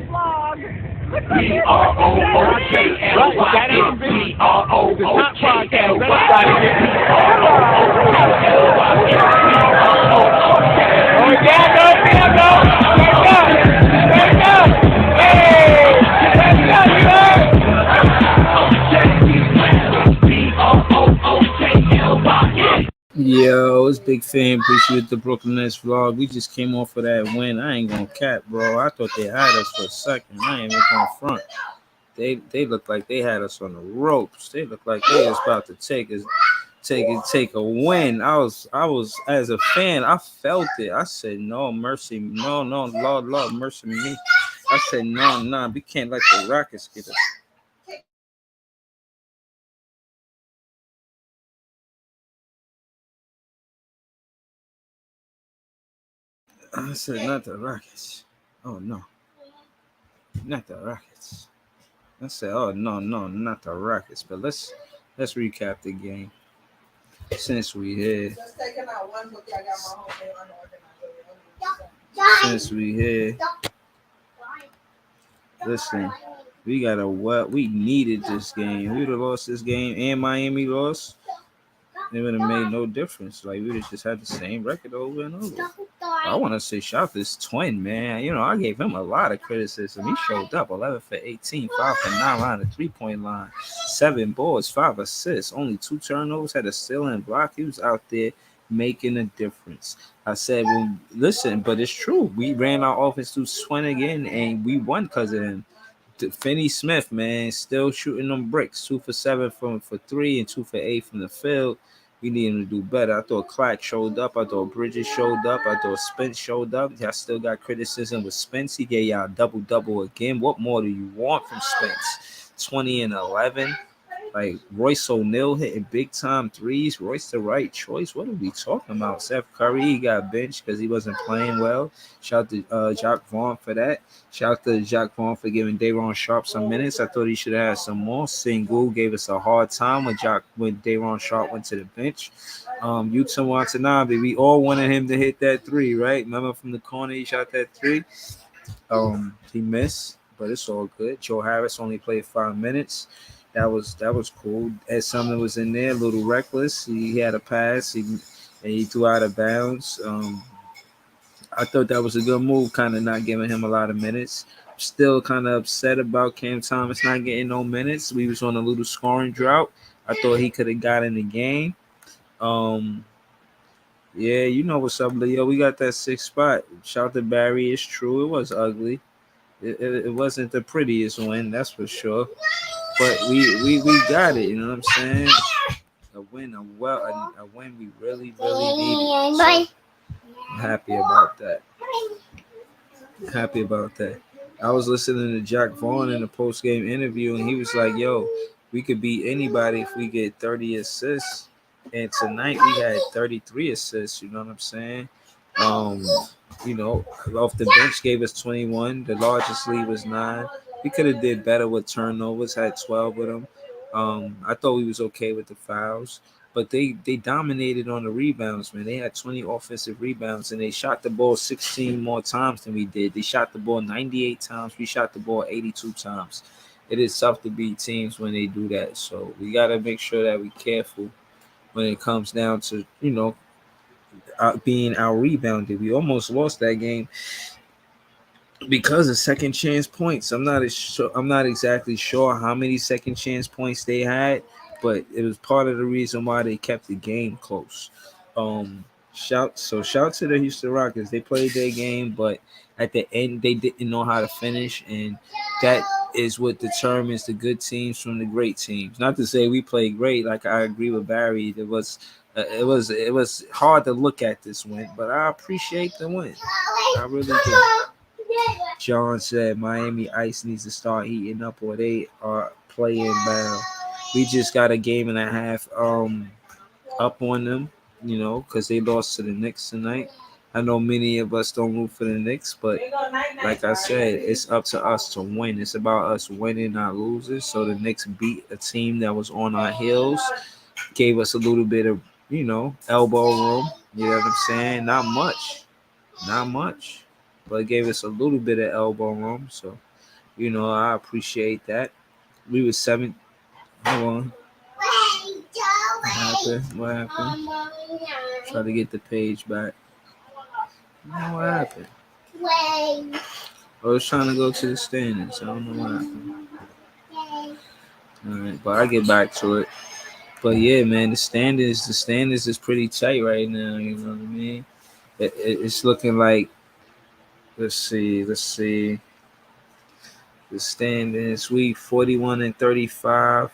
vlog. B-R-O-O-K-L-Y. B-R-O-O-K-L-Y. Yo, it's Big Fan. Appreciate the Brooklyn Nets vlog. We just came off of that win. I ain't gonna cap, bro. I thought they had us for a second. I ain't even gonna front. They looked like they had us on the ropes. They looked like they was about to take a win. I was as a fan, I felt it. I said, no mercy, no, Lord, mercy me. I said, no, we can't let the Rockets get us. I said, not the Rockets. Oh no, not the Rockets. I said, oh no, not the Rockets. But let's recap the game since we here. Just taking out one book, I got my whole thing unorganized. Since we here, listen, we needed this game. We would have lost this game and Miami lost. It would have made no difference. Like, we would have just had the same record over and over. I want to say shout this twin, man. You know, I gave him a lot of criticism. He showed up 11 for 18, 5 for 9 on the 3-point line, 7 boards, 5 assists, only 2 turnovers, had a steal and block. He was out there making a difference. I said, well, listen, but it's true. We ran our offense through Twin again, and we won because of him. Finney Smith, man, still shooting them bricks. 2 for 7 for 3 and 2 for 8 from the field. We need him to do better. I thought Clark showed up. I thought Bridges showed up. I thought Spence showed up. I still got criticism with Spence. He gave y'all a double-double again. What more do you want from Spence? 20 and 11. Like, Royce O'Neal hitting big-time threes. Royce the right choice. What are we talking about? Seth Curry, he got benched because he wasn't playing well. Shout out to Jacques Vaughn for that. Shout out to Jacques Vaughn for giving Day'Ron Sharpe some minutes. I thought he should have had some more. Sengun gave us a hard time when Day'Ron Sharpe went to the bench. Yuta Watanabe, we all wanted him to hit that 3, right? Remember from the corner he shot that 3? He missed, but it's all good. Joe Harris only played 5 minutes. That was cool. Ed Sumner was in there, a little reckless. He had a pass, and he threw out of bounds. I thought that was a good move, kind of not giving him a lot of minutes. Still kind of upset about Cam Thomas not getting no minutes. We was on a little scoring drought. I thought he could have got in the game. Yeah, you know what's up, Leo. We got that 6th spot. Shout to Barry. It's true. It was ugly. It wasn't the prettiest win, that's for sure. But we got it, you know what I'm saying? A win we really needed. So I'm happy about that. I was listening to Jack Vaughn in the post-game interview, and he was like, yo, we could beat anybody if we get 30 assists. And tonight we had 33 assists, you know what I'm saying? You know, off the bench gave us 21. The largest lead was 9. We could have did better with turnovers, had 12 with them. I thought we was okay with the fouls, but they dominated on the rebounds, man. They had 20 offensive rebounds, and they shot the ball 16 more times than we did. They shot the ball 98 times. We shot the ball 82 times. It is tough to beat teams when they do that, so we got to make sure that we're careful when it comes down to, you know, being out-rebounded. We almost lost that game because of second chance points. I'm not exactly sure how many second chance points they had, but it was part of the reason why they kept the game close. Shout to the Houston Rockets. They played their game, but at the end they didn't know how to finish, and that is what determines the good teams from the great teams. Not to say we played great. Like, I agree with Barry. It was hard to look at this win, but I appreciate the win. I really do. John said Miami Ice needs to start heating up, or they are playing bad. We just got a game and a half up on them, you know, because they lost to the Knicks tonight. I know many of us don't root for the Knicks, but like I said, it's up to us to win. It's about us winning, not losing. So the Knicks beat a team that was on our heels, gave us a little bit of, you know, elbow room. You know what I'm saying? Not much, but it gave us a little bit of elbow room. So I appreciate that. We were seven. Hold on. What happened? What happened? Try to get the page back. What happened? I was trying to go to the standings. I don't know what happened. All right, but I get back to it. But yeah, man, the standings is pretty tight right now. You know what I mean? It's looking like, let's see. The standings, we 41-35.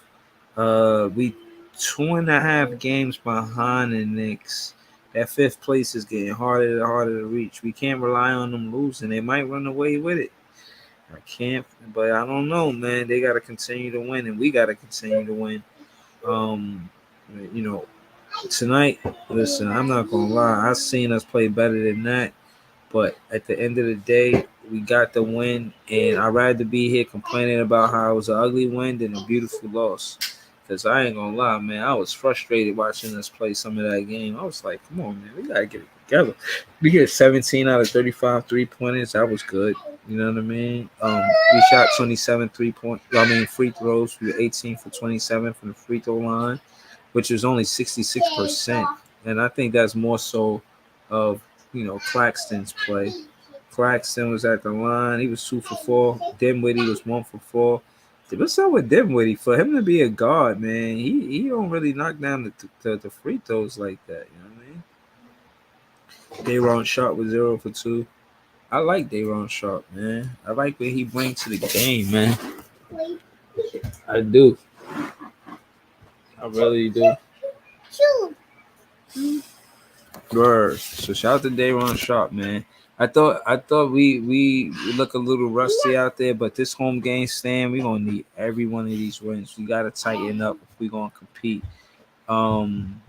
We 2.5 games behind the Knicks. That fifth place is getting harder and harder to reach. We can't rely on them losing. They might run away with it. I can't, but I don't know, man. They got to continue to win, and we got to continue to win. Um, you know, tonight, listen, I'm not gonna lie. I seen us play better than that. But at the end of the day, we got the win, and I'd rather be here complaining about how it was an ugly win than a beautiful loss. Because I ain't gonna lie, man, I was frustrated watching us play some of that game. I was like, come on, man, we gotta get it together. We get 17 out of 35 3-pointers. That was good. You know what I mean? We shot 27 3-point. Free throws. We were 18 for 27 from the free throw line, which was only 66%. And I think that's more so of Claxton's play. Claxton was at the line. He was 2 for 4. Dinwiddie was 1 for 4. What's up with Dinwiddie? For him to be a guard, man, he don't really knock down the free throws like that. You know what I mean? Dayron Sharp was 0 for 2. I like Dayron Sharp, man. I like what he brings to the game, man. I do. I really do. Word. So shout out to Dayron Sharp, man. I thought we look a little rusty out there, but this home game stand, we're gonna need every one of these wins. We gotta tighten up if we're gonna compete. Um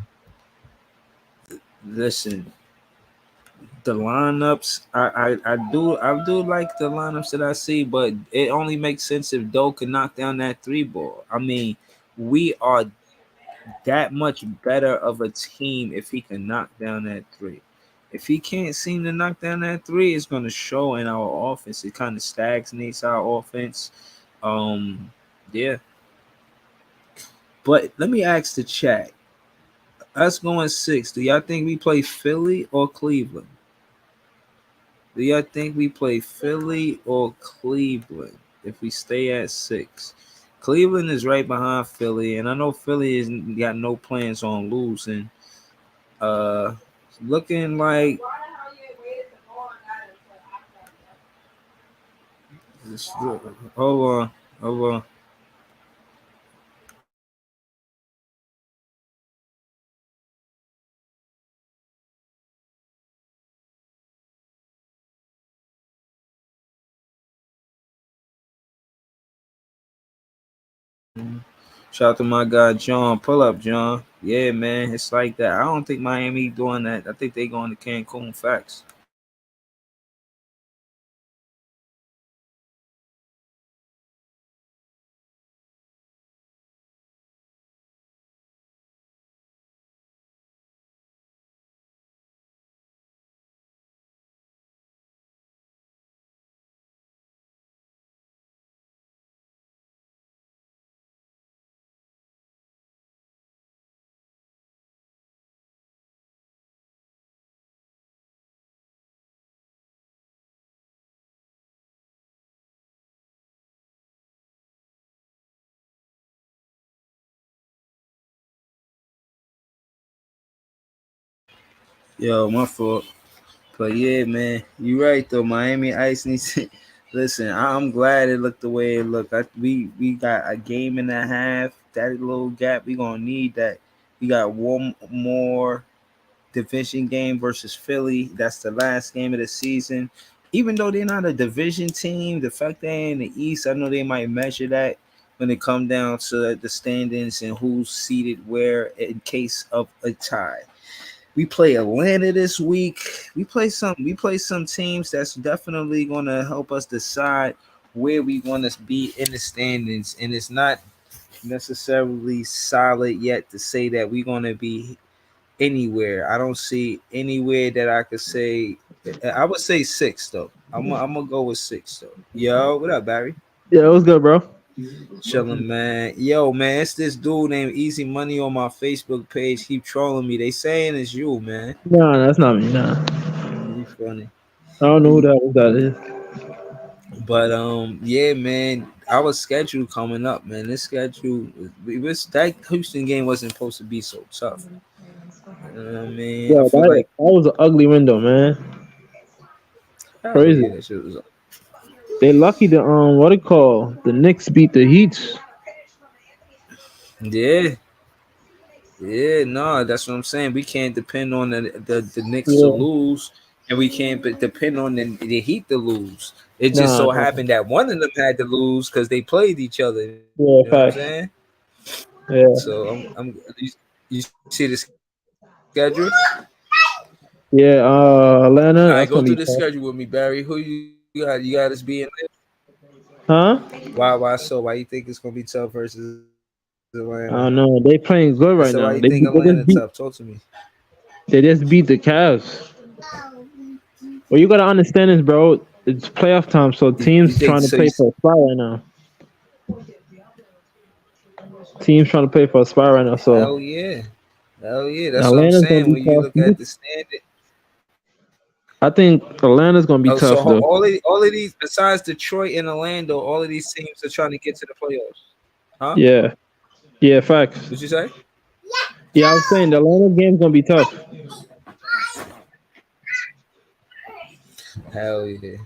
Listen, the lineups, I do like the lineups that I see, but it only makes sense if Doe can knock down that three ball. I mean, we are that much better of a team if he can knock down that three. If he can't seem to knock down that three, it's going to show in our offense. It kind of stagnates our offense. Um, yeah. But let me ask the chat. Us going six. Do y'all think we play Philly or Cleveland? Do y'all think we play Philly or Cleveland if we stay at six? Cleveland is right behind Philly, and I know Philly has got no plans on losing. Uh, Looking like hold on, hold on. Shout out to my guy John. Pull up, John. Yeah, man, it's like that. I don't think Miami doing that. I think they going to Cancun. Facts. Yo, my fault. But yeah, man, you right though. Miami Ice needs to listen. I'm glad it looked the way it looked. We got a game and a half. That little gap, we gonna need that. We got one more division game versus Philly. That's the last game of the season. Even though they're not a division team, the fact they're in the East, I know they might measure that when it come down to the standings and who's seated where in case of a tie. We play Atlanta this week. We play some teams that's definitely gonna help us decide where we want to be in the standings. And it's not necessarily solid yet to say that we're gonna be anywhere. I don't see anywhere that I could say. I would say six though. I'm gonna go with six though. Yo, what up, Barry? Yeah, it was good, bro. Chilling, man. Yo, man, it's this dude named Easy Money on my Facebook page. Keep trolling me. They saying it's you, man. Nah, that's not me. Nah, You funny. I don't know who that is. But yeah, man, our schedule coming up, man. This schedule, that Houston game wasn't supposed to be so tough. You know what I mean? I Yeah, feel like, that was an ugly window, man. hell Crazy. yeah, that shit was. They lucky the what it call the Knicks beat the Heat. Yeah, yeah, no, that's what I'm saying. We can't depend on the Knicks to Yeah, lose, and we can't depend on the Heat to lose. It just nah, so nah. happened that one of them had to lose because they played each other. You know what I'm Yeah, saying? facts. Yeah, So you see the schedule? yeah. All Atlanta, right, that's go gonna through be the tough. schedule with me, Barry. Who you got? You got us being Huh? why so? Why you think it's gonna be tough versus Atlanta? I don't know. They playing I good said, right why you now. think Atlanta tough? Talk to me. They just beat the Cavs. Well, you gotta understand this, bro. It's playoff time, so You teams think trying to so? play for a spot right now. Teams trying to play for a spot right now. Hell So yeah, hell yeah. That's what I'm Atlanta's gonna saying. be When you tough. look at the standard, I think Atlanta's gonna be oh, so tough though. all of these besides Detroit and Orlando, all of these teams are trying to get to the playoffs, huh? Yeah, yeah, facts. What you say? Yeah, I was saying the Atlanta game's gonna be tough. Hell yeah.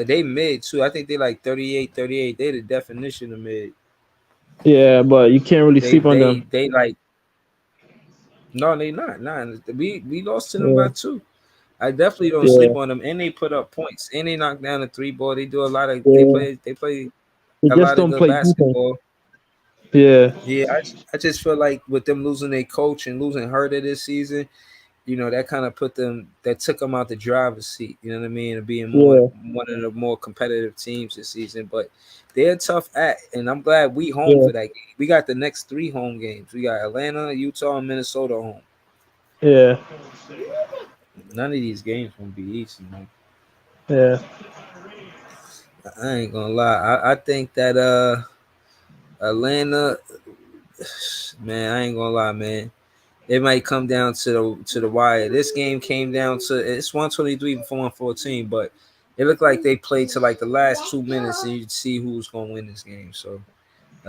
They mid too. I think they like 38, 38. They the definition of mid. Yeah, but you can't really They sleep on they them. they like no, they not. Nah, we lost to them Yeah, by two. I definitely don't sleep yeah, on them, and they put up points, and they knock down the three ball. They do a lot of yeah. they play They a just lot of don't good play defense. basketball. Yeah, Yeah, I just feel like with them losing their coach and losing Herder this season, that kind of that took them out the driver's seat. You know what I mean? And being more yeah, one of the more competitive teams this season, but they're a tough act, and I'm glad we home yeah, for that game. We got the next three home games. We got Atlanta, Utah, and Minnesota home. yeah, None of these games gonna be easy, man. yeah, I ain't gonna lie. I think that Atlanta, man, I ain't gonna lie, man. It might come down to the wire. This game came down to it's 123 for 114, but it looked like they played to like the last 2 minutes, and you'd see who's gonna win this game. So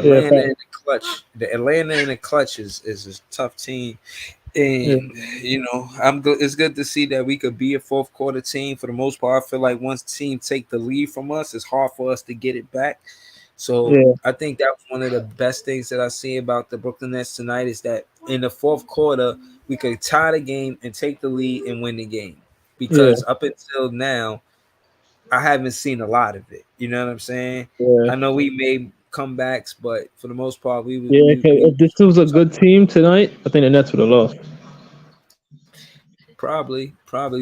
yeah, Atlanta in facts. the clutch, the Atlanta in the clutch is a tough team. Yeah, And I'm good. It's good to see that we could be a fourth quarter team. For the most part, I feel like once team take the lead from us, it's hard for us to get it back. So yeah, I think that was one of the best things that I see about the Brooklyn Nets tonight is that in the fourth quarter we could tie the game and take the lead and win the game. yeah, Because up until now, I haven't seen a lot of it. You know what I'm saying? yeah. I know we made comebacks, but for the most part, we was Yeah, we 'cause we if this was a good team tonight, I think the Nets would have lost. probably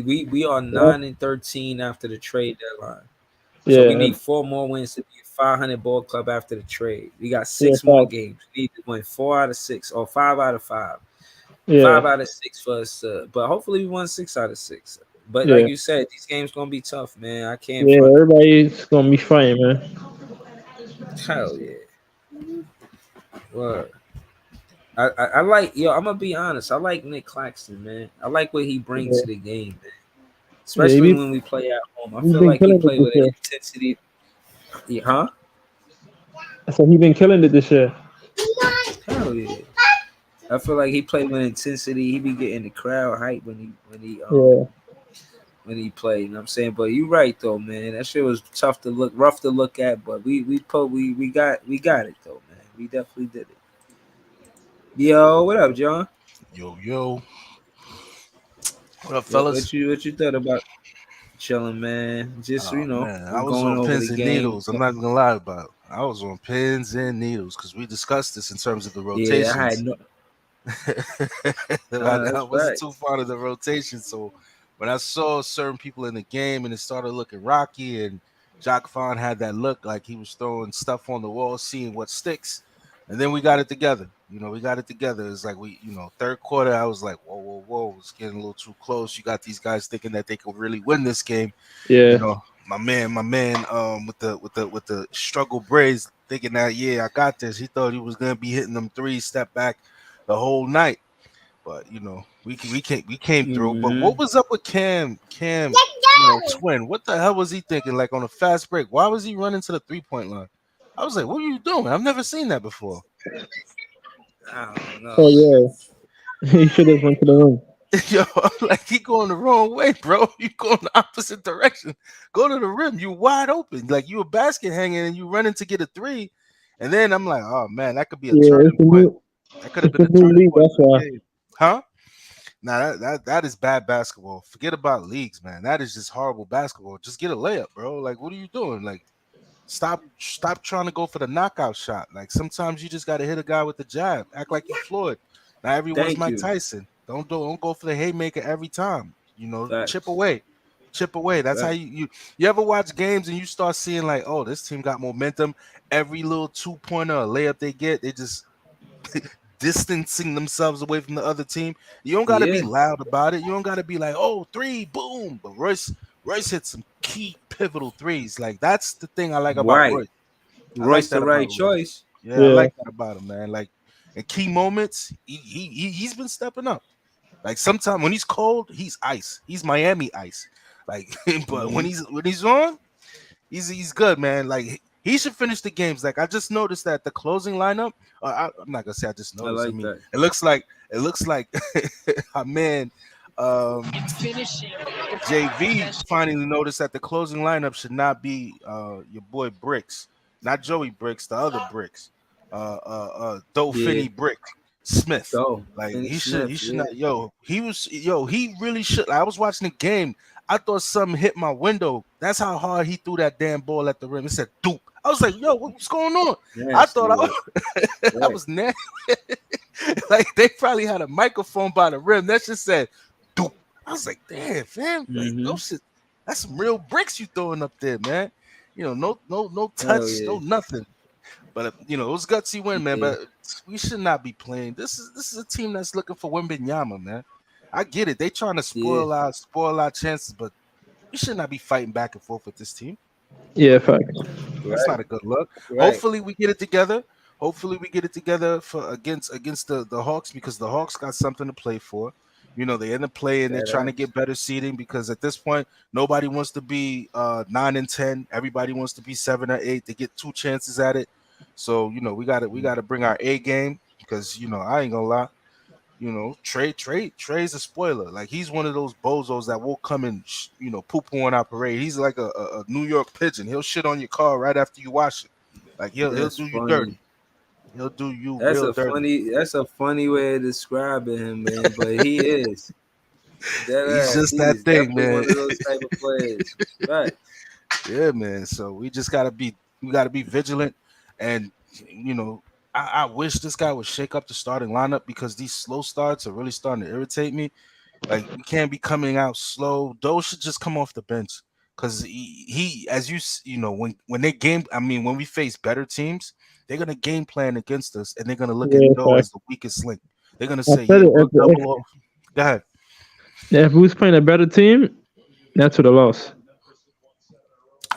we are Yeah, 9-13 after the trade deadline. So we yeah, need four more wins to be a 500 ball club after the trade. We got yeah, six more facts. games. We need to win 4 out of 6 or 5 out of 5. Yeah, 5 out of 6 for us. But hopefully we won 6 out of 6. But like yeah, you said, these games gonna be tough, man. I can't yeah. front. Everybody's gonna be fighting, man. Hell yeah. Well, I like I'm gonna be honest. I like Nick Claxton, man. I like what he brings Yeah, to the game, man. yeah. Especially when we play at home. I He feel been like he killing it play this with an year. intensity. Yeah, huh? So he been killing it this year. Hell yeah. I feel like he played with intensity. He be getting the crowd hype Yeah, when he played. You know what I'm saying? But you right though, man. That shit was tough to look, rough to look at. But we got it though, man. We definitely did it. Yo, what up, John? Yo, yo. What up, What, fellas? what you what you thought about chilling, man? Just Oh man, I we're was going on over the pins and game. needles. I'm not gonna lie about it. I was on pins and needles because we discussed this in terms of the Yeah, I had rotations. no. I That's wasn't too facts. fond of the rotation, so when I saw certain people in the game and it started looking rocky, and Jacques Fon had that look like he was throwing stuff on the wall, seeing what sticks, and then we got it together. We got it together. It's like third quarter, I was like, whoa, whoa, whoa, it's getting a little too close. You got these guys thinking that they could really win this game, you yeah, know. my man, with the struggle braids, thinking that yeah, I got this. He thought he was gonna be hitting them three step back the whole night, but we came through. But Mm-hmm. what was up with Cam, twin? What the hell was he thinking? Like on a fast break, why was he running to the 3 point line? I was like, what are you doing? I've never seen that before. I don't know. Oh yeah, he should have went to the room. Yo, I'm like he going the wrong way, bro. You going the opposite direction. Go to the rim. You wide open. Like you a basket hanging and you running to get a three. And then I'm like, oh man, that could be a Yeah, turning point. That could have it's been the a new turning league. point That's for why. the game. Huh? Nah, that is bad basketball. Forget about leagues, man. That is just horrible basketball. Just get a layup, bro. Like, what are you doing? Like, stop trying to go for the knockout shot. Like sometimes you just gotta hit a guy with the jab. Act like you Floyd. Not everyone's Thank Mike you. Tyson. Don't go for the haymaker every time. Chip Facts. away. Chip away. That's how Facts. you ever watch games and you start seeing like, oh, this team got momentum. Every little 2 pointer or layup they get, they just distancing themselves away from the other team. You don't got to be Yeah. loud about it. You don't got to be like, "Oh, three, boom!" But Royce hit some key pivotal threes. Like that's the thing I like about Right. Royce. I like Royce the that about right Royce. choice. Yeah, I Yeah, like that about him, man. Like in key moments, he's been stepping up. Like sometimes when he's cold, he's ice. He's Miami ice. Like, but when Mm-hmm. he's on, he's good, man. Like he should finish the games. Like I just noticed that the closing lineup. I'm not gonna say I just I noticed. I like mean, that. it looks like our man um, JV finally noticed that the closing lineup should not be your boy Bricks, not Joey Bricks, the other Bricks, Doe Yeah. Finney Brick Smith. Go. Like Finney he Smith. should Yeah. not. He really should. I was watching the game. I thought something hit my window. That's how hard he threw that damn ball at the rim. It said "doop." I was like, "Yo, what's going on?" I Nasty thought I work. was, I Right. was nasty. Like they probably had a microphone by the rim that just said "doop." I was like, "Damn, fam! Like Mm-hmm. those shit. That's some real bricks you throwing up there, man. No Hell touch, yeah. no nothing." But it was gutsy win, man. Yeah. But we should not be playing. This is a team that's looking for Wembenyama, man. I get it. They trying to Yeah. spoil our chances, but we should not be fighting back and forth with this team. yeah, fact. That's Right. not a good look. Right. Hopefully we get it together. Hopefully we get it together for against the Hawks because the Hawks got something to play for. They end up playing. They're That trying to ass. get better seeding because at this point nobody wants to be 9 and 10. Everybody wants to be 7 or 8. They get two chances at it. So we gotta bring our A game because I ain't gonna lie. Trey's a spoiler. Like he's one of those bozos that will come and poo poo on our parade. He's like a New York pigeon. He'll shit on your car right after you wash it. Like he'll That's do you funny. dirty. He'll do you real dirty. That's a funny way of describing him, man. But he is. He's That ass. just He that is thing, definitely man. one of those type of players. Right. Yeah, man. So we gotta be vigilant, and you know, I wish this guy would shake up the starting lineup because these slow starts are really starting to irritate me. Like we can't be coming out slow. Those should just come off the bench because he as when they game. I mean, when we face better teams, they're gonna game plan against us, and they're gonna look at Yeah, Doe fact. as the weakest link. They're gonna I say, said "Yeah, it. we'll double off." Go ahead. If we was playing a better team, that's what the loss.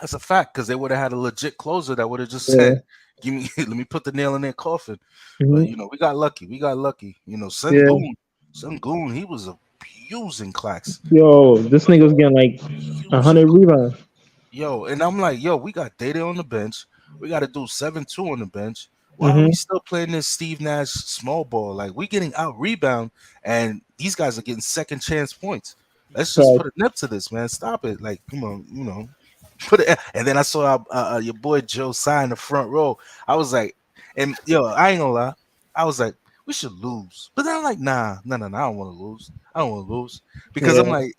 That's a fact because they would have had a legit closer that would have just Yeah. said, "Give me, let me put the nail in their coffin." But hmm we got lucky. We got lucky. Yeah. Sun Goon, he was abusing Clax. Yo, this nigga was getting like Abusing 100 rebounds. Yo, and I'm like, yo, we got Data on the bench. We got to do 7-2 on the bench. Why are we Mm-hmm. still playing this Steve Nash small ball? Like we getting out rebound, and these guys are getting second chance points. Let's just Fact. put a nip to this, man. Stop it. Like, come on, put it. And then I saw your boy Joe sign the front row. I was like, and yo, I ain't gonna lie. I was like, we should lose. But then I'm like, nah, no, no, no, I don't want to lose. I don't want to lose because I'm Yeah. like,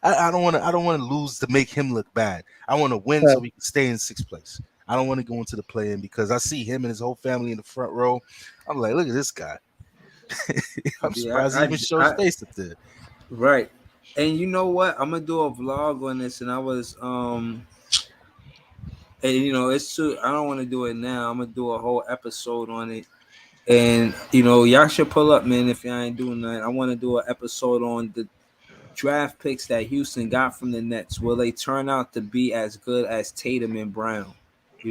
I don't want to lose to make him look bad. I want to win so Fact. we can stay in sixth place. I don't want to go into the play-in because I see him and his whole family in the front row. I'm like, look at this guy. I'm Yeah. surprised he even shows face up there. Right. And you know what? I'm gonna do a vlog on this, and I was and it's too. I don't want to do it now. I'm gonna do a whole episode on it, and y'all should pull up, man. If y'all ain't doing that, I want to do an episode on draft picks that Houston got from the Nets, will they turn out to be as good as Tatum and Brown?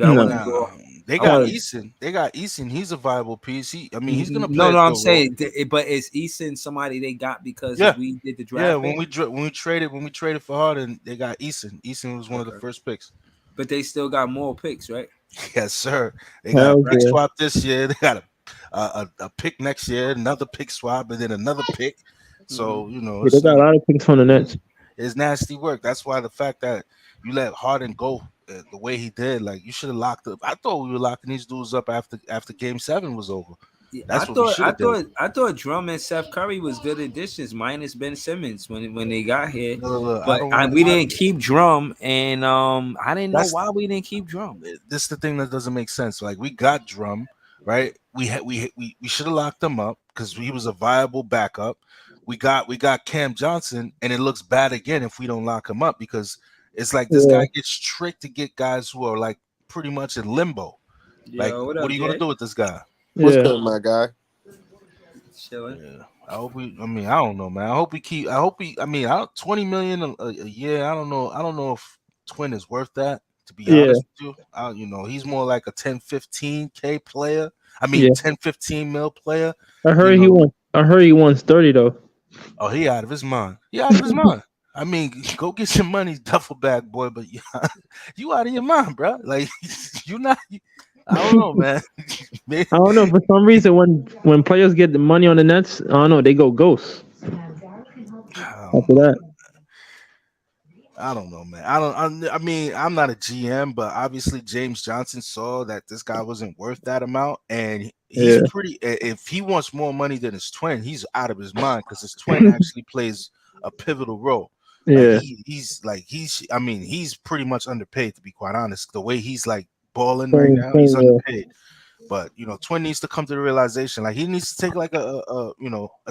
I want to No. go. They I got want Uh, Eason. They got Eason. He's a viable piece. I mean, he's gonna no, play a no. I'm good role. saying, but is Eason somebody they got because Yeah, we did the yeah. draft pick? When we traded for Harden, they got Eason. Eason was one of the Okay, first picks. but they still got more picks, right? Yes, sir. They got a hell pick Right. yeah. swap this year. They got a pick next year, another pick swap, and then another pick. Mm-hmm. So you know, Yeah, they got a lot of picks from the Nets. it's nasty work. That's why the fact that you let Harden go the way he did, like you should have locked up. I thought we were locking these dudes up after Game 7 was over. Yeah, That's what we should have did. I thought Drum and Seth Curry was good additions, minus Ben Simmons when they got here. Look, I But don't want we to. didn't keep Drum, and I didn't know That's why we didn't keep Drum. this is the thing that doesn't make sense. Like we got Drum, right? We should have locked him up because he was a viable backup. We got Cam Johnson, and it looks bad again if we don't lock him up because it's like this Yeah. guy gets tricked to get guys who are like pretty much in limbo. Like, Yo, what what up, are you gonna Jay? do with this guy? What's Yeah. good, my guy? Chilling. Yeah, I hope we. I mean, I don't know, man. I hope we keep. I hope we. I mean, 20 million a year. I don't know. I don't know if Twin is worth that. To be Yeah. honest with you, he's more like a 10-15K player. I mean, Yeah. 10-15 mil player. I heard You he know, wants. I heard he wants 30 though. oh, he out of his mind. He out of his mind. I mean, go get your money, duffel bag boy. But you out of your mind, bro. Like you not. I don't know, man. I don't know. For some reason, when players get the money on the Nets, I don't know. They go ghost I don't after know. that. I don't know, man. I mean, I'm not a GM, but obviously James Johnson saw that this guy wasn't worth that amount, and he's Yeah. pretty. If he wants more money than his twin, he's out of his mind because his twin actually plays a pivotal role. Like Yeah. he's. I mean, he's pretty much underpaid to be quite honest. The way he's like balling right Same, now, he's same, yeah. underpaid. But Twin needs to come to the realization, like he needs to take like a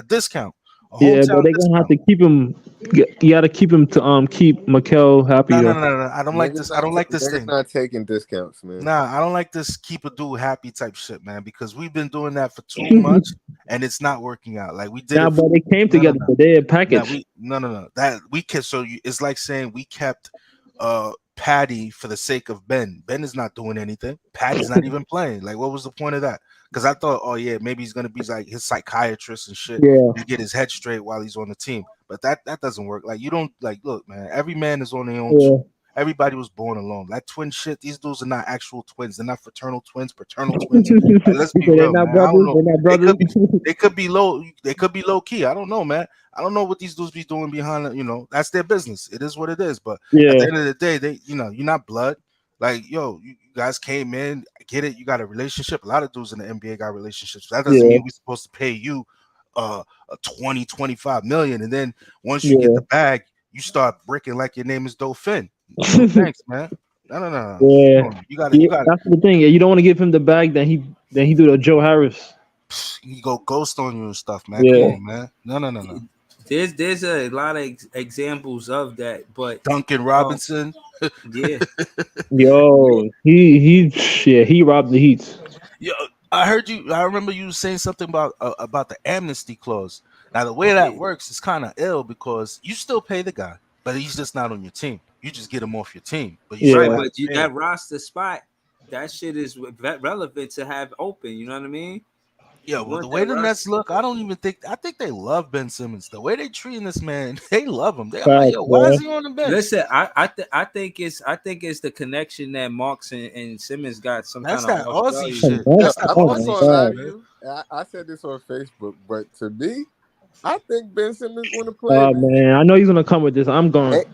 discount, a Yeah, but hometown they're gonna have discount. to keep him. You got to keep him to keep Mikel happy No, no, though. no, no. I don't like this. I don't like this Niggas thing. not taking discounts, man. Nah, I don't like this keep a dude happy type shit, man, because we've been doing that for too much and it's not working out. Like we did Nah, it. but they came No, no, together no. for their Nah, package. no. That we kept it's like saying we kept Patty for the sake of Ben. Ben is not doing anything. Patty's not even playing. Like, what was the point of that? Because I thought, oh yeah, maybe he's gonna be like his psychiatrist and shit Yeah. to get his head straight while he's on the team. But that doesn't work. Like you don't look, man, every man is on their own Yeah. too. Everybody was born alone. That twin shit, these dudes are not actual twins. They're not fraternal twins, paternal twins. Like, let's be So they're real, not man. I don't brothers. know. They're not brothers. They could be low. They could be low key. I don't know, man. I don't know what these dudes be doing behind. That's their business. It is what it is. But at Yeah. the end of the day, you're not blood. Like, yo, you guys came in. I get it. You got a relationship. A lot of dudes in the NBA got relationships. That doesn't Yeah. mean we're supposed to pay you a 20-25 million. And then once you Yeah. get the bag, you start bricking like your name is Dauphin. No, thanks, man. No. Yeah. You got Yeah, to. that's the thing. Yeah, you don't want to give him the bag. Then he do the Joe Harris. He go ghost on you and stuff, man. Come Yeah. on, man. No. There's a lot of examples of that, but Duncan Robinson. yeah, Yo, he robbed the Heat. Yo, I heard you. I remember you saying something about the amnesty clause. Now, the way that works is kind of ill because you still pay the guy, but he's just not on your team. You just get him off your team, but you Yeah. still right. have But to pay that him. roster spot, that shit is relevant to have open. You know what I mean? Yeah, You well, the want way that the roster Nets look, spot. I think they love Ben Simmons. The way they treating this man, they love him. I'm like, Facts, yo, why is man. he on the bench? Listen, I think it's the connection that Marks and Simmons got some That's kind of that Aussie Australian. shit. Yeah, That's that I'm not Aussie gonna shit, lie to man. you. I said this on Facebook, but to me, I think Ben Simmons want to play. Oh man, I know he's gonna come with this. I'm going.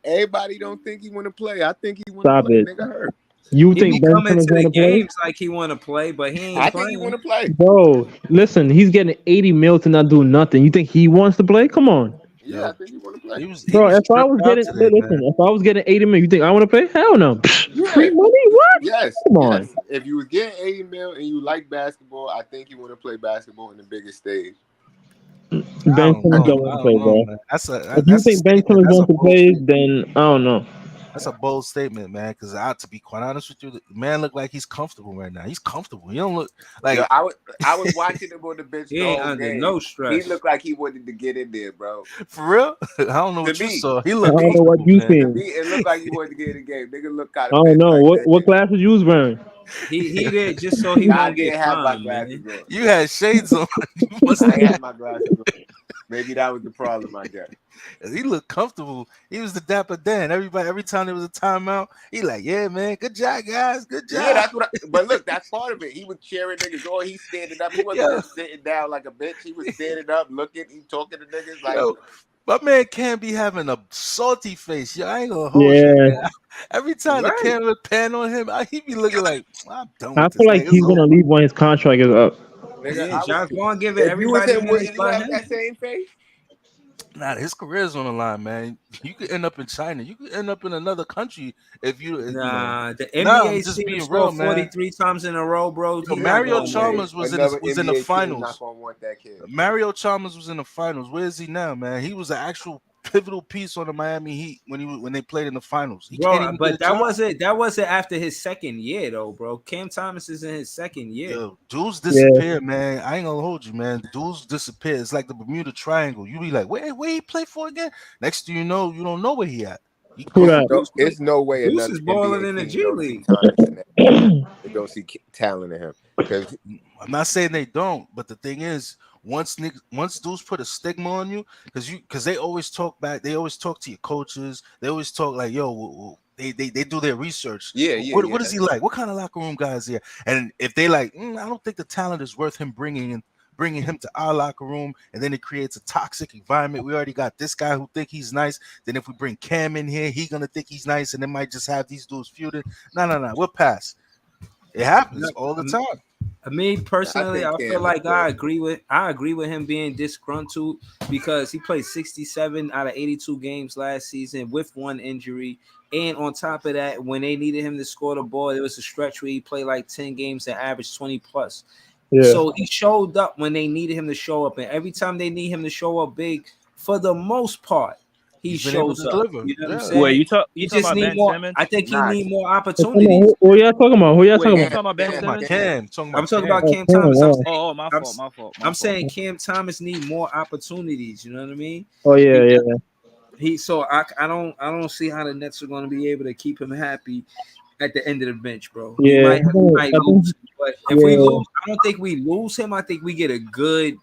Everybody don't think he want to play. I think he want to Stop play. it. Nigga hurt. You He be think Ben coming Simmons to the gonna play? games like he want to play, but he ain't I think he playing. want to play. Bro, listen, he's getting 80 mil to not do nothing. You think he wants to play? Come on, Yeah, Yo, I think he want to play. he was bro. If I tripped was out getting today, listen, man. if I was getting 80 mil, you think I want to play? Hell no. Yeah. Free money? What? Yes. Come on. Yes. If you was getting 80 mil and you like basketball, I think you want to play basketball in the biggest stage. Ben I don't Simmons don't know. want I to play, don't know, bro. man. If you think Ben Simmons wants to play, then I don't know. That's a bold statement, man. Because to be quite honest with you, the man look like he's comfortable right now. He's comfortable. He don't look Yo, like I was watching him on the bench He the ain't whole under game. no He stress. looked like he wanted to get in there, bro. for real. I don't know To what you me, saw. He I looked don't know what comfortable, you man. to seen. me, it looked like he wanted to get in the game. Nigga looked kind I of don't pissed know like what that. glasses you was wearing. He did just so he Nah, I won't get didn't have my fined, glasses man. on. You had shades on. You must I ain't have. have my glasses on. Maybe that was the problem, I guess. He looked comfortable. He was the dapper Dan. Every time there was a timeout, he like, yeah, man, good job, guys, good Yeah, job. that's what. But look, that's part of it. He was cheering niggas on. He's standing up. He wasn't Yo, just sitting down like a bitch. He was standing up, looking. He talking to niggas like. yo, my man can't be having a salty face. Yo, I ain't gonna hold you, Yeah, man. Every time the Right. camera pan on him, he be looking like, I'm done I with this. feel like Like it's he's gonna over. leave when his contract is up. Nigga, Yeah, I was. Josh Vaughn giving If you was everybody him, minutes wouldn't you but have him. that same face? Nah, his career's on the line, man. You could end up in China. You could end up in another country if you know. Nah, the Nah, I'm NBA just seen him being score real, man. 43 times in a row, bro. Yo, He not Mario going nowhere. Chalmers was Another in the NBA team not finals. gonna want that kid. Mario Chalmers was in the finals. Where is he now, man? He was an actual pivotal piece on the Miami Heat when they played in the finals. He can't Bro, even get a but that job. wasn't after his second year though, bro. Cam Thomas is in his second year. Yo, dudes Yeah, disappear, man. I ain't gonna hold you, man. Dudes disappear. It's like the Bermuda Triangle. You be like, where he play for again? Next thing you know, you don't know where he at. He who gone. that? No, it's no way Deuce another is balling NBA in the team G don't see League. Thomas in that. They don't see talent in him because I'm not saying they don't, but the thing is, once dudes put a stigma on you, because they always talk back, they always talk to your coaches, they always talk like, yo, they do their research. What is he like? What kind of locker room guy is here? And if they like, I don't think the talent is worth him bringing him to our locker room, and then it creates a toxic environment. We already got this guy who think he's nice. Then if we bring Cam in here, he gonna think he's nice, and it might just have these dudes feuding. No, we'll pass. It happens all the time. Me personally, think I feel Cam like is good. I agree with him being disgruntled because he played 67 out of 82 games last season with one injury. And on top of that, when they needed him to score the ball, there was a stretch where he played like 10 games and averaged 20 plus. Yeah, So he showed up when they needed him to show up. And every time they need him to show up big, for the most part, he He's been able shows to up. deliver. You know what I'm Yeah. saying? Wait, you He talking just about need Ben more. Simmons? I think he Nah, need more come on, opportunities. who y'all talking about? Who y'all Wait, talking you about? talking about Ben Talking about Simmons? Cam. Talking I'm about talking Cam. about Oh, Cam Cam, Thomas. yeah. Oh, my I'm, fault, my fault. I'm saying Cam Thomas need more opportunities. You know what I mean? Oh yeah, yeah. So I don't see how the Nets are going to be able to keep him happy at the end of the bench, bro. We Yeah, might I think, lose, but if yeah, we lose, I don't think we lose him. I think we get a good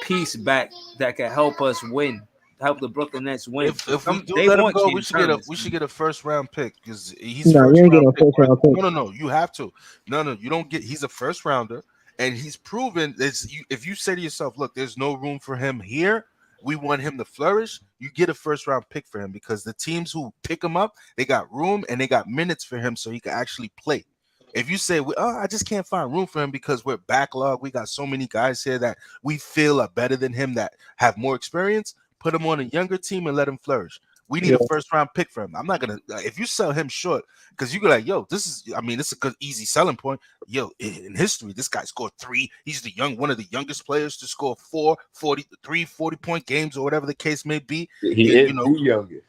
piece back that can help us win, help the Brooklyn Nets win. If we do They let him want go, Cam Thomas. we should get a first round pick because he's nah, you first ain't round getting a pick. first Right? round pick. No, you have to. No, you don't get. He's a first rounder, and he's proven that if you say to yourself, look, there's no room for him here. We want him to flourish. You get a first round pick for him because the teams who pick him up, they got room and they got minutes for him so he can actually play. If you say, I just can't find room for him because we're backlogged, we got so many guys here that we feel are better than him that have more experience, put him on a younger team and let him flourish. We need Yeah, a first round pick for him. I'm not gonna if you sell him short because you go like, yo, this is a good easy selling point. Yo, in history, this guy scored 3. He's one of the youngest players to score 40-point games or whatever the case may be. he You is know, the youngest.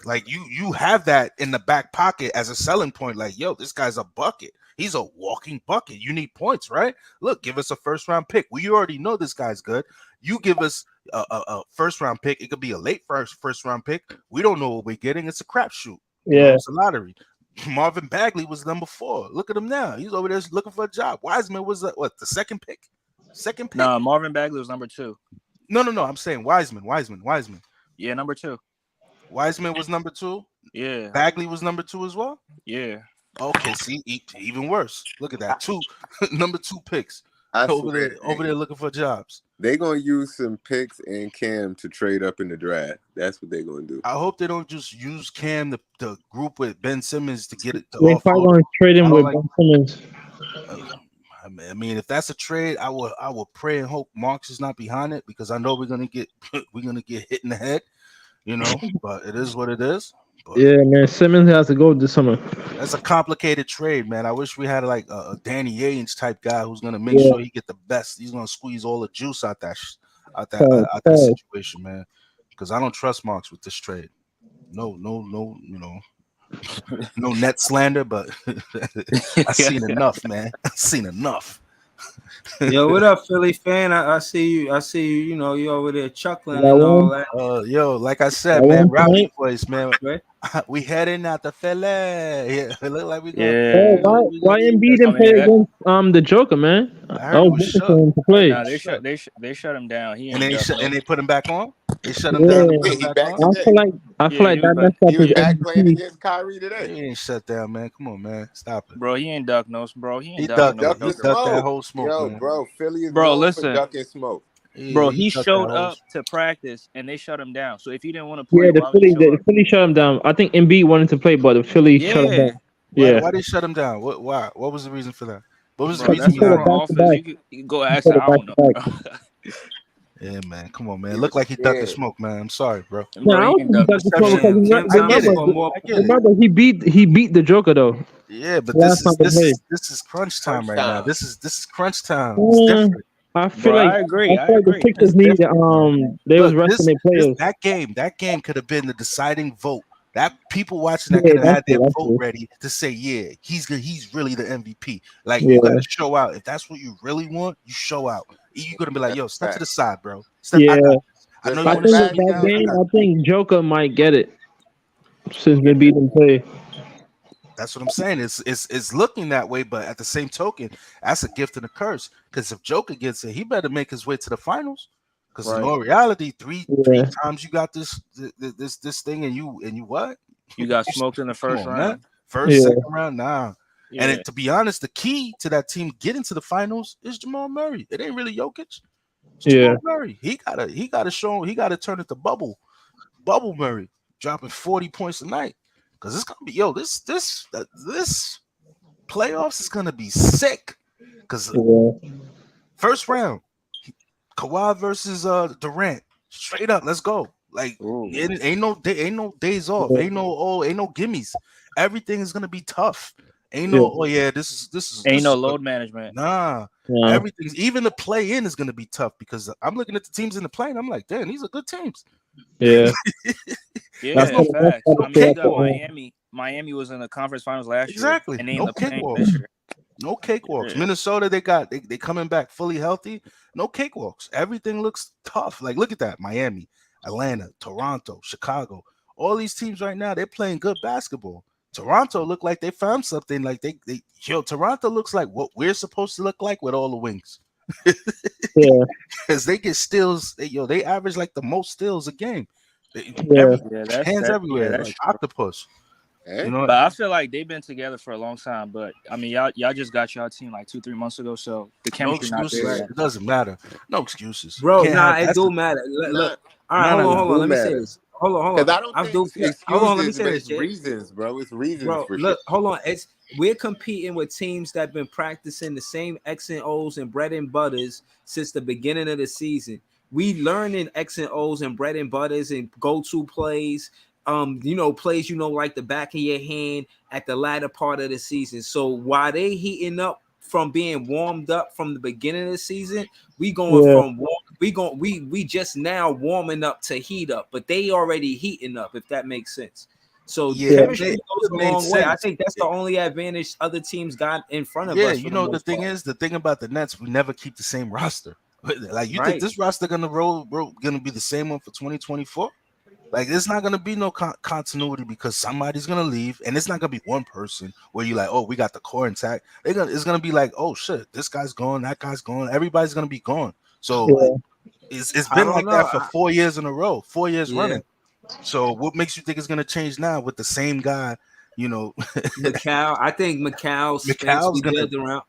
like you have that in the back pocket as a selling point. Like, yo, this guy's a bucket. He's a walking bucket. You need points, right? Look, give us a first round pick. We already know this guy's good. You give us a first round pick. It could be a late first round pick. We don't know what we're getting. It's a crapshoot. yeah. It's a lottery. Marvin Bagley was number 4. Look at him now. He's over there looking for a job. Wiseman was the second pick? Second pick? Nah, Marvin Bagley was number 2. No. I'm saying Wiseman. Yeah, number 2. Wiseman was number 2. Yeah, Bagley was number 2 as well. yeah. Okay, see, even worse. Look at that. 2 number 2 picks I over swear, there looking for jobs. they gonna use some picks and Cam to trade up in the draft. That's what they're gonna do. I hope they don't just use Cam the group with Ben Simmons to get it to They probably offload. gonna trade him I don't with like. Ben Simmons. I mean, if that's a trade, I will pray and hope Marks is not behind it because I know we're gonna get hit in the head, But it is what it is. But Yeah, man, Simmons has to go this summer. that's a complicated trade, man. I wish we had like a Danny Ainge type guy who's gonna make Yeah, sure he get the best. He's gonna squeeze all the juice out that facts, that facts. situation, man. Because I don't trust Marks with this trade. No. No net slander, but I seen enough, man. I seen enough. Yo, what up, Philly fan? I see you. I see you. You know, you over there chuckling That and all one, that. Yo, like I that said, man, one rowdy point. voice, man. Right? We heading out the Philly. Yeah, it look like we going. Oh, Yeah. why Embiid I didn't play mean, against the Joker, man? I I heard he was was looking for shook. him to I heard he play. nah, was shook. they shut him down. He And ain't duck and no. they put him back on. They shut him down and Yeah, put Yeah, him he back back on. I today. feel like Yeah, he was that back. messed up He his was back playing MVP. against Kyrie today. He ain't shut down, man. Come on, man. Stop it. Bro, he ain't duck no, bro. He He ain't ducking ducked no it. Duck the He Joker. ducked that smoke. whole smoke, Yo, man. bro, Philly is Bro, known for listen. ducking smoke. Bro, He he ducked that showed whole. up to practice and they shut him down. So if he didn't want to Yeah, play, why would he show The up? Philly shut him down. I think Embiid wanted to play, but the Philly shut him Yeah, down. Yeah, Why they shut him down? Why? What was the reason for that? What was the bro, because reason that's he his played a behind front it? back to office. back. You can go He ask played him. a I back don't to know, back. bro. Yeah, man. Come on, man. He Look was like he ducked the scared. smoke, man. I'm sorry, bro. Yeah, Bro, I he don't ain't think he duck no got the smoke because Tim, Tim's I get asking it. for more. I get it. remember he beat the Joker though Yeah, but last time they played. this is crunch time Crunch right now. time. This is crunch time. It's Yeah, different. I Bro, I agree. I feel like the agree. Sixers It's need different, man. they was Look, resting their this players. that game could have been the deciding vote. That people watching that Yeah, could have that's had true. their That's vote true. ready to say, yeah, he's good. He's really the MVP. Like you got Yeah, to show out. If that's what you really want, you show out. You're gonna be like, That's yo, a step to fact. the side, bro. Step. I yeah. got this. I know Just you I like want to think shoot with me that basketball. down. I game, got I think Joker might get it since they beat him play. That's what I'm saying. It's looking that way, but at the same token, that's a gift and a curse. Because if Joker gets it, he better make his way to the finals. Because in Right. all reality, three Yeah, times you got this thing, and you what? You got smoked in the Come first on, man. round. First, yeah, second round, nah. And Yeah, to be honest, the key to that team getting to the finals is Jamal Murray. It ain't really Jokic. It's yeah, Jamal Murray. He gotta show. He gotta turn it to bubble Murray, dropping 40 points a night. Because it's gonna be this playoffs is gonna be sick. Because yeah. first round, Kawhi versus Durant, straight up, let's go. Like ooh, ain't no days off, ain't no gimmies. Everything is gonna be tough. Ain't Yeah. no yeah, ain't no is load management. nah. Yeah. Everything's even the play in is gonna be tough because I'm looking at the teams in the play and I'm like, damn, these are good teams. Yeah. Yeah, no, facts. I no mean, you got cakewalk. Miami. Miami was in the conference finals last year, Exactly. and they in No the play cakewalks. this year. No cakewalks. Yeah. Minnesota, they coming back fully healthy. No cakewalks. Everything looks tough. Like look at that. Miami, Atlanta, Toronto, Chicago. All these teams right now, they're playing good basketball. Toronto look like they found something. Like Toronto looks like what we're supposed to look like with all the wings. Yeah. Because they get steals. They average like the most steals a game. Yeah. Yeah, that's Hands that. everywhere, Yeah, that's like true. octopus. Hey? You know, But I feel like they've been together for a long time. But I mean, y'all just got y'all team like 2-3 months ago, so the no chemistry not excuses. there yet. It doesn't matter. No excuses. Bro, Can't nah, have it that's do matter. Look. All right, no. hold on. do Let me say matter. this. Hold on. Because I don't I think do. it's Hold on. Let me excuses, say but this, it's Jay. reasons, bro. It's reasons Bro, for look, shit. hold on. We're competing with teams that been practicing the same X and O's and bread and butters since the beginning of the season. We learning X and O's and bread and butters and go-to plays. Plays like the back of your hand at the latter part of the season. So while they heating up from being warmed up from the beginning of the season, we going Yeah. from we just now warming up to heat up, but they already heating up, if that makes sense. So Yeah, chemistry it goes a made long way. I sense. think that's the only advantage other teams got in front of Yeah, us. For the most part. the thing about the Nets, we never keep the same roster. Like you think Right. this roster gonna gonna be the same one for 2024? Like there's not gonna be no continuity because somebody's gonna leave, and it's not gonna be one person where you like, oh, we got the core intact. It's gonna be like, oh shit, this guy's gone, that guy's gone, everybody's gonna be gone. So Yeah. it's I been don't like know. that for 4 years in a row, 4 years Yeah. running. So what makes you think it's gonna change now with the same guy? Macau. I think Macau, Spence, McCall's we gonna. build around.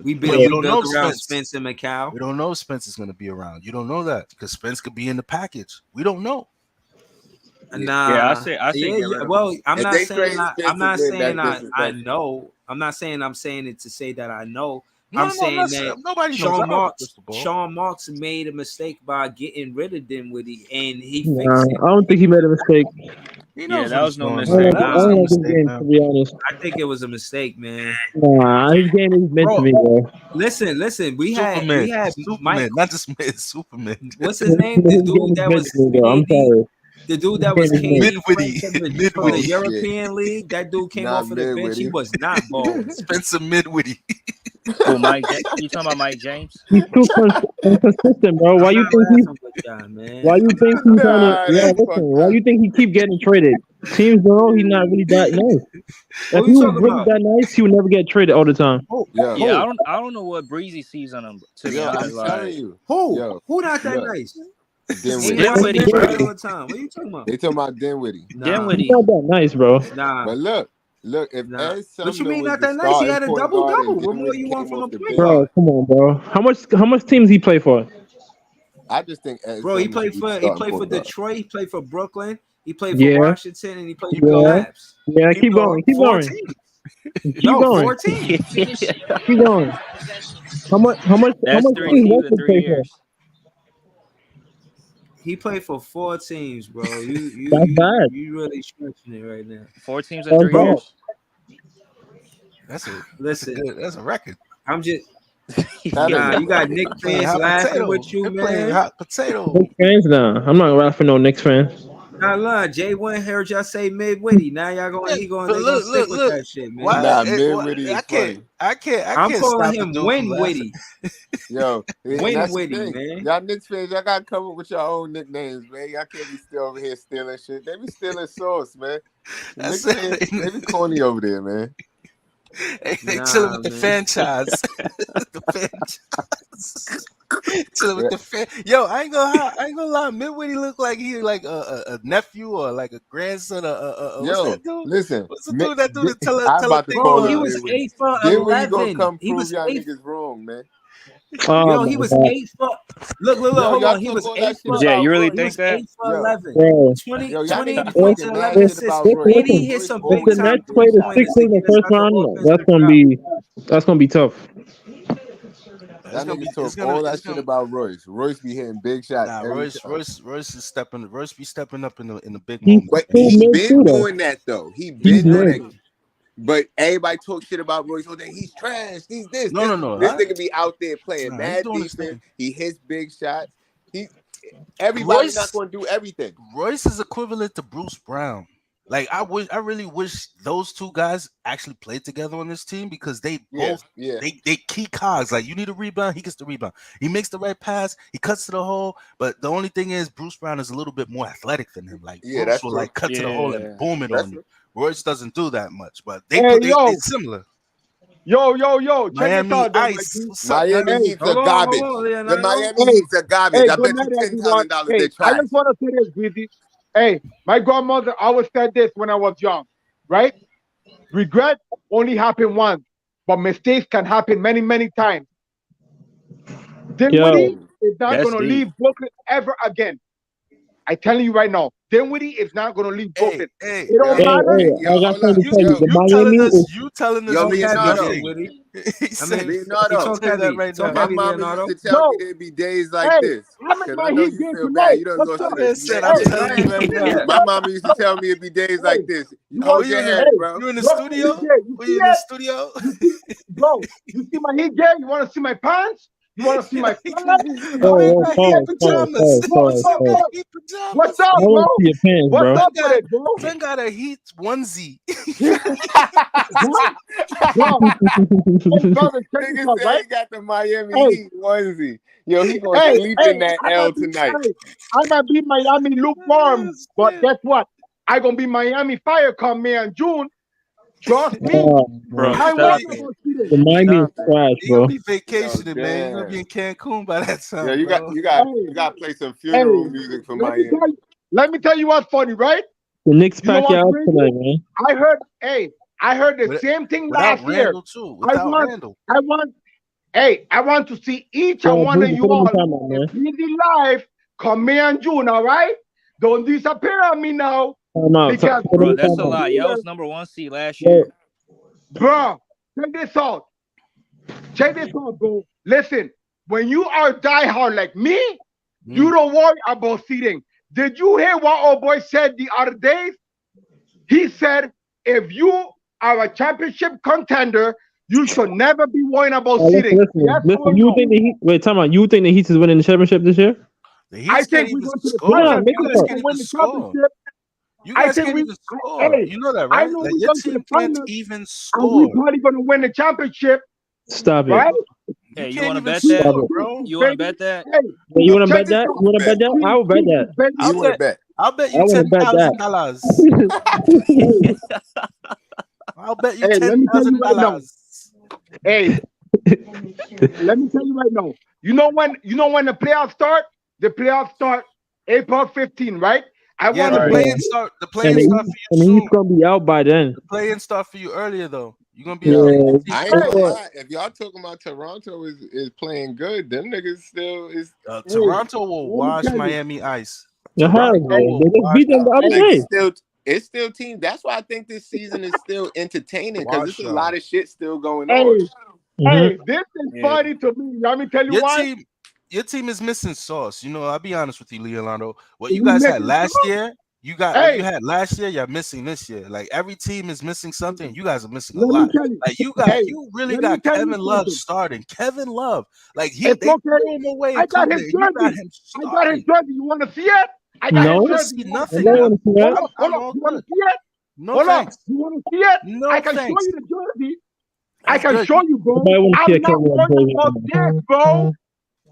We But build you we don't build know around Spence. Spence and Macau. We don't know if Spence is gonna be around. You don't know that because Spence could be in the package. We don't know. Nah. Yeah, I say get rid of him. Well, I'm If not they saying trade I'm Spence not again, saying that's I disrespectful. know. I'm saying it to say that I know. No, I'm saying that nobody knows. I don't have a crystal ball. Sean Marks made a mistake by getting rid of Dinwiddie, and he Nah, fixed it. I don't think he made a mistake. He Yeah, knows that what was he's no doing, mistake. man. I That was don't no like his mistake, game, man. to be honest. I think it was a mistake, man. Nah, his game is meant to Bro, me, bro. Listen. We Superman, had Superman, Mike. not just Superman. What's his name? The His game dude is that meant was to me, bro. I'm AD. sorry. The dude that was KD Midwitty. from the Midwitty. European League, that dude came Not off of the bench. He Midwitty. was not balling. Spencer Midwitty. Oh, you talking about Mike James? He's too inconsistent, bro. Why I'm you not think he's? laughing with y'all, man. Why you think he's Nah, trying to? Yeah, that's listen. fucked Why up. you think he keep getting traded? Teams know he's not really that nice. What If you he was talking really about? that nice, he would never get traded all the time. Yo, Yeah, I don't know what Breezy sees on him. To be yo, I'm honest, telling like you. Who? Yo, Who not that look, nice? Dinwiddie. Ain't nobody Dinwiddie, get bro. traded all the time. What are you talking about? They talking about Dinwiddie. He's Dinwiddie. not that nice, bro. Nah. But look, if Nah. Ed What you Sumner mean was not the that nice? He starting had a point double guard and double. What more Dinwiddie you want came from a off the point bench, Bro, guard? come on, bro. How much teams he play for? I just think Ed Bro, he Sumner played should be the for starting point guard. Detroit. He played for Brooklyn. He played for Yeah, Washington, and he played Keep for the going. Labs. yeah. Keep going. Keep 4 going. teams. Keep No, going. 14. Keep going. How much That's teams 3 teams in Westbrook 3 play for? years. He played for 4 teams, bro. That's bad. You really stretching it right now. 4 teams in That's 3 bad. years. That's a Listen, good. That's a record. I'm just That is nah. a You got record. Nick They're playing fans hot laughing potato. with you, They're playing man. hot potato. Knicks fans now. I'm not rapping for no Knicks fans. Nah, lie. Jay1 heard y'all say midwitty. Now y'all going, they But gonna stick with that shit, man. Why? Nah, why Midwitty is funny. I I'm can't calling stop the him dude from laughing. Winwitty. Yo, and that's the Winwitty, thing. man. Y'all Knicks fans, y'all gotta come up with your own nicknames, man. Y'all can't be still over here stealing shit. They be stealing sauce, man. The That's Knicks fans, it. they be corny over there, man. They Nah, chilling with the man. franchise. The franchise. Chilling with the fan. Yo, I ain't gonna lie. Midwitty look like he like a nephew or like a grandson. What's Yo, that dude? listen. What's the dude that do the I'm about to thing Bro, call he him on? was Dinwiddie. 8 for Dinwiddie gonna 11. come He prove was y'all 8. niggas wrong, man. Oh Yo, my he was God. 8 for. Look, Yo, hold y'all on. He talk was all 8 that shit for. Yeah, you really He think was that? 8 for Yo, 11. Bro, 20 yo, y'all niggas be points talking and mad 11 shit assists. about Royce. And he hit Royce some if big the always time been Nets play doing the shit like three-pointers that. to Sixers in get the us first out the round, offensive that's gonna be tough. Y'all niggas It's talk gonna all that it's shit gonna about Royce. Royce be hitting big shots nah. every time. Royce is stepping. Royce be stepping up in the big He's moments. But still he mid been too, though. doing that though. He He's been doing that. mid. But everybody talk shit about Royce. Oh, then he's trash. He's this. No, no, no. This nigga be out there playing Nah, he's mad doing his defense. thing. He hits big shots. Everybody not going to do everything. Royce is equivalent to Bruce Brown. Like I really wish those two guys actually played together on this team because they both Yeah. they key cogs. Like you need a rebound, he gets the rebound. He makes the right pass, he cuts to the hole. But the only thing is Bruce Brown is a little bit more athletic than him. Like Yeah, Bruce that's will true. like cut to the hole and Yeah. boom it That's on you. true. Royce doesn't do that much, but Hey, they similar. Yo, check this Miami out, then, Ice. Mikey. What's up, Miami man? Hey, Heat's Hold are on, garbage. Leonardo. The Miami hey, Heat's are garbage. I good bet you night, everyone. $10,000 Hey, they're I trash. just want to say this, Breezy. Hey, my grandmother always said this when I was young, right? Regret only happen once, but mistakes can happen many, many times. Dinwiddie is not That's going to deep. leave Brooklyn ever again. I'm telling you right now, Dinwiddie is not going to leave Brooklyn. Hey, It don't Yo, matter. yo, I got hold up. something to tell you. The you Miami is you telling us Yo, Talk means heavy, Leonardo. nothing. Dinwiddie. He I said, mean, Leonardo. he talk say that heavy. right Talk now. My heavy, mom Leonardo. used to tell me Yo, there'd be days like hey, this. I'm in Because I my know Heat you game feel bad. tonight. You don't What's go up? to Man the said, net I'm Hey, games. telling you right now. My mom used to tell me it'd be days like this. you Oh, want, Hold your hey, head, bro. you in the look, studio? you Were see you in the it? studio? You see, bro, you see my Heat game? You want to see my pants? You want to see my He flag? ain't oh, got Look, heat pause, pajamas. look, Son look. got heat What's pajamas. up, I bro? want to see your pants, What's bro. up with it, bro? Son got a heat onesie. Huh? Bro, hey, brother, check this Nigga out, said right? he got the Miami Hey, Heat onesie. Yo, he gonna hey, sleep in that L tonight. I might be Miami lukewarm, but guess what? I gonna be Miami Fire come May and June. Trust me. Bro, I stop want to it. go see this. The Miami is Stop it. trash, You gonna bro. be vacationing, Yo, man. You gonna damn. be in Cancun by that Yo, time, you got bro. you got Hey, you got to play some hey, funeral music for Miami. let me tell you what's funny, right? The Knicks You know pack you what's out crazy? tonight, man. I heard the With- same thing Without last year. Randall too. Without Randall. I want to see each Yo, and one of Breezy, you put him in all timeout, in man. Breezy Live come May and June, all right? Don't disappear on me now, Time out. because Put him Bro, in that's a timeout. lie. here, Y'all was #1 seed last Yo, year. bro, check this out. Check this out, bro. Listen, when you are diehard like me, you don't worry about seeding. Did you hear what our boy said the other day? He said, if you are a championship contender, you should never be worrying about seeding. listen. Yes or You no? think the Heat? Wait, time out. You think the Heat is winning the championship this year? The I Heat can't think we're even going to the score. Yeah, finals. make You it guys up. can't We're even win the score. championship. You I guys think can't we. even score. Hey, You know that, I right? know Like we're your going to the team can't finals, even and we're score. probably going to win the championship, Stop it. right? You Hey, you can't want to even bet that? Stop score, it. bro. You want to bet that? Hey, Hey, you want to check bet this that? out. You want to bet that? I will bet that. Baby. You want to bet? I'll bet I you want to bet that. $10,000. I'll bet you Hey, let me tell you right now. $10,000. Hey, let me tell you right now. You know when the playoffs start? The playoffs start April 15, right? I Yeah, want the to Right. be. play-in start. The And play-in the start Heat, for you and the Heat's soon. gonna be out by then. The play-in start for you earlier though. You're gonna be Yeah, out there. Yo, Your I team ain't gonna starts. lie. If y'all talking about Toronto is playing good, them niggas still is Hey, Toronto will let me wash tell you. Miami ice. the hell, Toronto Hey, man. will They just wash beat them the other like day. it's still team. That's why I think this season is still entertaining because wash there's a y'all. lot of shit still going hey, on. hey, this is Yeah. funny to me. Let me tell you Your why. team is missing sauce. You know, I'll be honest with you, Leonardo. What you We guys had missing last some. year, what you Hey, had last year, you're missing this year. Like every team is missing something. You guys are missing a let me lot. tell you. Like Hey, you really let me got tell you Kevin Love something. starting. Kevin Love, like It's they okay. threw him away I in got his COVID. You got jersey. him I got his starting. jersey. You want to see it? I got I his don't No, want to jersey. see You want to I see nothing. don't it? want to see that. Hold I'm up. all You want good. to see it? No Hold up. thanks. You want to see it? No I can show thanks. you the jersey. I That's can good. show you, bro. Nobody want to see a I'm not Kevin Love worried jersey about anymore. this, bro.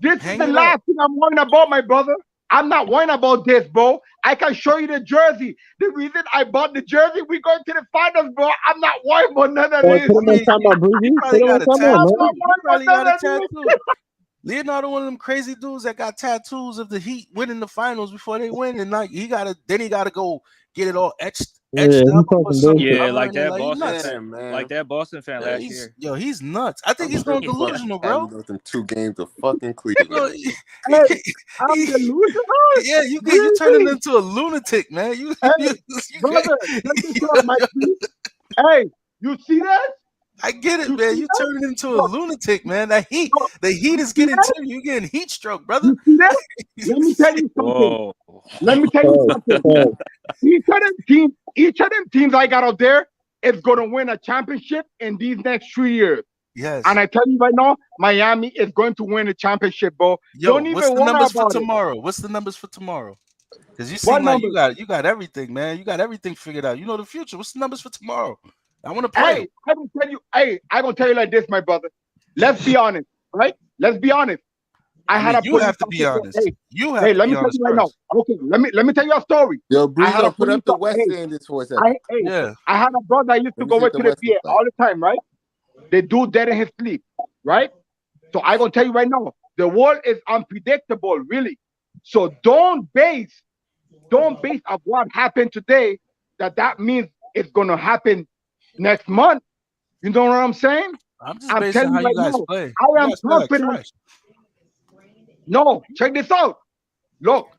This is Hang the it up. last thing I'm worrying about, my brother. I'm not worrying about this, bro. I can show you the jersey. The reason I bought the jersey, we going to the finals, bro. I'm not worried about none of Or this. put I him on mean, time out, Breezy. you Put probably him on got a time out, I'm man. not tattoo. You worried probably about got a none of this. tattoo. Leonardo, one of them crazy dudes that got tattoos of the Heat winning the finals before they win, and like he gotta go get it all Yeah, etched he up or put talking some bullshit. Yeah, color like in it. that Like he's Boston nuts. Yeah, fan, like man. that Boston fan Yeah, last year. he's nuts. I think I'm he's still going Yeah. fucking delusional, happy bro. about them 2 games of fucking You know, Cleveland. Hey, I'm he- delusional. yeah, you turning Really? into a lunatic, man. Hey, brother, check this out, my friend. Hey, you see that? I get it, You man. see You that? turning into a Look, lunatic, man. look, The heat you is see getting that? to you. You're getting heat stroke, brother. You see that? Let me tell you something. Whoa. Let me tell you something. Each of them teams I got out there is gonna win a championship in these next 3 years. Yes. And I tell you right now, Miami is going to win a championship, bro. Yo, Don't what's even the worry numbers for about it. tomorrow? What's the numbers for tomorrow? Because you What seem like numbers? you got everything, man. You got everything figured out. You know the future. What's the numbers for tomorrow? I want to play. I gonna tell you like this, my brother. Let's be honest, right? Let's be honest. I I had mean, a you police have to be officer. honest. You have Hey, to let be me tell honest you right now. first. Okay, let me tell you a story. Yo, I had a Breezo, put police up the officer. West Standards for a second. Yeah. I had a brother I used Let to me go see with what the to the West VA looks like. all the time, right? The dude dead in his sleep, right? So I gonna tell you right now, the world is unpredictable, really. So don't base of what happened today that means it's gonna happen next month. You know what I'm saying? I'm just I'm basing telling how you you right guys now, play. I You am guys play like confident. trash. No, check this out. Look,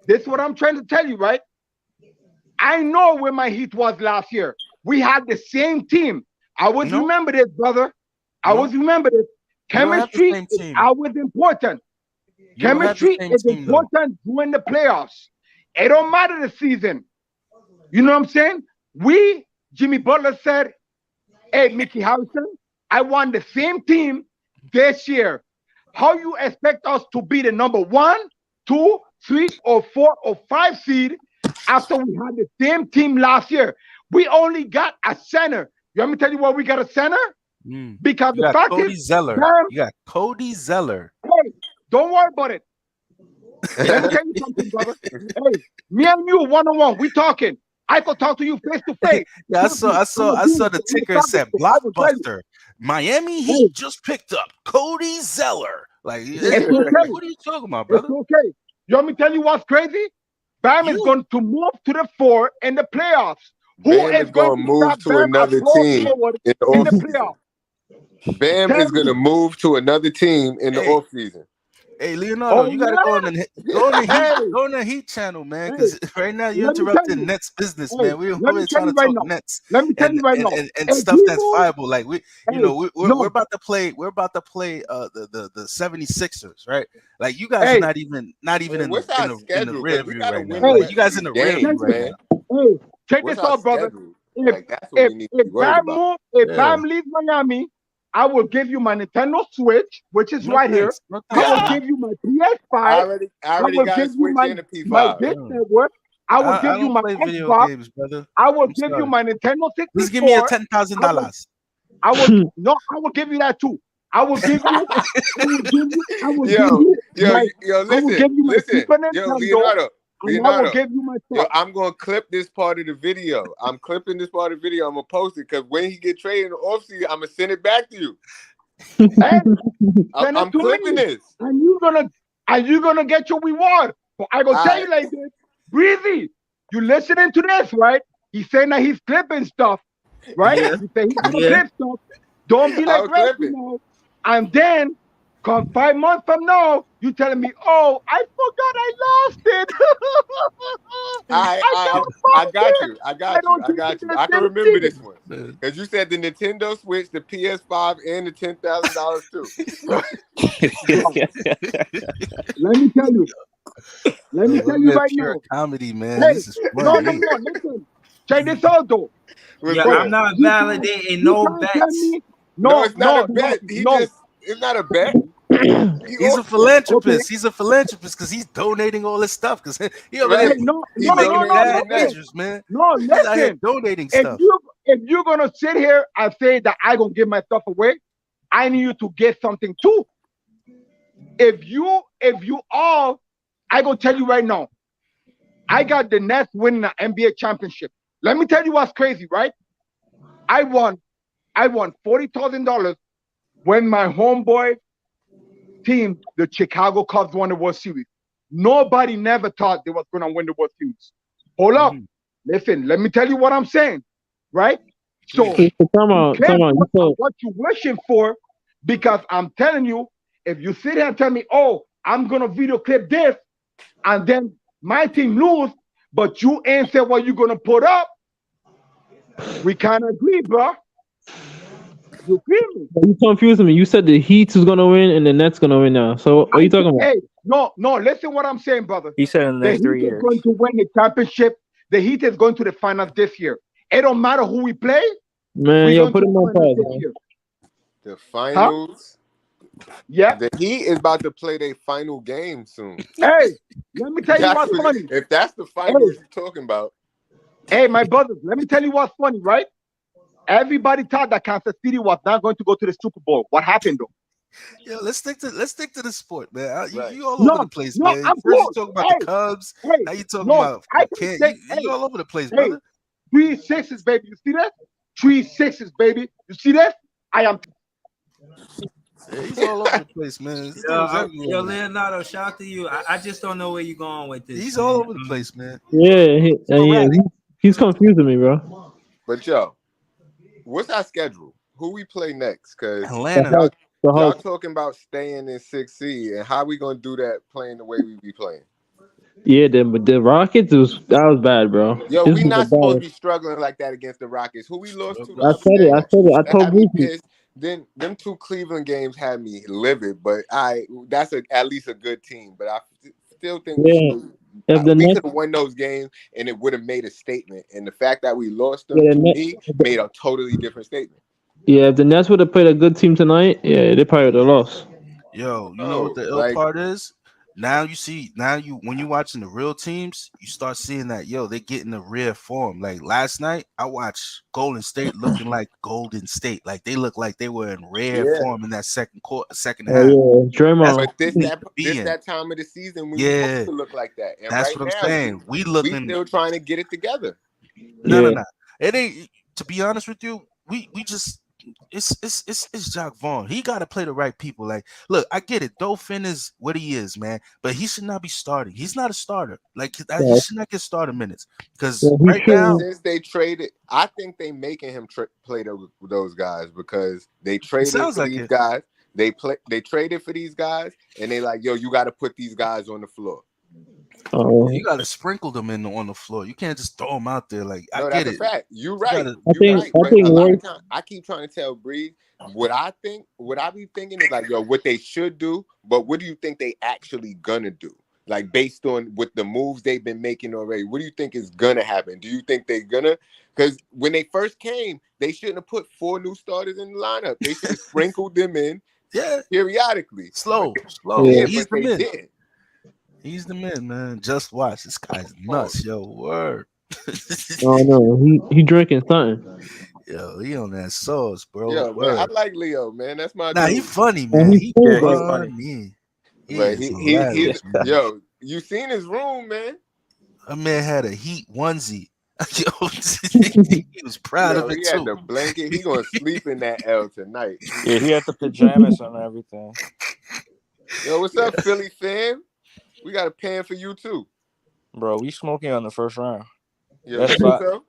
this is what I'm trying to tell you, right? I know where my Heat was last year. We had the same team. I always No, remember this, brother. I no, always remember this. you don't have the Chemistry same is team. always important. You don't have the Chemistry same is team though. important during the playoffs. It don't matter the season. You know what I'm saying? Jimmy Butler said, hey, Mickey Harrison, I want the same team this year. How you expect us to be the number 1, 2, 3, or 4, or 5 seed after we had the same team last year? We only got a center. You want me to tell you why we got a center? Because You the got fact Cody is, Zeller. Bam, You got Cody Zeller. hey, don't worry about it. Let me tell you something, brother. Hey, me and you one-on-one, we talking. I could talk to you face to face. Yeah, Trust me, I'm I doing saw it. the I'm ticker. It talking, said so I will tell you. Blockbuster. Miami Hey, Heat just picked up Cody Zeller. Like, it's okay. what are you talking about, It's brother? okay. You want me to tell you what's crazy? Bam is You going to move to the 4 in the playoffs. Who Bam is is going going to to move stop to Bam a another power team forward in the in the offseason. playoffs? Bam Tell is going to me. move to another team in the hey, offseason. hey, Leonardo, Oh, you gotta go on the yeah? Heat channel, man. Hey, Because right now you're let me tell interrupting you. Nets business, Hey, man. We're let me tell trying you to right talk now. Nets Let me tell you right now. and If stuff he that's moves, viable. Like hey, we're no, about to play. We're about to play the 76ers, right? Like you guys are hey, not even Man, in what's our the schedule? rear Because we view got to right now. win the hey, Like you rest of guys in these the rear check view games, right this, man. now. hey, check What's this our out, brother. schedule? If Like, that's what we need to be worried Bam about. move, if Yeah. Bam leaves Miami, I will give you my Nintendo Switch, which is No right here. thanks. No I thanks, will man. give you my I PS5. already will got a give you Switch and a my P5. Dish No. Network. I will I give you don't my play video Xbox. games, brother. I will I'm give you sorry. my Nintendo Just give me your 64. $10,000. I will no, I will give you that too. I will give you, I will give Yo, you yo, my, yo, I will give you my listen. Super Yo, Nintendo, and I will Leonardo. give you my Yo, stuff. I'm gonna clip this part of the video. I'm clipping this part of the video. I'm gonna post it because when he get traded in the offseason, I'm gonna send it back to you. Hey, send I'm it to clipping me, this. and you gonna get your reward. But I gonna All tell right. you like this, Breezy, you listening to this, right? He's saying that he's clipping stuff, right? Yeah. He said he's gonna Yeah. clip stuff. Don't be like I'll clip Reggie it. now. And then come 5 months from now, you telling me, oh, I forgot I lost it. I can't I find got it. you. I I got you. don't I think got it's you. the I can same remember thing. this one Man. because you said the Nintendo Switch, the PS5, and the $10,000 too. Bro, let me tell you. Let me Yo, tell you man, right pure now. comedy, man. Hey, This is no, funny. listen. Check this out though. What's Yeah, But I'm good? not you validating you no can't tell bets. me No, it's not a the bet. Rocky, no. It's not a bet. He He's a off, Okay. philanthropist. He's a philanthropist because he's donating all this stuff. Because he over Hey, there, right? no, He he making donating bad the net. listen. measures, man. No, He's out here listen. donating If stuff. you're gonna sit here and say that I gonna give my stuff away, I need you to get something too. If you all, I gonna tell you right now, I got the Nets winning the NBA championship. Let me tell you what's crazy, right? I won $40,000 when my homeboy team, the Chicago Cubs, won the World Series. Nobody never thought they was gonna win the World Series. Hold up, Mhm. listen. Let me tell you what I'm saying, right? So Please. Come be on, come on. careful You of said what you're wishing for, because I'm telling you, if you sit here and tell me, "Oh, I'm gonna video clip this," and then my team lose, but you ain't say what you're gonna put up, we can't agree, bro. You feel me? you confusing me. You said the Heat is gonna win and the Nets gonna win now. So what are you talking about? Hey, no, listen what I'm saying, brother. He said in the The next 3 Heat is years. going to win the championship. The Heat is going to the finals this year. It don't matter who we play. Man, We're yo, going put to him the on finals pause, this man. year. The Huh? finals. Yeah. The Heat is about to play their final game soon. Hey, let me tell you what's funny. If that's the Hey, finals you're talking about. hey, my brothers, let me tell you what's funny, right? Everybody thought that Kansas City was not going to go to the Super Bowl. What happened though? Yo, let's stick to the sport, man. Right. You all over the No, place, no, man. I'm First you good. talking about the Hey, Cubs, hey, now you talking no, about I the can can. say, You all over the place, hey, brother. 3 6s, baby. You see that? 3 6s, baby. You see that? I am. Yeah, he's all over the place, man. This Yo, dude's everywhere, man. Leonardo, shout out to you. I just don't know where you're going with this, He's all man. over the place, man. Yeah, He's erratic. he's confusing me, bro. But yo, what's our schedule? Who we play next? Because The Atlanta. Hawks, the y'all Hawks. talking about staying in 6 seed, and how we gonna do that playing the way we be playing? Yeah, the Rockets was bad, bro. Yo, This we was the not supposed to bad. be struggling like that against the Rockets, who we lost to the I other said it. day. I said it. I That told had me Brucey. pissed. Then them 2 Cleveland games had me livid, but that's at least a good team. But I still think we Yeah, should. if the We Nets, could have won those games, and it would have made a statement. And the fact that we lost them yeah, to me made a totally different statement. if the Nets would have played a good team tonight, yeah, they probably would have lost. Yo, you know what Oh, the ill like part is? Now you when you watching the real teams, you start seeing that they're getting a rare form. Like last night, I watched Golden State looking like Golden State. Like they look like they were in rare yeah. form in that second Oh half. yeah, That's Draymond. what But this we need that to be this in. that time of the season when you supposed Yeah, to look like that. And that's right what I'm now saying. We we looking still trying to get it together. no, no, Yeah, no. It ain't. To be honest with you, we just it's Jock Vaughn. He got to play the right people. Like, look, I get it. Dolphin is what he is, man, but he should not be starting. He's not a starter. Like, he yeah, should not get starter minutes because yeah. He right But now shouldn't. since they traded, I think they making him play those guys because they it traded sounds for like these it. guys. They traded for these guys, and they like, yo, you got to put these guys on the floor. You Oh, got to sprinkle them in on the floor. You can't just throw them out there. Like, I No, get that's a it. fact. You're You got right. to. You're right. I But think a lot of worse. times, I keep trying to tell Breeze what I think. What I be thinking is like, yo, what they should do. But what do you think they actually gonna do? Like based on with the moves they've been making already, what do you think is gonna happen? Do you think they're gonna? Because when they first came, they shouldn't have put 4 new starters in the lineup. They should have sprinkled them in periodically. Slow. Yeah, He's but the they man. did. He's the man, man. Just watch. This guy's nuts, yo. Word. Oh no, he drinking something. Yo, he on that sauce, bro. Yeah, man. Word. I like Leo, man. That's my Nah, dude. he funny, Oh, man. he's He cool, Yeah, he's bro. funny. He But is he's hilarious, man. yo, you seen his room, man? A man had a Heat onesie. Yo, he was proud Yo, of it he had too. the blanket. He gonna sleep in that L tonight. Yeah, he had the pajamas and everything. Yo, what's up, Philly fam? We got a pan for you too. Bro, we smoking on the first round. Yo, That's you think five. so?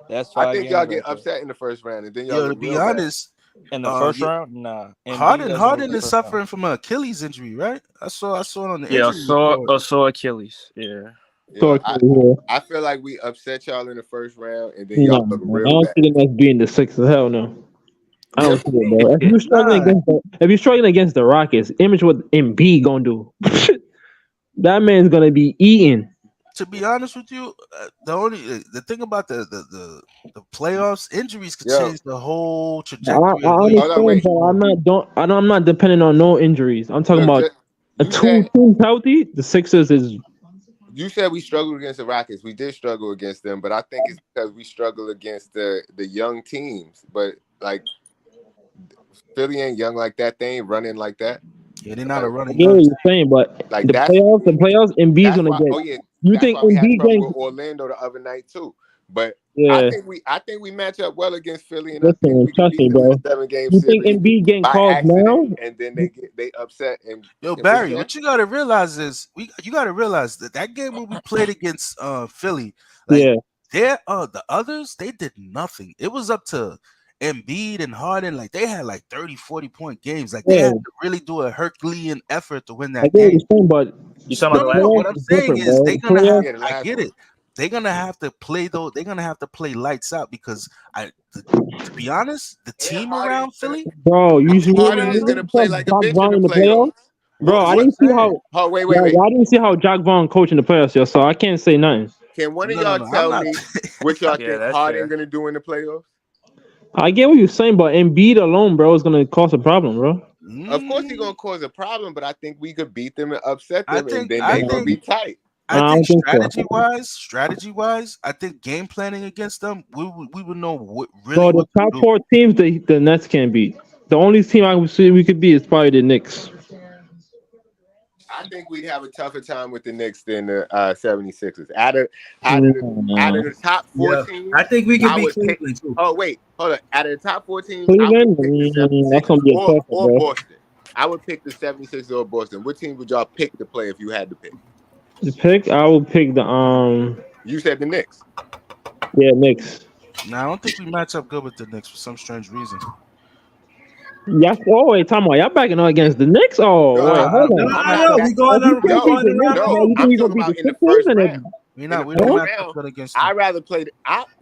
That's I 5 think y'all games get right there. upset in the first round, and then y'all Yo, to look be real bad. honest, In the first yeah, round, nah. Embiid Harden doesn't make the is first suffering round. from an Achilles injury, right? I saw it on the Yeah, injury report. so Achilles. Yeah. Yo, So, yeah. I feel like we upset y'all in the first round, and then No, y'all look I real don't bad. see the Nets being the Sixers. Hell no. I don't see it, bro. Nah. If you're struggling against the Rockets, image what Embiid gonna do. That man's gonna be eating. To be honest with you, the thing about the playoffs, injuries could Yo. change the whole I trajectory of the understand, Hold on, wait. but I'm not depending on no injuries. I'm talking Look, about you two said teams healthy. The Sixers is we struggled against the Rockets. We did struggle against them, but I think it's because we struggle against the young teams. But like Philly ain't young like that. They ain't running like that. Yeah, they're not a I running get young what team. you're saying, but Like the playoffs, Embiid's that's gonna why. get. Oh yeah, You that's think why we had Embiid trouble getting? with Orlando the other night too. But Yeah. I think we match up well against Philly, and I think Listen, we can trust beat me, them in bro. a 7-game You think series Embiid getting by calls accident, now? and then they upset and Yo, what you Barry, say? what you gotta realize is you gotta realize that game when we played against Philly, like the others, they did nothing. It was up to Embiid and Harden, like they had like 30, 40-point games. Like they had to really do a Herculean effort to win I that get what game. you're saying, but You talking about the No. last What game? I'm it's saying different, is bro. they're gonna have. Yeah, the I last get one. it. They're gonna have to play though. They're gonna have to play lights out because to be honest, the team around Philly, Bro, you should Harden is really gonna play saw like a Jock bitch in Vaughn the in the playoffs. playoffs. Bro, I what I'm didn't see saying. how. Oh wait. I didn't see how Jock Vaughn coached in the playoffs, yo. So I can't say nothing. Can one of No. y'all I'm tell not. me what y'all Yeah, think that's Harden fair. gonna do in the playoffs? I get what you're saying, but Embiid alone, bro, is gonna cause a problem, bro. Of course, he's Mm, gonna cause a problem, but I think we could beat them and upset I them, and think. then I they gonna think. be tight. I I think don't think so. strategy wise, I think game planning against them, we would know really Bro, the what to top do. 4 teams, the Nets can't beat. The only team I would see we could beat is probably the Knicks. I think we'd have a tougher time with the Knicks than the 76ers. Out of the top 14, I think we could I beat would pick. Cleveland too. Oh wait, hold on. Out of the top 14, I would Cleveland, pick the that's 76ers gonna be a tough one, or bro. Boston. I would pick the 76ers or Boston. What team would y'all pick to play if you had to pick? The pick, I would pick the You said the Knicks. Knicks. Now I don't think we match up good with the Knicks for some strange reason. Yeah. Oh wait, time out. Y'all backing up against the Knicks? Oh wait, hold No, on. I'm no, not no. back. We going If you we can't beat going the Knicks, around. bro, No, you think I'm you gonna talking beat about the in the Sixers? first round. We In not. the We don't first match up round, good against I them. rather play.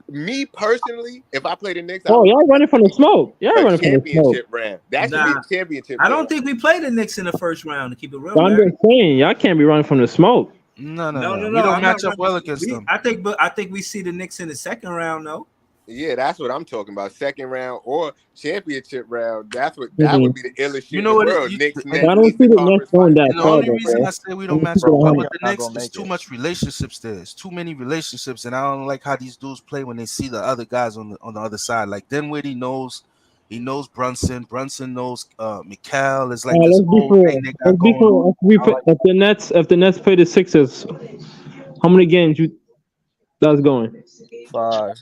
Me personally, if I play the Knicks, I Oh, would y'all running from the smoke. Y'all a running from the smoke. championship round. That should be Nah, a championship I game. don't think we played the Knicks in the first round. To keep it real, But I'm Barry. just saying, y'all can't be running from the smoke. No. We don't I'm not match up running. well against them. I think we see the Knicks in the second round though. Yeah, that's what I'm talking about. Second round or championship round. That would Mhm. be the illest shit You in know the what? world. Knicks, And I Nets, don't see Eastern the Nets Conference going Finals. that the far, only though, reason bro. I say we I'm don't gonna match keep it up Bro, well one of 100. with y'all the not Knicks gonna is make too it. much relationships there. It's too many relationships, and I don't like how these dudes play when they see the other guys on the other side. Like Dinwiddie knows. He knows Brunson. Brunson knows Mikal. It's like this Let's be whole fair. thing they got going on. I like If the Nets play the Sixers, how many games that's going? 5.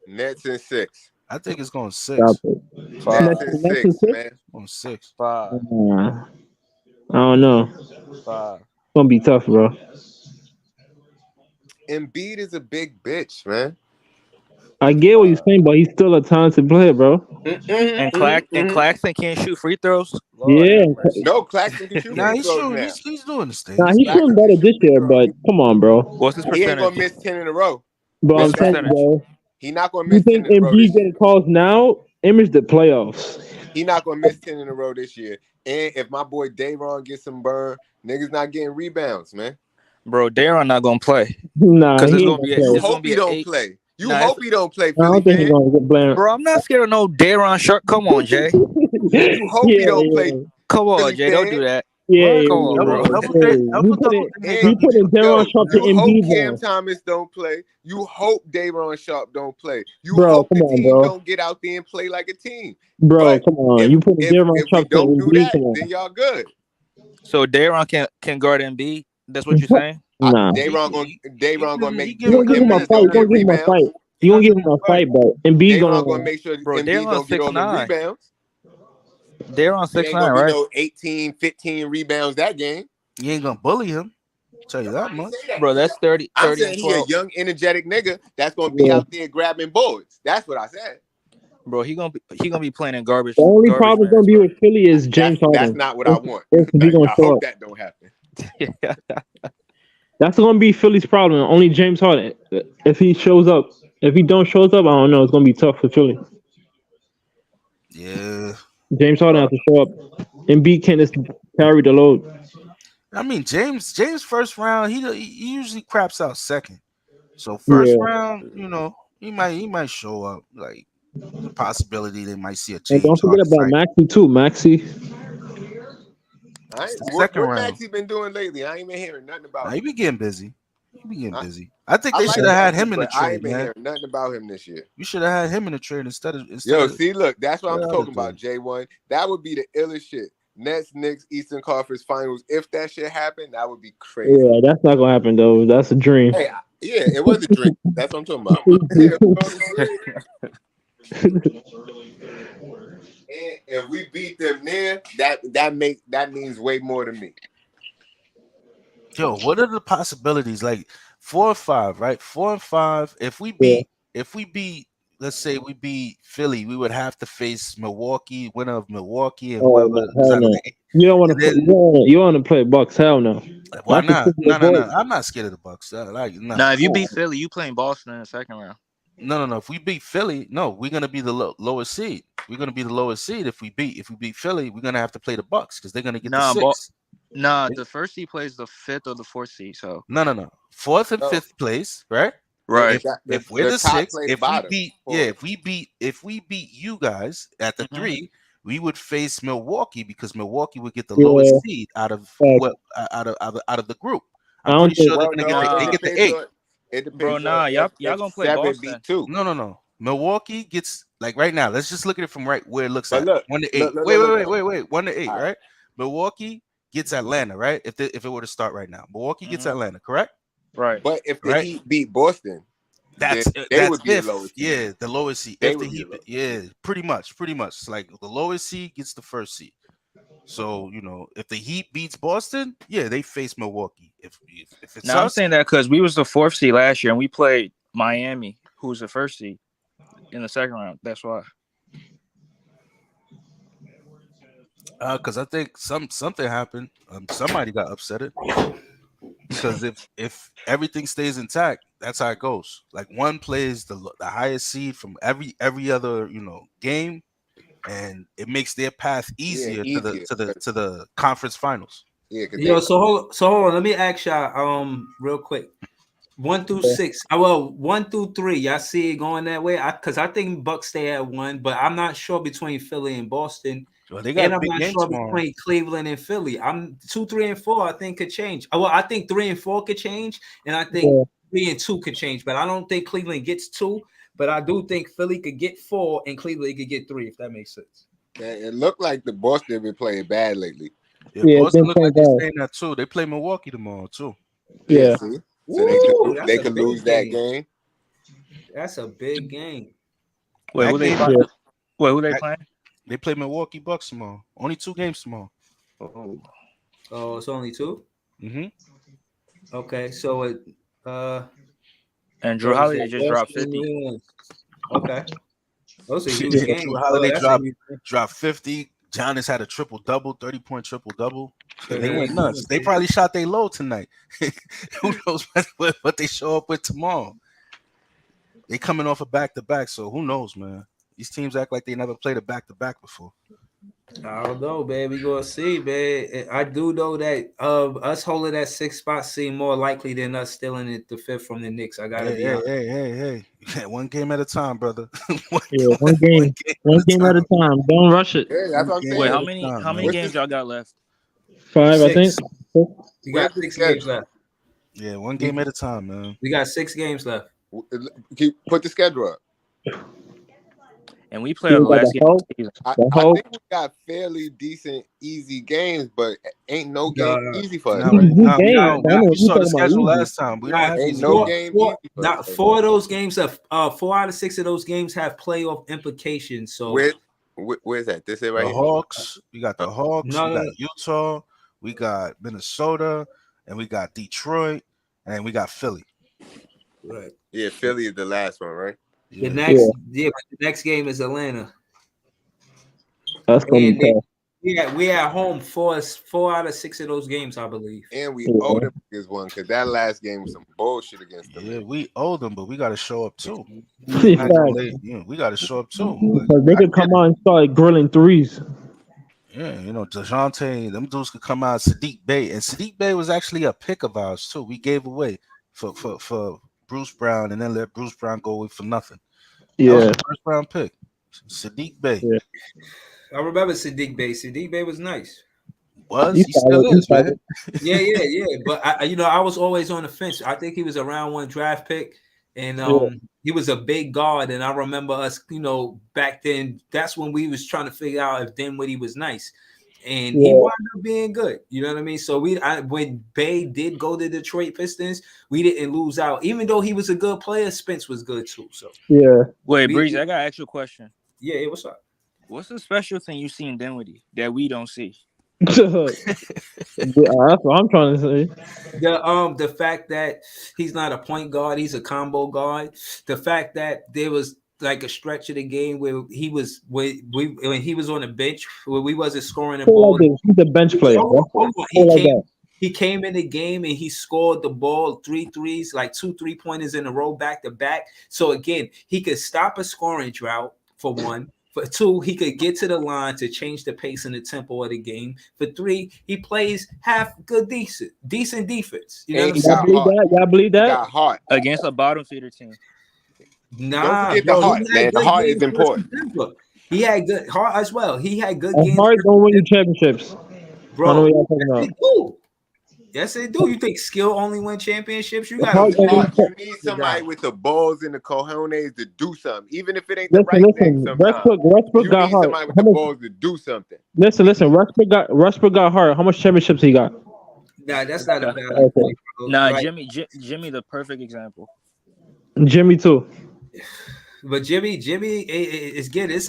Nets and 6. I think it's going Stop 6. it. Nets 5. and Nets and 6, six? man. On 6. 5. I don't know. 5. It's gonna be tough, bro. Embiid is a big bitch, man. I get what you're saying, but he's still a talented player, bro. And Claxton can't shoot free throws. Lord Yeah. have mercy. No, Claxton can shoot Nah, free he's throws shooting. now. He's doing this thing. Nah, He's he's getting shooting Claxton better. can better shoot this free year, throws. but come on, bro. What's his He ain't gonna percentage? miss 10 in a row. But What's I'm his That telling you, percentage? bro. he not gonna You miss 10 think in a row Embiid this year. getting calls now? Image the playoffs. He not gonna miss 10 in a row this year. And if my boy Dayron gets some burn, niggas not getting rebounds, man. Bro, Daron not gonna play Nah, because he it's ain't gonna gonna be You play. it's gonna hope be he an don't 8. play. You Nah, hope he don't play, I Philly don't think he's fan. gonna get blamed. bro, I'm not scared of no Dayron Sharp. Come on, Jay. You hope he don't play, Come on, Philly Jay. Don't do fan. that. Yeah. Come on, bro. You put it. And You put in Daron yo, Sharp to you hope Embiid Cam now, Thomas don't play. You hope Daron Sharp don't play. You bro. hope Come the on, team bro. don't get out there and play like a team. Bro, But come on. if You put in if Daron if we Sharp to don't do Embiid. that, Come on. then y'all good. So Dayron can guard Embiid. That's what you're saying. Nah. Dayron gonna make You sure gonna give him a Embiid fight. You don't gonna get give him a rebounds. fight. You gonna give him a fight, but Embiid Dayron gonna gonna. make sure Bro, Embiid don't Dayron's get all them 6'9". rebounds. Dayron It ain't 6'9", gonna be right? no 18, 15 rebounds that game. You ain't gonna bully him. Tell you that much. Bro, that's 30 I'm and saying he a 12. young, energetic nigga that's gonna be Yeah. out there grabbing boards. That's what I said. Bro, he gonna be playing in garbage The only problem gonna minutes, be bro. with Philly is James That's Harden. not what I want. If he gonna I show hope up, that don't happen. that's gonna be Philly's problem. Only James Harden. If he shows up, if he don't shows up, I don't know. It's gonna be tough for Philly. Yeah. James Harden has to show up. Embiid can't just carry the load. I mean, James first round, he usually craps out second. So first Yeah. round, he might show up. Like the possibility they might see a And James don't forget Harden about type. Maxi too. Maxi. It's the What second round. Maxie been doing lately? I ain't been hearing nothing about Nah, him. he be getting busy. I think I they like should have had Maxie, him in the but I trade, ain't been man. hearing nothing about him this year. You should have had him in the trade instead of Yo, see, look, that's what I'm the talking other about, J1. That would be the illest shit. Nets, Knicks, Eastern Conference Finals. If that shit happened, that would be crazy. Yeah, that's not gonna happen though. That's a dream. Hey, yeah, it was a dream. That's what I'm talking about. It was a dream. And if we beat them there, that means way more to me. Yo, what are the possibilities? Like 4 or 5, right? 4 and 5. If we Yeah. beat, let's say we beat Philly, we would have to face Milwaukee, winner of Milwaukee, and Oh whoever no, is hell out of no. the. You don't want And to. then, You want to play Bucks? Hell no. why That's the not? thing No, with no, no. boys. I'm not scared of the Bucks. Nah. Now, if you beat Philly, you playing Boston in the second round. No. If we beat Philly, no, we're gonna be the lowest seed. We're gonna be the lowest seed if we beat Philly. We're gonna have to play the Bucks because they're gonna get the 6th. The first seed plays the 5th or the 4th seed. So No. 4th and No. 5th place, right? right. If we're the top 6th, play the bottom. if we beat you guys at the Mhm. 3, we would face Milwaukee because Milwaukee would get the Yeah. lowest seed out of Facts. out of the group. I I'm don't pretty sure think. they're gonna Well, no, they Nah. get the 8. It depends Bro, on y'all if gonna play 7 Boston. beat 2. No. Milwaukee gets, like, right now. Let's just look at it from right where it looks But at look, 1 to 8. look, Wait. look. 1 to 8, All right. right? Milwaukee gets Atlanta, right? If it were to start right now, Milwaukee gets Mhm. Atlanta, correct? Right. But if the Right. Heat beat Boston, That's they would be the lowest seed. Yeah, the lowest seed. They If the would be Heat, the lowest yeah, pretty much. Like the lowest seed gets the first seed. So if the Heat beats Boston, yeah, they face Milwaukee. If it's Now I'm us, saying that because we was the 4th seed last year and we played Miami, who was the 1st seed in the second round. That's why. because I think something happened. Somebody got upset because if everything stays intact, that's how it goes. Like one plays the highest seed from every other game, and it makes their path easier to the conference finals. Yeah, Yo, so hold on. Let me ask y'all real quick. 1 through 6. Well, 1 through 3. Y'all see it going that way? Because I think Bucks stay at 1, but I'm not sure between Philly and Boston. Well, they got And a I'm big not game sure tomorrow. between Cleveland and Philly. I'm 2, 3, and 4. I think could change. Well, I think 3 and 4 could change, and I think 3 and 2 could change. But I don't think Cleveland gets 2. But I do think Philly could get 4 and Cleveland could get 3. If that makes sense. it looked like the Boston been playing bad lately. Yeah, Boston been look like playing they're bad. saying that too. They play Milwaukee tomorrow too. Yeah. See? Woo, So they that's a could big lose that game. game. That's a big game. Wait, who they game- playing? Wait, who they That- playing? They play Milwaukee Bucks tomorrow. Only 2 games tomorrow. Oh, it's only 2. Mm-hmm. Okay, so it And Drew Holiday just dropped 50. Okay. Those are huge games. Drew Holiday that's dropped a huge- dropped 50. Giannis had a triple-double, 30-point triple-double. They Yeah. went nuts. They probably shot their low tonight. Who knows what they show up with tomorrow? They coming off a back-to-back, so who knows, man? These teams act like they never played a back-to-back before. I don't know, man. We gonna see, man. I do know that us holding that 6th spot seem more likely than us stealing it the 5th from the Knicks. I gotta Hey, be hey, honest. hey. One game at a time, brother. one, Yeah, one one game at a time. Don't rush it. Yeah, that's One what I'm game Wait, at saying. how a many time, how many man. What's games this? y'all got left? 5, I think. 6. We got Where's the 6 games schedule? left. Yeah, one We, game at a time, man. we got 6 games left. Put the schedule up. And we play Yeah, on we the got last the game of Hulk, the season. the I Hulk. think we got fairly decent, easy games, but ain't no game The easy for us Nah, right Easy now. nah, we game. don't. I know We what you saw the talking about. schedule Easy. last time. We don't Not have Ain't easy no four, games. game four, easy for us not right 4 now. of those games have 4 out of 6 of those games have playoff implications. So Where's that? This it right The here? Hawks. We got the Hawks. no, We no, got no. Utah. We got Minnesota, and we got Detroit, and we got Philly. Right. Yeah, Philly is the last one, right? The Yeah. next, but the next game is Atlanta, That's gonna be and tough. we at home 4 out of 6 of those games, I believe. And we Yeah. owe them niggas one because that last game was some bullshit against them. Yeah, we owe them, but we got to show up too. In Not gonna fact, lay- yeah, we got to show up too. Like, because they I could get come it. out and start grilling threes. Yeah, DeJounte, them dudes could come out. Sadiq Bey, and Sadiq Bey was actually a pick of ours too. We gave away for Bruce Brown, and then let Bruce Brown go away for nothing. That was Yeah, a first round pick. Sadiq Bey yeah. I remember Sadiq Bey. Sadiq Bey was nice. was, He's he still solid. He's is, man. solid. Yeah. But I was always on the fence. I think he was a round 1 draft pick, and Yeah. he was a big guard. And I remember us, back then. That's when we was trying to figure out if Dinwiddie was nice, and he Yeah. wound up being good. You know what I mean? So when Bay did go to Detroit Pistons, we didn't lose out. Even though he was a good player, Spence was good too. So Yeah. Wait, we, Breezy, I got an actual question. yeah, what's up? What's the special thing you see in Dinwiddie that we don't see? That's what I'm trying to say. The fact that he's not a point guard, he's a combo guard. The fact that there was like a stretch of the game where he was when he was on the bench where we wasn't scoring the Feel ball. like this. He's a bench player. Hold on. Feel like that. He came in the game and he scored the ball 3 threes, like 2 3-pointers in a row back to back. So again, he could stop a scoring drought for one. For 2, he could get to the line to change the pace and the tempo of the game. For 3, he plays half good, decent defense. You know And what I'm he saying? got Believe heart. that? Y'all believe He that? got heart. Against a bottom feeder team. Don't Nah, forget the bro, heart, he man. had The good heart games is important. versus Denver. He had good heart as well. He had good A games, heart don't win you championships. I know bro. what y'all talking Yes, about. they do. Yes, they do. You think skill only win championships? You A gotta heart don't win. Heart, you need the somebody guy. with the balls and the cojones to do something, even if it ain't the Listen, right thing. listen. Sometimes Westbrook you got need heart. somebody with How the much? balls to do something. Listen. Westbrook got heart. How much championships he got? Nah, that's not a valid Okay. point, bro. Nah, Like, Jimmy, the perfect example. Jimmy too. but Jimmy, is good. It's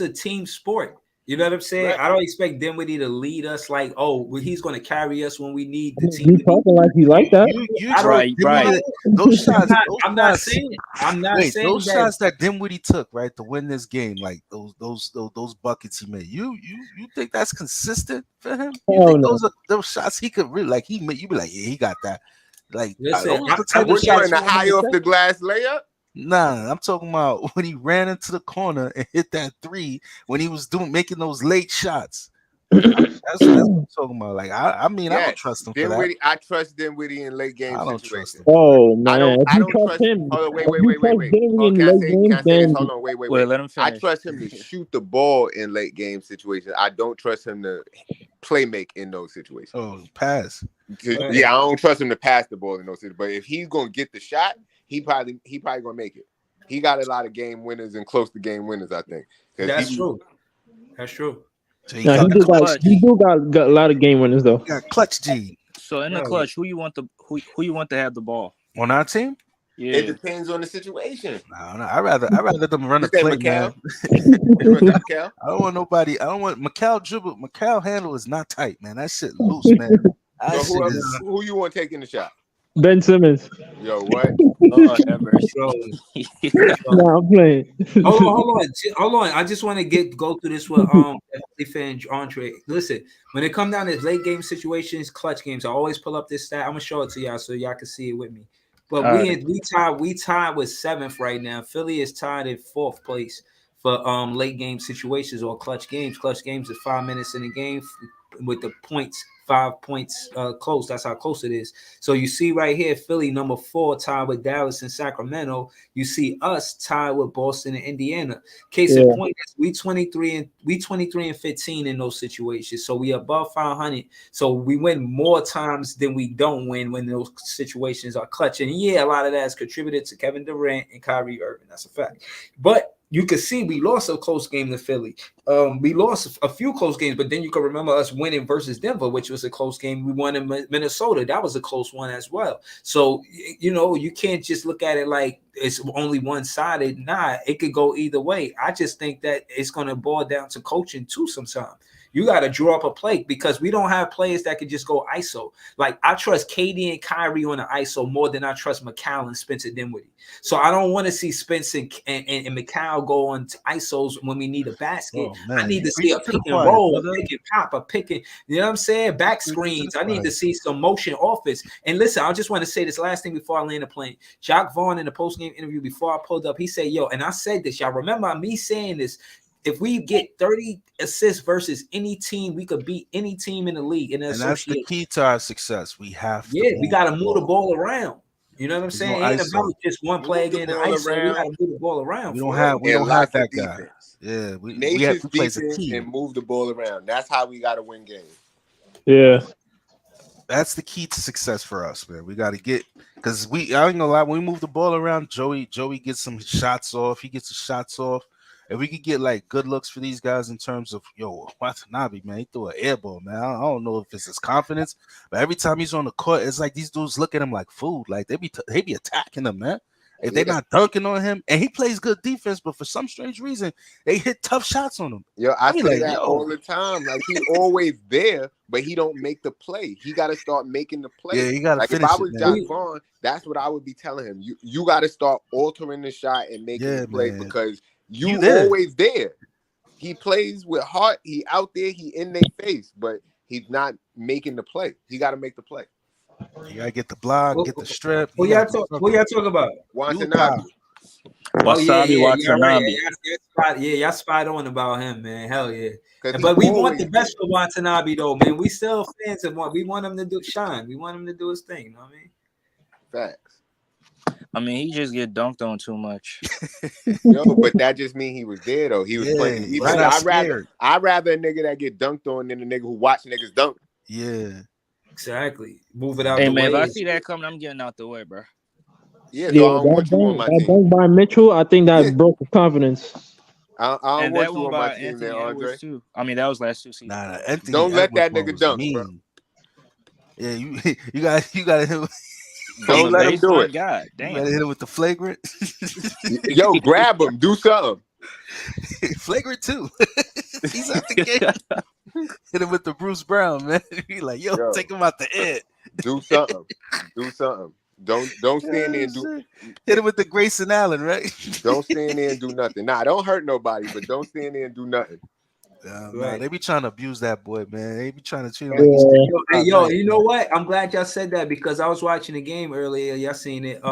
a team sport. You know what I'm saying? Right. I don't expect Dinwiddie to lead us like, he's going to carry us when we need the I mean, team you to be. talking like he like that? You I don't. Right, right. those shots, I'm not saying. I'm not wait, saying those that. shots that Dinwiddie took, right, to win this game, like those buckets he made. You think that's consistent for him? You Hell think no. those shots he could really like he made? You be like, yeah, he got that. Like Listen, those the I type of What wish you in shots the you want him high to off take? the glass layup? Nah, I'm talking about when he ran into the corner and hit that 3 when he was making those late shots. That's what I'm talking about. Like I mean, I don't Yes. trust him for that. Dinwiddie, I trust Dinwiddie in late game I don't trust situations. him. Oh man, if I you don't trust trust. him, Hold on, if you trust wait. Dinwiddie Oh, in late can games, I say this? then Hold on, wait. Wait, let him I finish. trust him to shoot the ball in late game situations. I don't trust him to play make in those situations. Oh, pass. Yeah, I don't trust him to pass the ball in those situations. But if he's gonna get the shot, he probably gonna make it. He got a lot of game winners and close to game winners, I think. that's true. That's true. So he nah, got clutch. he do got a lot of game winners though. he got clutch G So in the clutch, who you want to have the ball? on our team. Yeah. It depends on the situation. No, I rather them run You the say play, McCall? man. You want to say McCall? I don't want nobody. I don't want Macau dribble. Macau handle is not tight, man. That shit loose, man. That So shit is. who you want taking the shot? Ben Simmons. Yo, what? Oh, have mercy. Nah, I'm playing. Hold on. I just want to go through this with fan Andre. Listen, when it come down to late game situations, clutch games, I always pull up this stat. I'm gonna show it to y'all so y'all can see it with me. But All we tied with 7th right now. Philly is tied in 4th place. for late game situations or clutch games. Clutch games is 5 minutes in the game with the points 5 points close. That's how close it is. So you see right here, Philly number 4 tied with Dallas and Sacramento. You see us tied with Boston and Indiana. Case in point is we 23 and 15 in those situations. So we above 500. So we win more times than we don't win when those situations are clutch. And yeah, a lot of that is contributed to Kevin Durant and Kyrie Irving. That's a fact. But you can see we lost a close game to Philly. We lost a few close games, but then you can remember us winning versus Denver, which was a close game. We won in Minnesota. That was a close one as well. So, you know, you can't just look at it like it's only one-sided. Nah, it could go either way. I just think that it's going to boil down to coaching too sometimes. You got to draw up a play because we don't have players that can just go ISO. Like, I trust KD and Kyrie on the ISO more than I trust McCall and Spencer Dinwiddie. So I don't want to see Spence and McCall go on to ISOs when we need a basket. I need to see a pick and roll, a pick and pop, a pick and, you know what I'm saying? Back screens. I need to see some motion offense. And listen, I just want to say this last thing before I land the plane. Jacques Vaughn in the post-game interview before I pulled up, he said, yo, and I said this, y'all remember me saying this, if we get 30 assists versus any team, we could beat any team in the league. And that's the key to our success. We have we got to move the ball around. You know what I'm saying? It ain't about just one play again. We got to move the ball around. We don't have that guy. Yeah, we have to play defense and move the ball around. That's how we got to win games. Yeah. That's the key to success for us, man. We got to get, because I ain't gonna lie, when we move the ball around, Joey gets some shots off. He gets the shots off. If we could get like good looks for these guys in terms of Watanabe, man, he threw an air ball, man. I don't know if it's his confidence, but every time he's on the court, it's like these dudes look at him like food. Like they be attacking him, man. If they're not dunking on him, and he plays good defense, but for some strange reason, they hit tough shots on him. I say that all the time. Like he's always there, but he don't make the play. He got to start making the play. Yeah, he got to like finish if I was it, Jacques Vaughn, that's what I would be telling him. You got to start altering the shot and making the play, man. Because you always there. He plays with heart. He out there. He in their face, but he's not making the play. He got to make the play. You gotta get the block, get the strip. What y'all talk about? Watanabe. Watanabe. Y'all spot on about him, man. Hell yeah. But we want the best for Watanabe, though, man. We still fans of we want him to shine. We want him to do his thing. You know what I mean? Facts. I mean, he just get dunked on too much. But that just means he was there, though. He was playing. I'd rather a nigga that get dunked on than a nigga who watch niggas dunk. Yeah. Exactly. Move it out the way. Hey, man, if I see that coming, I'm getting out the way, bro. Yeah, so I don't want you on my team. That dunk by Mitchell, I think that broke his confidence. I don't want you on my team there, Andre. Too. I mean, that was last 2 seasons. Nah, Anthony don't let that nigga dunk, bro. Yeah, you got him. Don't let him do it. God damn. You gotta hit him with the flagrant. Yo, grab him. Do something. Flagrant too. He's out the game. Hit him with the Bruce Brown, man. He like, yo, take him out the head. Do something. Do something. Don't stand there and do. Hit him with the Grayson Allen, right? Don't stand there and do nothing. Nah, don't hurt nobody, but don't stand there and do nothing. Nah, they be trying to abuse that boy, man. They be trying to treat him like yo, you know what? I'm glad y'all said that because I was watching the game earlier. Y'all seen it.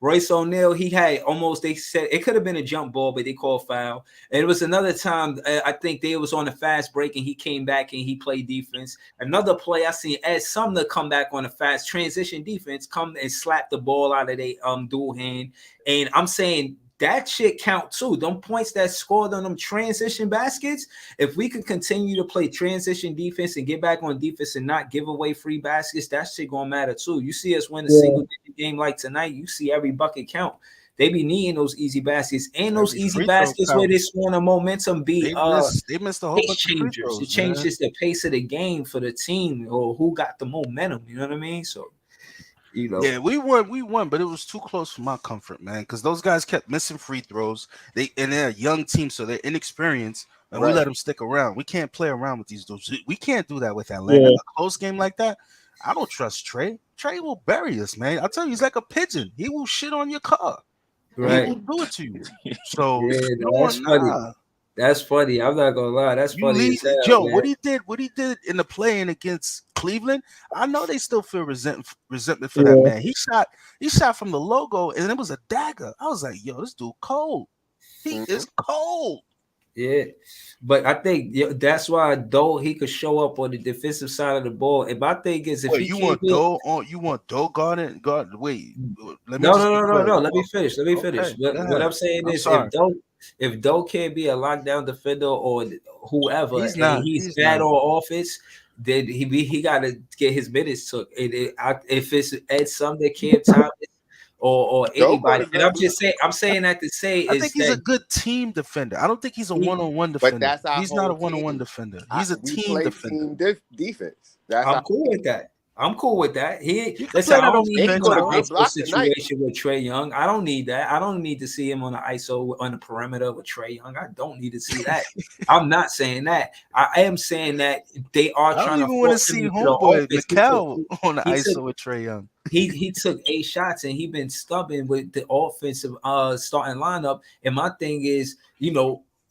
Royce O'Neal, he had almost, they said it could have been a jump ball, but they called foul. And it was another time, I think they was on a fast break and he came back and he played defense. Another play I seen Ed Sumner come back on a fast transition defense, come and slap the ball out of their dual hand. And I'm saying that shit count too. Them points that scored on them transition baskets. If we could continue to play transition defense and get back on defense and not give away free baskets, that shit gonna matter too. You see us win a single game like tonight, you see every bucket count. They be needing those easy baskets and those easy baskets where they scoring a momentum be they missed the whole bunch of changers. It changes the pace of the game for the team or who got the momentum. You know what I mean? So. You know. Yeah, we won, but it was too close for my comfort, man. Because those guys kept missing free throws. They're a young team, so they're inexperienced, and we let them stick around. We can't play around with these dudes. We can't do that with Atlanta. Yeah. A close game like that, I don't trust Trey. Trey will bury us, man. I'll tell you, he's like a pigeon. He will shit on your car. Right. He will do it to you. So that's funny. That's funny. I'm not gonna lie. That's funny. Joe, what he did in the play-in against Cleveland, I know they still feel resentment for that man. He shot from the logo and it was a dagger. I was like, yo, this dude cold. He is cold. Yeah, but I think that's why though he could show up on the defensive side of the ball. And my thing is, if Wait, he you can't want do Doe on? You want Doe guarding? Guard. Wait, let me no, just no, be no, no, clear. no. Let me finish. Let me finish. Okay, go What ahead. I'm saying I'm is, sorry. if Doe can't be a lockdown defender or whoever, He's and not. he's He's bad not. on offense, then he got to get his minutes took. If it's Ed Sumner, Cam Thomas, or Doe caught anybody, a and good block. I'm saying that to say I think is he's a that good team defender. I don't think he's a he, one-on-one But defender. that's our He's not a whole one-on-one team. defender. He's a We team play defender. team defense. That's I'm our cool with that. I'm cool with that. He can Listen, play I that don't off need the and he him bench, on caught a an bro. good ISO block tonight. situation with Trey Young. I don't need that. I don't need to see him on an ISO on the perimeter with Trey Young. I don't need to see that. I'm not saying that. I am saying that they are I don't trying to even want to force him see into the homeboy offense. McCall on the He took ISO with Trey Young. he took 8 shots and he been stubborn with the offensive starting lineup. And my thing is,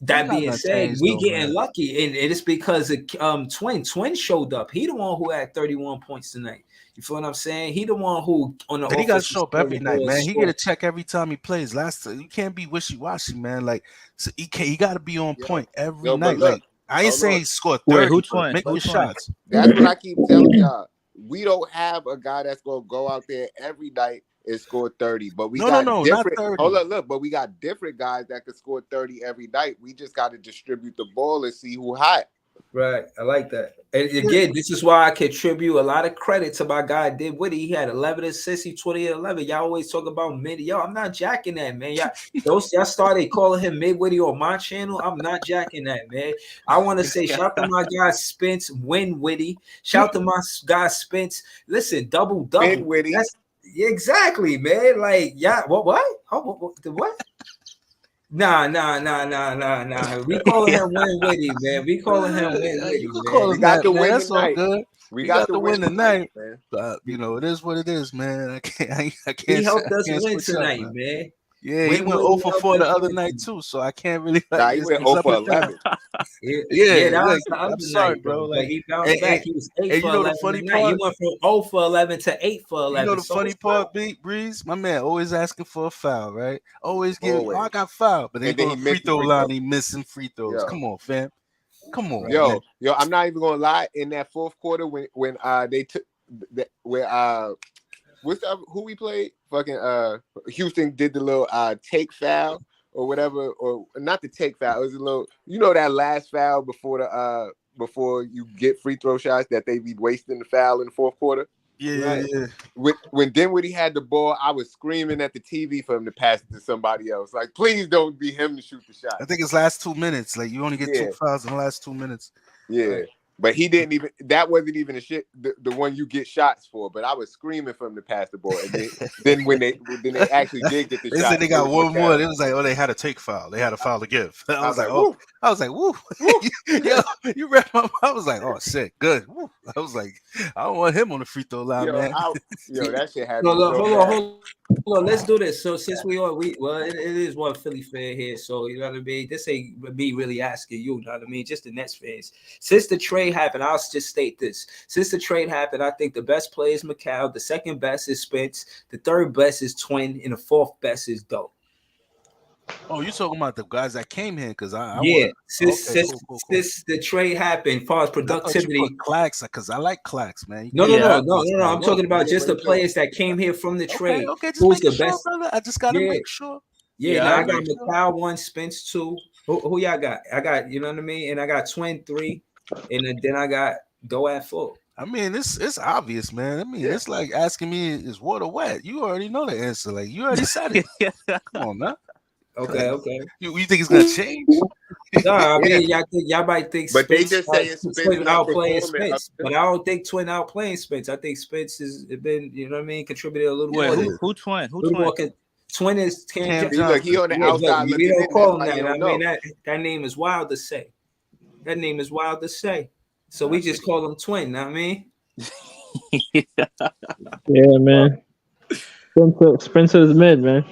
that He's not being gonna said, change we though, getting man. lucky, and it's because of Twin showed up. He the one who had 31 points tonight. You feel what I'm saying? He the one who on the And he got to offensive show up side of every the night, ball man. He get a scored. check every time he plays. You can't be wishy-washy, man. Like so he got to be on point every But night. look, Like I ain't hold on. saying score Wait, 30, who but twin? make Who your twin? shots. That's what I keep telling y'all. We don't have a guy that's gonna go out there every night and score 30. But we got No, not different. 30. Hold on, look. But we got different guys that could score 30 every night. We just got to distribute the ball and see who hot. Right, I like that. And again, this is why I contribute a lot of credit to my guy Dinwiddie. He had 11 assists, 20 and 11. Y'all always talk about mid. Yo, I'm not jacking that, man. Y'all started calling him Midwitty on my channel. I'm not jacking that, man. I want to say shout to my guy Spence Winwitty. Shout to my guy Spence. Listen, double. Midwitty. That's exactly, man. Like, yeah, what? The what? Nah. We calling him Winwitty, man. We calling him Winwitty, You could man. call We him got that, the man. win That's all tonight. good. We You got got the the win win tonight. man. It is what it is, man. I can't. He helped I us can't win switch up, tonight, man. man. Yeah, he went Winwitty 0 for helped 4 us the other win night tonight. too, so I can't really like. Nah, he went 0 up for and down. 11. Yeah, that Like, was the other I'm sorry, night, bro. though. But Like, he bounced back. He was 8 and for you know 11 the funny tonight. He part. went from 0 for 11 to 8 for 11. You know the So funny it's part, Breeze. My man always asking for a foul, right? Always giving. Oh, I Always. got foul, but then he And then go he to free missed the throw free line. throw. He missing free throws. Yo. Come on, fam. Come on, man. Yo, I'm not even gonna lie. In that fourth quarter, when they took where who we played? Fucking Houston did the little take foul or whatever, or not the take foul. It was a little, that last foul before you get free throw shots that they be wasting the foul in the fourth quarter. Yeah. When Dinwiddie had the ball, I was screaming at the TV for him to pass it to somebody else. Like, please don't be him to shoot the shot. I think it's last 2 minutes. Like you only get 2 fouls in the last 2 minutes. Yeah. Right. But he didn't even. That wasn't even the one you get shots for. But I was screaming for him to pass the ball, and then when they actually did get the They shot, said they got it was one more. McCall. It was like, oh, they had a take foul. They had a foul to give. I was like, woo. I was like, woo. Yo, you read my. I was like, oh shit, good. Woo. I was like, I don't want him on the free throw line, man. That shit had No, me look, so hold bad. on. Let's do this. So since it is one Philly fan here, so you know what I mean. This ain't me really asking you know what I mean. Just the Nets fans. Since the trade happened, I'll just state this. Since the trade happened, I think the best player is McCall, the second best is Spence, the third best is Twin, and the fourth best is Doe. Oh, you talking about the guys that came here? Because I yeah. cool. Since the trade happened, as far as productivity, I thought you put Clax because I like Clax, man. No. I'm talking about just the players that came here from the trade. Okay, just who's make the sure, best, brother. I just gotta make sure. I got McCall 1, Spence 2. Who y'all got? I got, you know what I mean, and I got Twin 3, and then I got Doe at 4. I mean, it's obvious, man. I mean, it's like asking me, is water wet? You already know the answer. Like you already said it. Come on, man. Okay. You think it's gonna change? No, I mean y'all might think But Spence, they just saying Spence outplaying performing Spence, but I don't think Twin outplaying Spence. I think Spence has been, you know what I mean, contributed a little more. Who Twin? Twin is Cam Johnson. Look, he on the outside we looking don't in. call him Like that. I mean that name is wild to say. That name is wild to say. So we just call him Twin. Know what I mean? Yeah, man. Spencer's mid, man.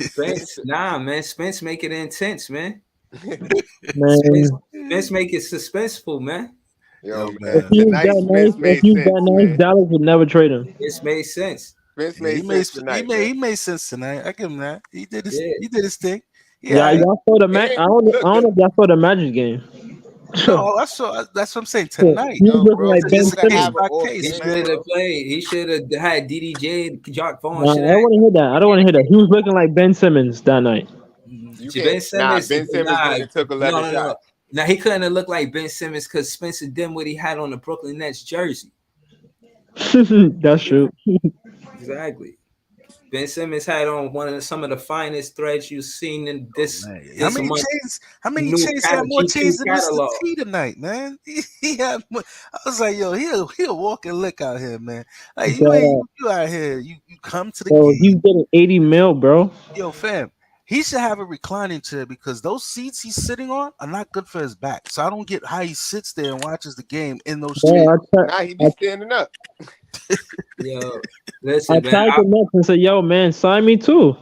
Spence, man. Spence make it intense, man. Spence make it suspenseful, man. Yo, If man. he was that nice, Dallas would never trade him. This made sense. Vince Yeah, made sense tonight, man. he made sense tonight. I give him that. He did his Yeah. he did his thing. Yeah, Yeah, y'all saw the match. And I don't look, know if y'all saw the Magic game. no, that's what I'm saying He tonight. was yo, looking bro, like he Ben It's a could case have Simmons. an by off He case, game, man. should have bro. played. He should have had DDJ. Jock Vaughn Nah, I should don't have. want to hear that. I don't want to hear that. He was looking like Ben Simmons that night. You can't. Ben Nah, Simmons. Ben Simmons Nah, went and took no, 11 no, no. shots. Now he couldn't have looked like Ben Simmons because Spencer Dinwiddie had on the Brooklyn Nets jersey. That's true. Exactly. Ben Simmons had on some of the finest threads you've seen in Oh this man, how this many month chains? How many new chains? He had more GQ chains than Mr. catalog. T tonight, man. He had. I was like, yo, he'll walk and lick out here, man. Like you ain't But, you out here. You come to the bro, he's game, getting 80 mil, bro. yo, fam. He should have a reclining chair because those seats he's sitting on are not good for his back. So I don't get how he sits there and watches the game in those chairs. Bro, Nah, he be standing up. Yo, I listen, man. tagged him up and said, yo, man, sign me too.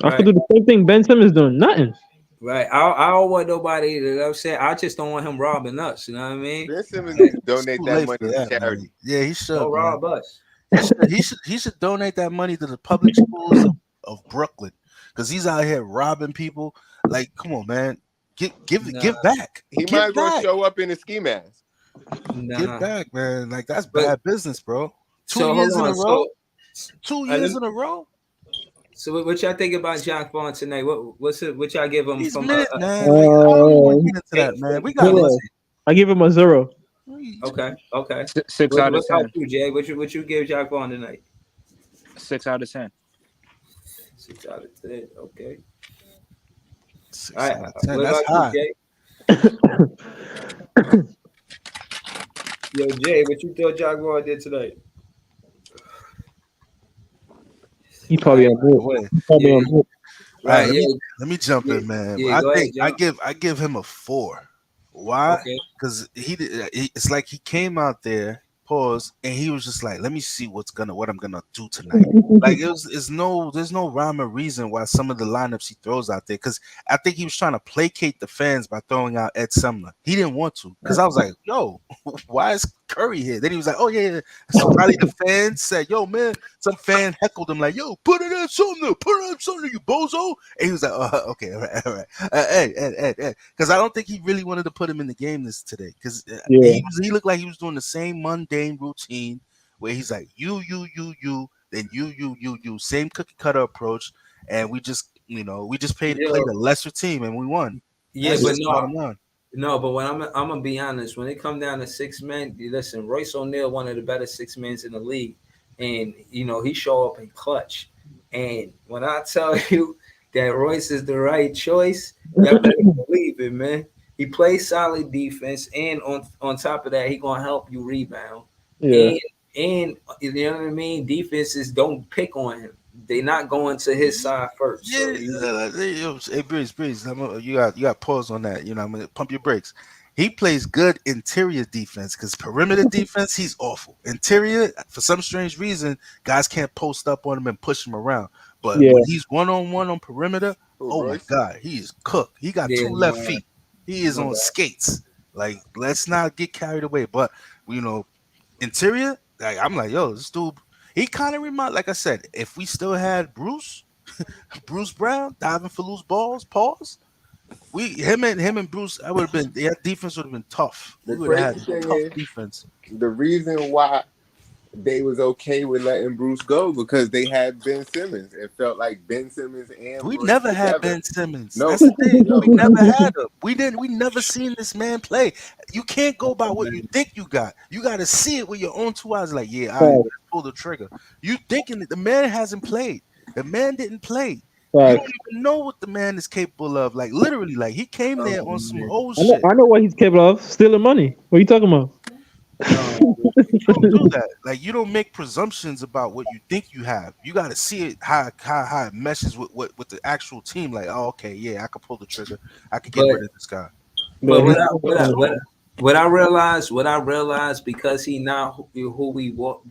I could do the same thing Ben Simmons doing. Nothing. Right. I don't want nobody to upset. I just don't want him robbing us. You know what I mean? Ben Simmons Like, need to It's donate too that late money for to that, charity. man. Yeah, he should, don't man. rob us. He should donate that money to the public schools of Brooklyn because he's out here robbing people. Like, come on, man, give Nah, back, He give might as well back, show up in a ski mask. give nah. back, man. Like that's But bad business, bro. Two so hold years in a on. row. So 2 let years me- in a row. so what y'all think about Jack Vaughn tonight? What y'all give him These from minutes, man. I don't even want to get into that, man. We got Zero. I give him a 0. Okay. 6 out of What about 10. you, Jay? What you give Jack Vaughn tonight? 6 out of 10. 6 out of 10. Okay. 6 All right. out of 10. What That's about high. you, Jay? Yo, Jay, what you thought Jack Vaughn did tonight? He probably on board. Wait. He probably on board. All right, Right. Yeah. let me jump in, man. Yeah. I Go ahead, think Jay. I give him a 4. Why? Okay. Because it's like he came out there, pause, and he was just like, "Let me see what I'm gonna do tonight." Like there's no rhyme or reason why some of the lineups he throws out there. Because I think he was trying to placate the fans by throwing out Ed Sumner. He didn't want to. Because I was like, "Yo, why is Curry here?" Then he was like, "Oh yeah." So probably the fans said, "Yo, man," some fan heckled him like, "Yo, put it in Sumner, put it in Sumner, you bozo." And he was like, "Oh, okay, all right." Ed. Because I don't think he really wanted to put him in the game today. Because Yeah. he looked like he was doing the same mundane routine where he's like, you, then you, same cookie cutter approach, and we just played Yo, a lesser team and we won. yeah, That's but just bottom line. no, but when I'm gonna be honest, when it come down to 6 men, listen, Royce O'Neal, one of the better 6 men in the league, and he show up in clutch. And when I tell you that Royce is the right choice, y'all better believe it, man. He plays solid defense, and on top of that, he gonna help you rebound. Yeah. And you know what I mean. Defenses don't pick on him; they not going to his side first. So Hey, Breeze, you got pause on that. I'm gonna pump your brakes. He plays good interior defense because perimeter defense, he's awful. Interior, for some strange reason, guys can't post up on him and push him around. But Yeah. when he's 1-on-1 on perimeter, oh my Royce? God, he is cooked. He got Yeah, 2 left no, feet. He is no on doubt. skates. Like, let's not get carried away. But interior, like I'm like, yo, this dude, he kind of like I said, if we still had Bruce Brown diving for loose balls, pause. Him and Bruce, I would have been. Their defense would have been tough. The We would have crazy had thing tough is, defense. the reason why they was okay with letting Bruce go because they had Ben Simmons. It felt like Ben Simmons and We Royce never had together. Ben Simmons. No, That's the thing. yo, We never had him. We never seen this man play. You can't go by what you think you got. You got to see it with your own 2 eyes. Like, yeah, all right, let's pull the trigger. You thinking that the man hasn't played. The man didn't play. You Right. don't even know what the man is capable of. Like literally, like he came there on some old I know, shit. I know what he's capable of. Stealing money. What are you talking about? You don't do that. Like you don't make presumptions about what you think you have. You got to see it how it meshes with the actual team. Like, oh, okay, yeah, I could pull the trigger. I could get But rid of this guy. But Yeah. what I realized because he not who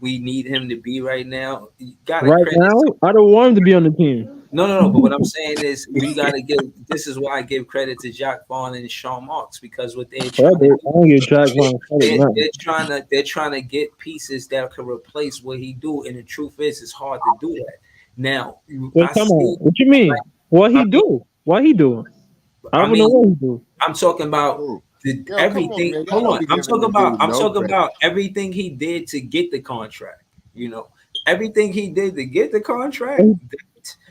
we need him to be right now. You gotta Right credit. now, I don't want him to be on the team. No. But what I'm saying is, we gotta give. This is why I give credit to Jack Vaughn and Sean Marks, because what they're trying to Credit. I do, don't give Jack Vaughn credit, nothing. they're trying to get pieces that can replace what he do. And the truth is, it's hard to do that. Now, Wait, I come see. on. What you mean? Like, What I he mean, do? What he do? I I don't know mean, what he do. I'm talking about Ooh. the Yo, come on, everything. man. Y'all Hold don't on. be giving the dude I'm no talking credit. about everything he did to get the contract. You know, everything he did to get the contract.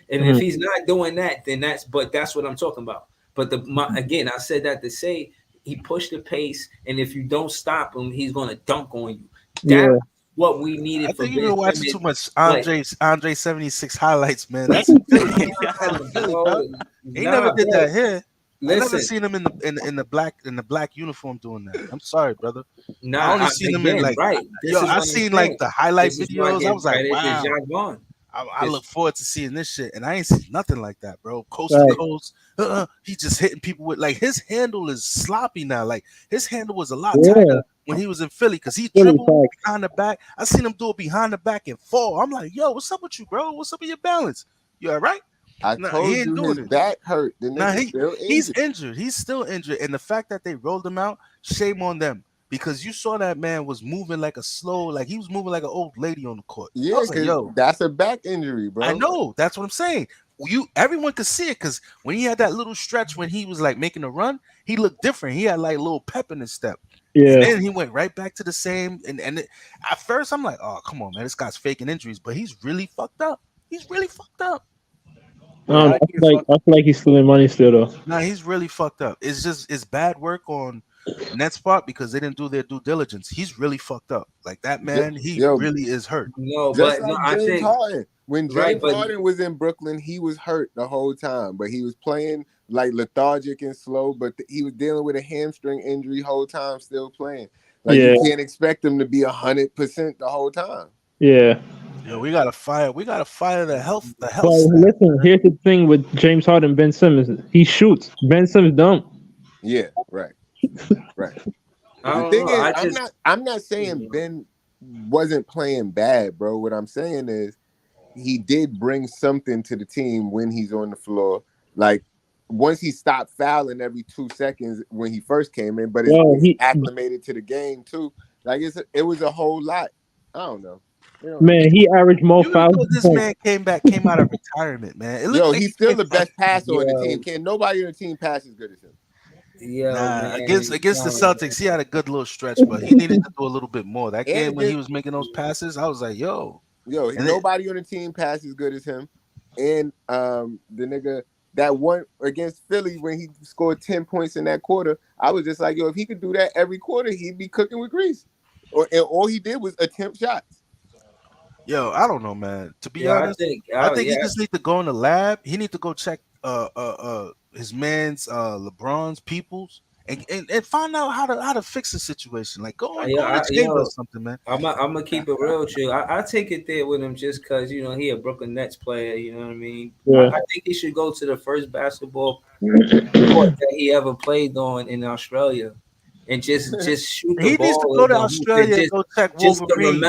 And if Mhm. he's not doing that, then that's what I'm talking about. But again, I said that to say he pushed the pace, and if you don't stop him, he's gonna dunk on you. That's Yeah. what we I needed for think you've Ben been watching too Simmons. much Like, Andre 76 highlights, man. That's in Philly. That's in Philly, bro. He never did bro. that here. I never Listen, seen him in the black uniform doing that. I'm sorry, brother. I nah. only seen him in Again, like right. This yo. is I what I'm seen like saying. the highlight This is why I videos. I give was like, credit to wow. Jacques Vaughn. I look forward to seeing this shit, and I ain't seen nothing like that, bro. Coast to Right. coast, he just hitting people with like his handle is sloppy now. Like his handle was a lot Yeah. tighter when he was in Philly because he Philly dribbled fact. behind the back. I seen him do it behind the back and fall. I'm like, yo, what's up with you, bro? What's up with your balance? You all right? I No, he told ain't you doing his it. back hurt. The Now nigga still he's injured. injured. He's still injured, and the fact that they rolled him out, shame on them because you saw that man was moving like a slow, like he was moving like an old lady on the court. I Yeah, was like, because yo, that's a back injury, I bro. know. That's what I'm saying. Everyone could see it because when he had that little stretch when he was like making a run, he looked different. He had like a little pep in his step. And Yeah. then he went right back to the same. At first, I'm like, oh, come on, man. This guy's faking injuries, but he's really fucked up. He's really fucked up. I don't know. Yeah, he fucked. I feel like he's stealing money still though. Nah, he's really fucked up. It's bad work on Nets part because they didn't do their due diligence. He's really fucked up. Like that Ju- man, he Yo, really is hurt. No, just but no, like I James think Harden. When right, James but Harden was in Brooklyn, he was hurt the whole time, but he was playing like lethargic and slow. But he was dealing with a hamstring injury whole time, still playing. Like you Yeah. can't expect him to be 100% the whole time. Yeah. Yo, we gotta fire. We gotta fire the health But staff, listen, man. here's the thing with James Harden, Ben Simmons. He shoots. Ben Simmons don't. Yeah, right, right. I The don't thing know. is, I just I'm not saying Ben wasn't playing bad, bro. What I'm saying is he did bring something to the team when he's on the floor. Like once he stopped fouling every 2 seconds when he first came in, but Yo, he's he acclimated to the game too. Like it was a whole lot. I don't know. man, he averaged more You would have fouls. thought this man came out of retirement, man. It looked Yo, like he's he still came the out. best passer on the team. yo, Can't nobody on the team pass as good as him. yo, Nah, man, against the Celtics, he had a good little stretch, but he needed to do a little bit more. That And game when he against was making those passes, I was like, yo. And it, nobody on the team pass as good as him. And the nigga that one against Philly when he scored 10 points in that quarter, I was just like, yo, if he could do that every quarter, he'd be cooking with grease. And all he did was attempt shots. yo, I don't know, man. To be yeah. honest, I think he Yeah, just need to go in the lab. He need to go check his man's LeBron's peoples and find out how to fix the situation. Like go in the chamber or yo, something, man. I'm gonna keep it real with you. I take it there with him just because he a Brooklyn Nets player. You know what I mean? Yeah. I think he should go to the first basketball court that he ever played on in Australia, and just shoot the He needs to ball go in to the hoop and Australia and go check just to Wolverine.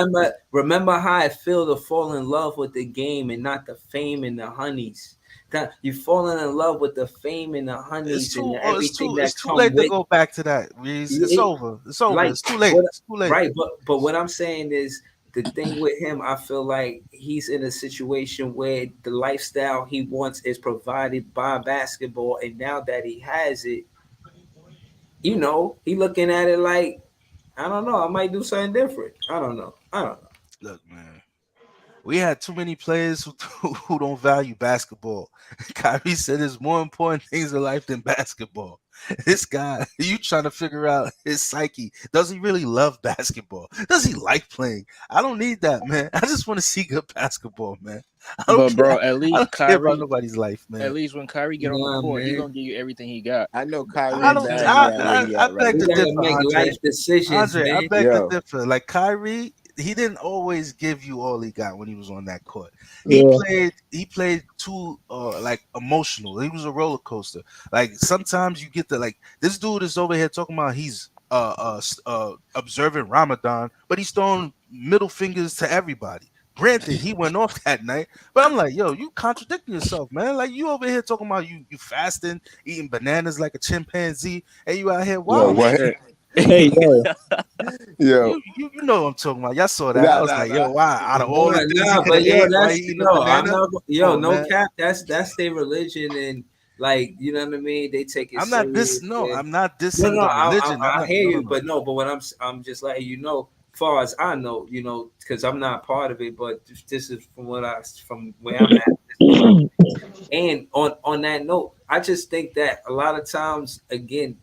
remember how I feel to fall in love with the game and not the fame and the honeys. That you falling in love with the fame and the It's honeys and too everything it's that too come late to with go back to that. Reese. It's it. over. It's over. Like It's too late. what? It's too late. Right, but what I'm saying is the thing with him. I feel like he's in a situation where the lifestyle he wants is provided by basketball, and now that he has it, he looking at it like I don't know. I might do something different. I don't know. I don't know. Look, man. We had too many players who don't value basketball. Kyrie said there's more important things in life than basketball. This guy, you trying to figure out his psyche. Does he really love basketball? Does he like playing? I don't need that, man. I just want to see good basketball, man. I don't But care. bro, at I least don't care about Kyrie, nobody's life, at man. least when Kyrie get on the Nah, court, he man. gonna give you everything he got. I know I Kyrie don't. mad he at where he I at right beg We to now. gotta differ, make Andre. life decisions, Andre, I man. beg to Yo, differ. Like Kyrie, he didn't always give you all he got when he was on that court. Yeah. He played too like emotional. He was a roller coaster. Like sometimes you get the like this dude is over here talking about he's observing Ramadan, but he's throwing middle fingers to everybody. Granted, he went off that night, but I'm like, yo, you contradicting yourself, man. Like you over here talking about you fasting, eating bananas like a chimpanzee, and you out here Yo, wild. what? Hey, yo, Yo, You know what I'm talking about. Y'all saw that. I nah, was nah, like, yo, nah. why? Out of all the things he Nah, could but have yo, ate, why that's he eating a yo, I'm banana? not Come yo, on, no man. cap. That's their religion, and like you know what I mean. They take it I'm not serious. this. No, And I'm not no, dissing no, the religion. I'm I not. hear No, no, you, no. but what I'm just letting you know, far as I know, because I'm not part of it, but this is from where I'm at. This is what and on that note, I just think that a lot of times, again,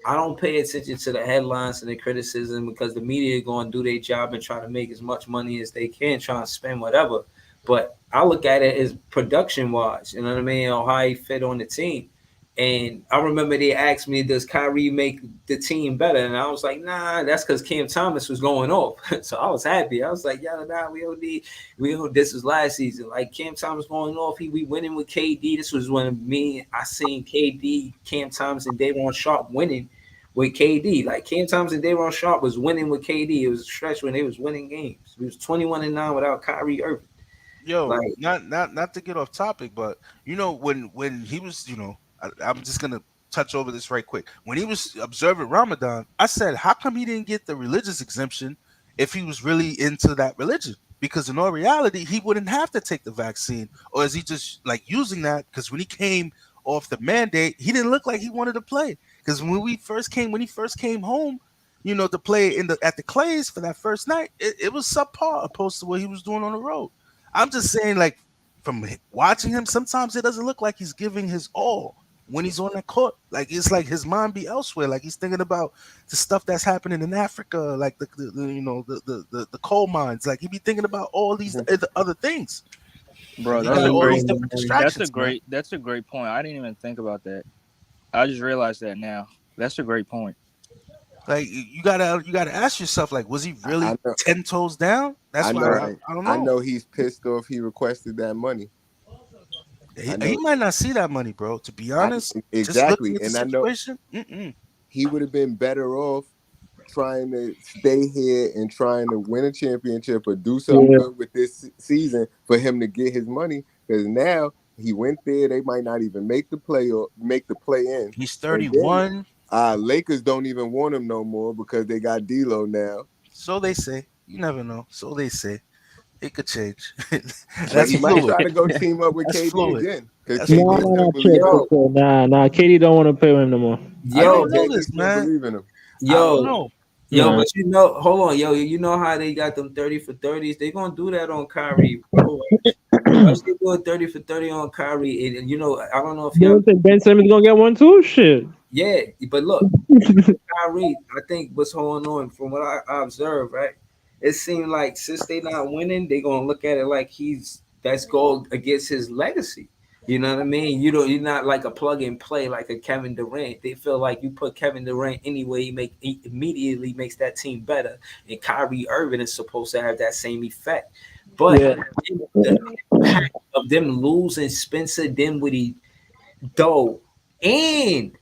I don't pay attention to the headlines and the criticism because the media are going to do their job and try to make as much money as they can, trying to spend whatever. But I look at it as production wise, you know what I mean, or how he fit on the team. And I remember they asked me, "Does Kyrie make the team better?" And I was like, "Nah, that's because Cam Thomas was going off." So I was happy. I was like, "Yeah, nah, we don't need. We don't." This was last season. Like Cam Thomas going off. We winning with KD. This was when I seen KD, Cam Thomas, and Daron Sharp winning with KD. Like Cam Thomas and Daron Sharp was winning with KD. It was a stretch when they was winning games. We was 21-9 without Kyrie Irving. Yo, Like, not to get off topic, but when he was, I'm just gonna touch over this right quick. When he was observing Ramadan, I said, how come he didn't get the religious exemption if he was really into that religion? Because in all reality, he wouldn't have to take the vaccine, or is he just like using that? Because when he came off the mandate, he didn't look like he wanted to play. Because when he first came home, to play at the Clays for that first night, it was subpar opposed to what he was doing on the road. I'm just saying, like, from watching him, sometimes it doesn't look like he's giving his all when he's on that court. Like, it's like his mind be elsewhere. Like he's thinking about the stuff that's happening in Africa, like the coal mines. Like he be thinking about all these other things. Bro, He that's got a all great these different that's a distractions, man. great that's a great point. I didn't even think about that. I just realized that now. That's a great point. Like you gotta ask yourself, like, was he I really know, 10 toes down? That's I why know, I don't I know. know. He's pissed off. He requested that money. I He know. might not see that money, bro. To be honest, just looking Exactly, at the and I know situation, he would have been better off trying to stay here and trying to win a championship or do something yeah, good with this season for him to get his money. Because now he went there, they might not even make the play or make the play in, he's and then 31. Lakers don't even want him no more because they got D'Lo now. So they say. You never know. So they say. It could change. But That's he might fluid. try to go team up with That's KD fluid. again because That's no, KD fluid. still no, believe in him. chill, chill. Nah. Katie don't want to play with him no more. I yo, don't And know KD this, still man. believe in him. I don't yo, know. Nah. but hold on, you know how they got them 30 for 30s? They gonna do that on Kyrie, bro. Watch they doing 30 for 30 on Kyrie. And I don't know if You y'all don't think Ben Simmons gonna get one too? Shit. yeah, but look, Kyrie, I think what's going on from what I observed, right? It seemed like since they not winning, they gonna look at it like that's go against his legacy. You know what I mean? You're not like a plug and play like a Kevin Durant. They feel like you put Kevin Durant anyway, he immediately makes that team better. And Kyrie Irving is supposed to have that same effect. But Yeah. the impact of them losing Spencer Dinwiddie, though, and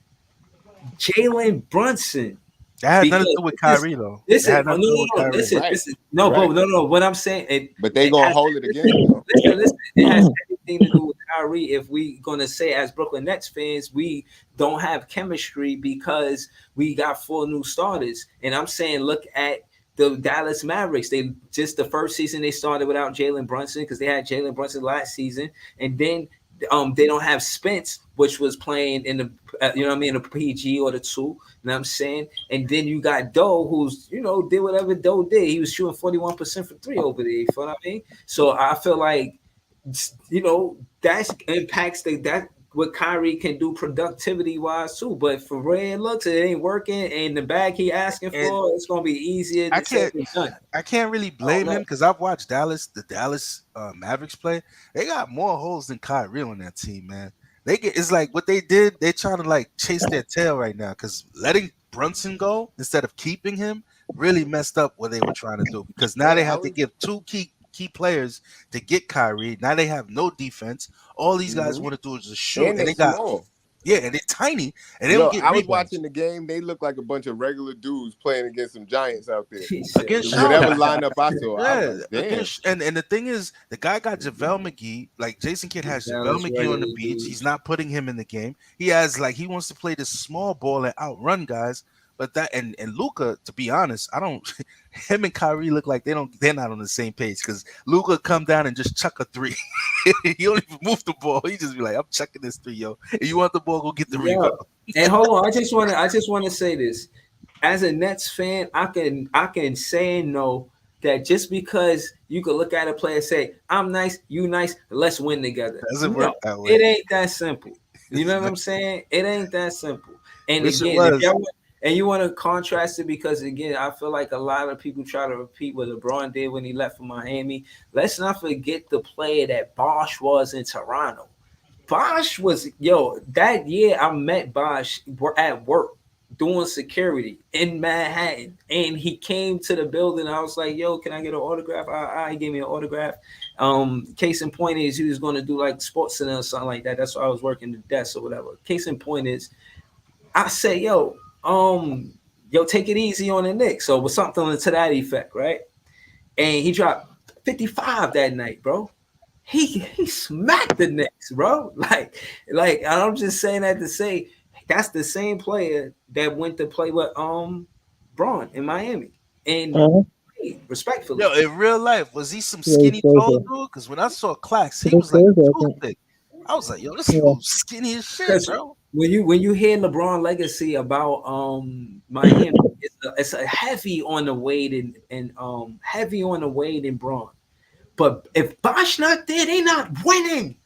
Jalen Brunson. That had nothing to Because do with Kyrie, though. this That is had no, nothing to do no, with no, Kyrie. listen, Right, listen, no, right. but no. What I'm saying, But they it gonna has hold it against him though. listen, it has everything to do with Kyrie. If we gonna say as Brooklyn Nets fans, we don't have chemistry because we got 4 new starters. And I'm saying, look at the Dallas Mavericks. They just the first season they started without Jalen Brunson because they had Jalen Brunson last season, and then they don't have Spence, which was playing in the the PG or the 2. You know what I'm saying? And then you got Doe, who's did whatever Doe did. He was shooting 41% for 3 over there. You feel what I mean? So I feel like that impacts that what Kyrie can do productivity wise too. But for Ray looks, it ain't working, and the bag he asking And for, it's gonna be easier I than said can't than done. I can't really I don't blame him know. because I've watched the Dallas Mavericks play. They got more holes than Kyrie on that team, man. It's like what they did. They trying to like chase their tail right now because letting Brunson go instead of keeping him really messed up what they were trying to do. Because now they Yeah, I have to was. give 2 key players to get Kyrie. Now they have no defense. All these guys Mhm. want to do is just shoot, And and they they got small. Yeah, and they're tiny, and they Yo, don't get I was rebounds. watching the game. They look like a bunch of regular dudes playing against some giants out there. He said, Against Whatever Charlotte. lineup I saw, I was Yeah, like, damn. and the thing is, the guy got JaVale McGee. Like Jason Kidd has JaVale Dallas McGee on the regular beach. dudes. He's not putting him in the game. He has like he wants to play this small ball and outrun guys. But that and Luca, to be honest, I don't. Him and Kyrie look like they're not on the same page because Luca come down and just chuck a three. He don't even move the ball. He just be like, I'm chucking this three, yo. If you want the ball, go get the Yeah. rebound. And hold on, I just want to say this. As a Nets fan, I can say and know that just because you could look at a player and say, I'm nice, you nice, let's win together. Doesn't No, work that way. it ain't that simple. You know what I'm saying? It ain't that simple. And Wish it again, was. and you want to contrast it because again, I feel like a lot of people try to repeat what LeBron did when he left for Miami. Let's not forget the player that Bosh was in Toronto. Bosh was that year I met Bosh at work doing security in Manhattan, and he came to the building. I was like, "Yo, can I get an autograph?" He gave me an autograph. Case in point is he was going to do like Sports Center or something like that. That's why I was working the desk or whatever. Case in point is, I say, "Yo, take it easy on the Knicks." So it was something to that effect, right? And he dropped 55 that night, bro. He smacked the Knicks, bro. Like I'm just saying that to say that's the same player that went to play with Braun in Miami. And respectfully. Yo, in real life, was he some Yeah, skinny he's tall crazy. dude? Because when I saw Clax, he He's was like crazy, I too think. thick. I was like, yo, this Yeah. dude's skinny as shit, Because bro. when you hear LeBron legacy about Miami, it's a heavy on the weight and heavy on the weight and Braun. But if Bosh not there, they not winning.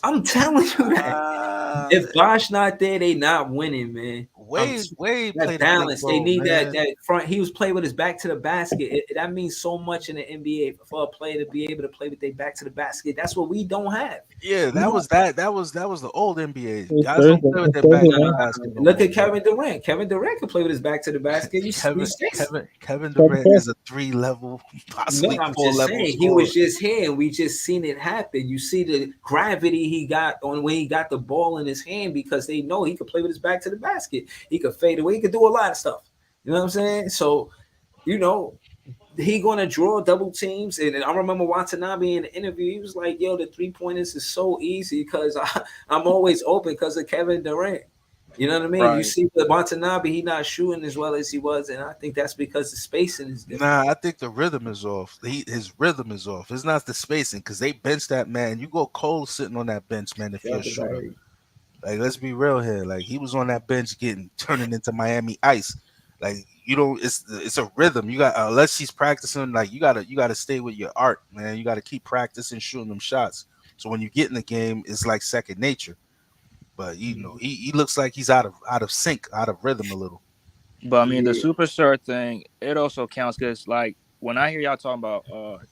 I'm telling you that. If Bosh not there, they not winning, man. Wade That played balance. a They big role, need man. that front. He was playing with his back to the basket. That means so much in the NBA for a player to be able to play with their back to the basket. That's what we don't have. Yeah, that was the old NBA. He's Guys don't crazy. play with He's their back crazy, to the man. basket. No Look more, at Kevin Durant. Kevin Durant can play with his back to the basket. Kevin Durant is a 3-level, possibly No, I'm just 4-level saying he scorer. was just here and we just seen it happen. You see the gravity he got on when he got the ball in his hand because they know he could play with his back to the basket. He could fade away. He could do a lot of stuff. You know what I'm saying? So, he going to draw double teams. And I remember Watanabe in the interview. He was like, yo, the 3-pointers is so easy because I'm always open because of Kevin Durant. You know what I mean? Right. You see with Watanabe, he not shooting as well as he was. And I think that's because the spacing is different. Nah, I think the rhythm is off. His rhythm is off. It's not the spacing because they bench that man. You go cold sitting on that bench, man, if you're a shooter. Like, let's be real here. Like, he was on that bench turning into Miami Ice. Like, you don't. It's a rhythm. You got unless he's practicing. Like, you gotta stay with your art, man. You gotta keep practicing shooting them shots. So when you get in the game, it's like second nature. But he looks like he's out of sync, out of rhythm a little. But I mean, the superstar thing, it also counts because, like, when I hear y'all talking about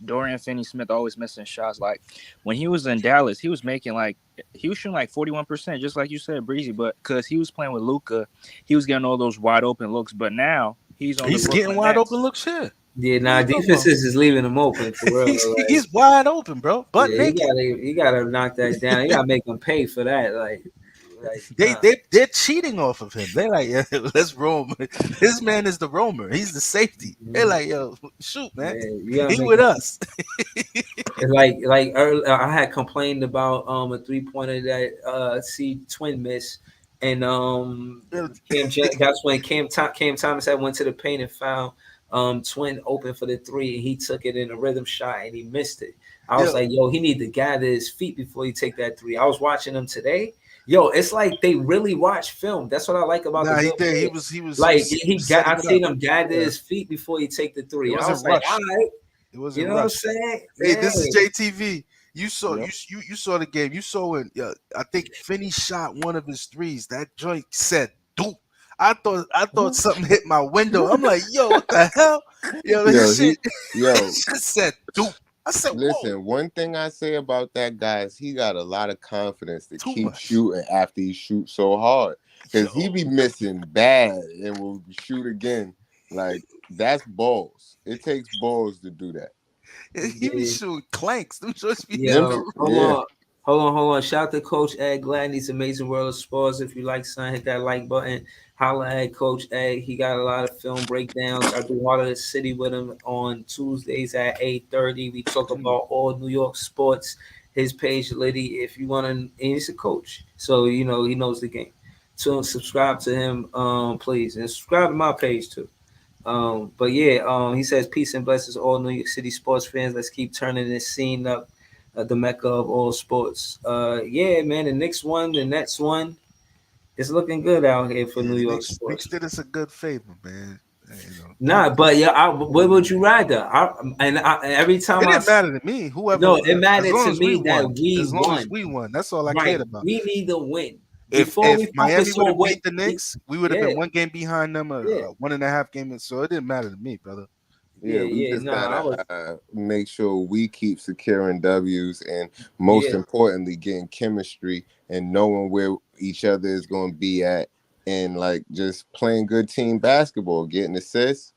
Dorian Finney-Smith always missing shots, like when he was in Dallas, he was shooting like 41%, just like you said, Breezy. But because he was playing with Luka, he was getting all those wide open looks. But now he's getting wide open looks here. Yeah, defenses is leaving him open for real. He's wide open, bro. But naked. You gotta knock that down. You gotta make him pay for that. They're cheating off of him. They're like, yeah, let's roam. This man is the roamer. He's the safety. They're like, yo, shoot, man. He with us. I had complained about a 3-pointer that Twin missed, and that's when Cam Thomas had went to the paint and found Twin open for the 3, and he took it in a rhythm shot and he missed it. I was like, yo, he need to gather his feet before he take that 3. I was watching him today. Yo, it's like they really watch film. That's what I like about the he good did. play. He was like I seen him gather his feet before he take the 3. I was like, all right. It wasn't what I'm saying? Hey, this is JTV. You saw you saw the game. You saw when I think Finney shot one of his 3s. That joint said doop. I thought something hit my window. I'm like, yo, what the hell? Yo, shit said doop. I said, listen, one thing I say about that guy is he got a lot of confidence to keep shooting after he shoots so hard. Because he be missing bad and will shoot again. Like, that's balls. It takes balls to do that. He be shooting clanks. Them joints be Hold on. Hold on. Shout out to Coach Ed Gladney's Amazing World of Sports. If you like son, hit that like button. Holla at Coach Ed. He got a lot of film breakdowns. I do Water the City with him on Tuesdays at 8:30. We talk about all New York sports. His page, Liddy, if you want to, he's a coach. So, you know, he knows the game. So subscribe to him, please. And subscribe to my page too. But yeah, he says peace and blessings all New York City sports fans. Let's keep turning this scene up, the mecca of all sports. Yeah, man, the next one, the next one, it's looking good out here for Yeah, New the York Knicks sports. did us a good favor, man. You know, Nah, but yeah, what would you rather? Every it time didn't matter to me. Whoever, no, it as mattered long to as we me that won, we as long as won. we won, that's all I Right, cared about. we need to win If before we Miami focus would on have what. beat the Knicks, we would have Yeah, been one game behind them, yeah, 1.5 games. So it didn't matter to me, brother. Yeah, we yeah. just Nah, I gotta was. make sure we keep securing W's, and most Yeah, importantly, getting chemistry and knowing where each other is going to be at, and like just playing good team basketball, getting assists,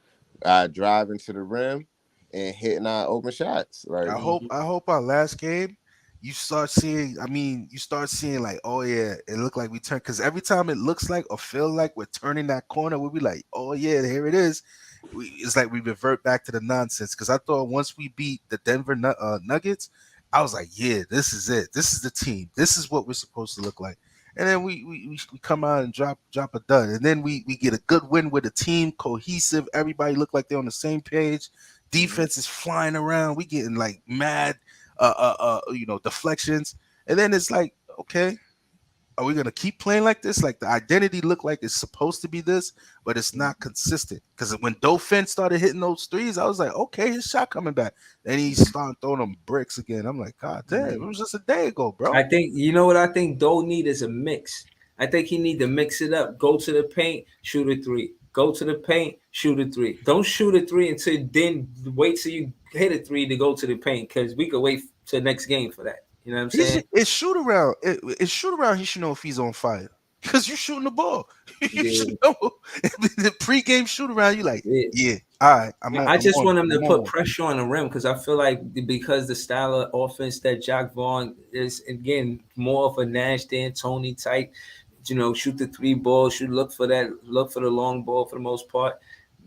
driving to the rim, and hitting our open shots. Like, I hope our last game, you start seeing. I mean, you start seeing like, oh yeah, it looked like we turned. Because every time it looks like or feel like we're turning that corner, we'll be like, oh yeah, here it is. It's like we revert back to the nonsense. Because I thought once we beat the Denver Nuggets, I was like, yeah, this is it. This is the team. This is what we're supposed to look like. And then we come out and drop a dud. And then we get a good win with the team cohesive. Everybody look like they're on the same page. Defense is flying around. We getting like mad, deflections. And then it's like, okay, are we gonna keep playing like this? Like the identity look like it's supposed to be this, but it's not consistent. Because when Dauphin started hitting those threes, I was like, okay, his shot coming back. Then he started throwing them bricks again. I'm like, God damn, it was just a day ago, bro. I think you know what I think Doe need is a mix. I think he need to mix it up. Go to the paint, shoot a three. Go to the paint, shoot a three. Don't shoot a three until then wait till you hit a three to go to the paint because we could wait till next game for that. You know what I'm saying? It's shoot around. It's shoot around. He should know if he's on fire because you're shooting the ball. You Yeah. should know the pregame shoot around. You like, Yeah. yeah, all right. I just want him to put on. pressure on the rim because I feel like because the style of offense that Jack Vaughn is again more of a Nash D'Antoni type, shoot the three ball, look for the long ball for the most part.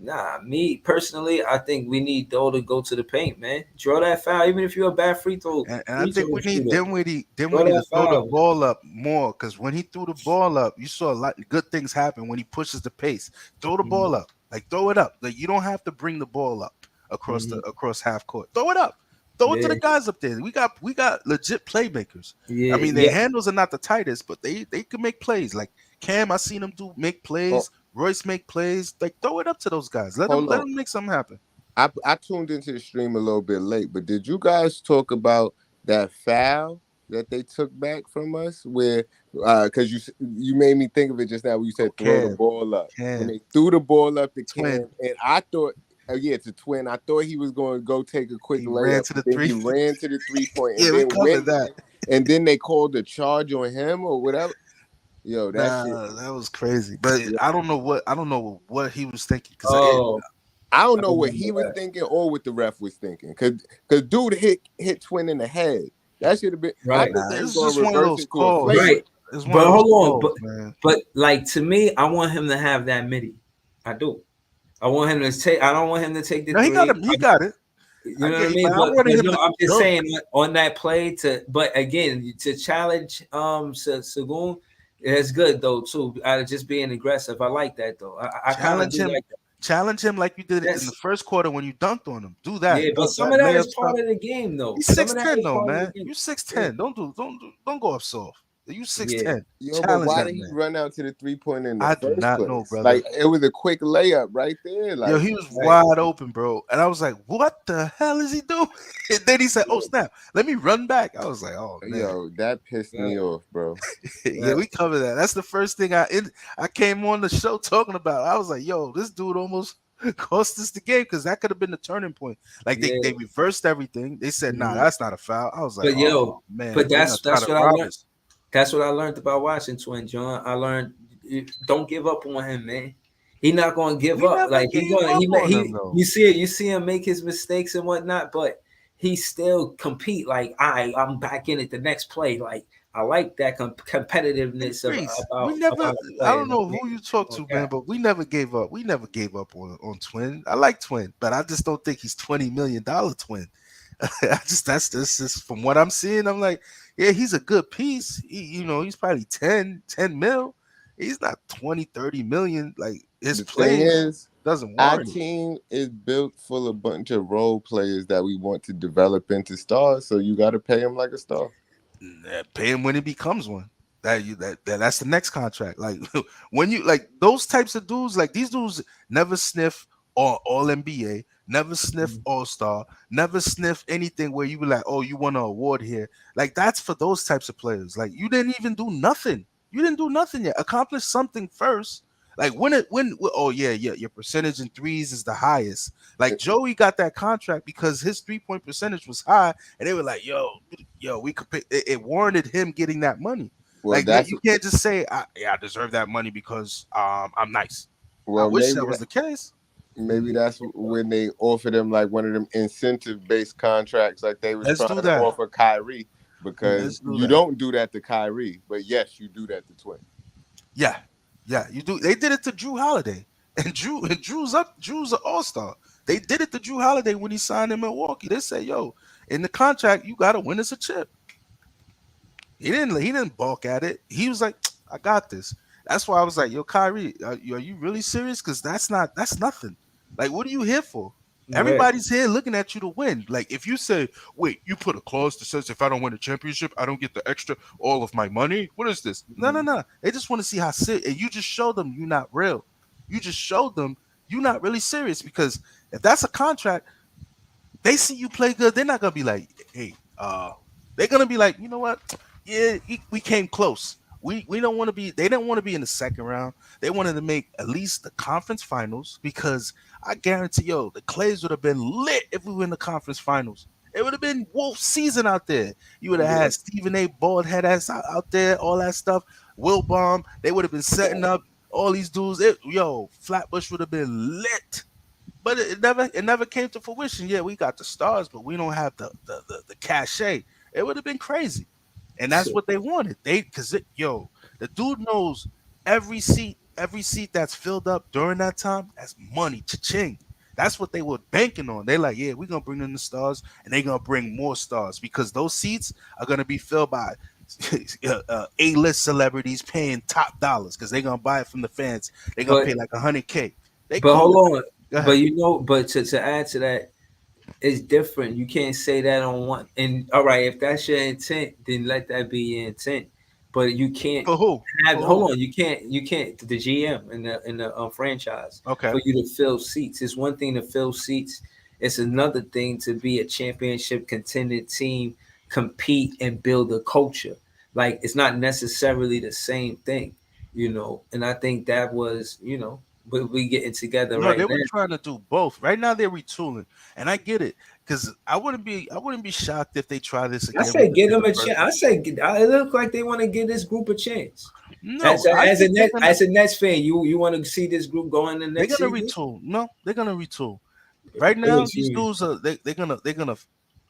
Nah, me personally, I think we need Doe to go to the paint, man. Draw that foul, even if you're a bad free throw. And I think we need Dinwiddie to that throw the foul. ball up more because when he threw the ball up, you saw a lot of good things happen when he pushes the pace. Throw the ball up, like throw it up. Like you don't have to bring the ball up across half court. Throw it up. Throw it to the guys up there. We got legit playmakers. Yeah, I mean, their handles are not the tightest, but they can make plays. Like Cam, I seen him make plays. Royce make plays. Like throw it up to those guys. Let them make something happen. I tuned into the stream a little bit late, but did you guys talk about that foul that they took back from us? Where because you made me think of it just now when you said throw the ball up. When they threw the ball up to Cam, and I thought, it's a twin. I thought he was going to go take a quick layup. He ran to the 3-point and then went that. And then they called the charge on him or whatever. Yo, that was crazy. But I don't know what he was thinking. I don't know what he was thinking or what the ref was thinking. Cause dude hit Twin in the head. That should have been right. It's just one of those calls. Right. But hold on. But like to me, I want him to have that midi. I do. I want him to take. I don't want him to take the. No, he got it. He got it. You know what I mean? But I'm just saying on that play but again to challenge Sagoon, it's good though too. Just being aggressive. I like that though. I kind of do like that. Challenge him like you did in the first quarter when you dunked on him. Do that. Yeah, but some of that is part of the game though. He's 6'10" though, man. You 6'10". Don't go up soft. You 6'10". Yo, but why did he run out to the 3-point in the first do not place? know, brother. Like it was a quick layup right there. Like, yo, he was wide open, bro. And I was like, what the hell is he doing? And then he said, oh, snap. Let me run back. I was like, oh, man. Yo, that pissed me off, bro. Yeah, we covered that. That's the first thing I came on the show talking about. I was like, yo, this dude almost cost us the game because that could have been the turning point. Like they reversed everything. They said, nah, that's not a foul. I was like, man. But that's what I learned. That's what I learned about Washington, John. I learned don't give up on him, man. He's not going to give up. Like he's going. You see him make his mistakes and whatnot, but he still compete. Like, I'm back in it the next play. Like, I like that And competitiveness Breeze, we about never. a I player. don't know who you talk to, man, but we never gave up. We never gave up on Twin. I like Twin, but I just don't think he's $20 million Twin. That's just from what I'm seeing. I'm like, yeah, he's a good piece. He's probably 10 mil. He's not 20, 30 million. Like his The thing play is, doesn't our warrant it. team is built full of a bunch of role players that we want to develop into stars. So you got to pay him like a star. Pay him when he becomes one. That's the next contract. Like when you like those types of dudes, like these dudes never sniff all NBA, never sniff all star, never sniff anything where you be like, oh, you won an award here. Like that's for those types of players. Like you didn't even do nothing. You didn't do nothing yet. Accomplish something first. Like oh yeah, your percentage in threes is the highest. Like Joey got that contract because his 3-point percentage was high, and they were like, yo, we could pay, it warranted him getting that money. Well, Like man, that's you can't just say, I deserve that money because I'm nice. I well wish maybe that was the case. maybe that's when they offered him like one of them incentive based contracts, like they was Let's trying do to that. offer Kyrie, because Let's do you that. don't do that to Kyrie, but yes, you do that to Twin. Yeah, you do. They did it to Drew Holiday, and Drew's an all-star. They did it to Drew Holiday when he signed in Milwaukee. They say, yo, in the contract, you gotta win us a chip. He didn't balk at it. He was like, I got this. That's why I was like, yo, Kyrie, are you really serious? Because that's nothing. Like, what are you here for? Right. Everybody's here looking at you to win. Like, if you say, wait, you put a clause that says if I don't win a championship, I don't get the extra all of my money. What is this? No. They just want to see how serious. And you just show them you're not real. You just showed them you're not really serious, because if that's a contract, they see you play good, they're not gonna be like, hey, they're gonna be like, you know what? Yeah, we came close. We don't want to be. They didn't want to be in the second round. They wanted to make at least the conference finals, because I guarantee, the Clays would have been lit if we were in the conference finals. It would have been wolf season out there. You would have Yeah. had Stephen A. bald head ass out there, all that stuff. Will Bomb. They would have been setting up all these dudes. Flatbush would have been lit. But it never came to fruition. Yeah, we got the stars, but we don't have the cachet. It would have been crazy, and that's what they wanted. The dude knows every seat that's filled up during that time. That's money, cha-ching. That's what they were banking on. They like, yeah, we're gonna bring in the stars, and they're gonna bring more stars, because those seats are gonna be filled by A-list celebrities paying top dollars, because they're gonna buy it from the fans. They're gonna But pay like $100K. They but cool. hold on. Go But ahead. but to add to that, it's different. You can't say that on one. And all right, if that's your intent, then let that be your intent. But you can't For who? have. For Hold who? on, you can't the GM in the franchise Okay. for you to fill seats. It's one thing to fill seats. It's another thing to be a championship contending team, compete and build a culture. Like, it's not necessarily the same thing, And I think that was, we getting together No, right they now. were trying to do both. Right now they're retooling, and I get it, because I wouldn't be shocked if they try this I again with say a give them a different chance. person. I say it look like they want to give this group a chance. No, I As a think they're net gonna as a Nets fan, you want to see this group go in the they're next gonna season? retool. No, they're gonna retool. Right now, What you these mean? dudes are they're gonna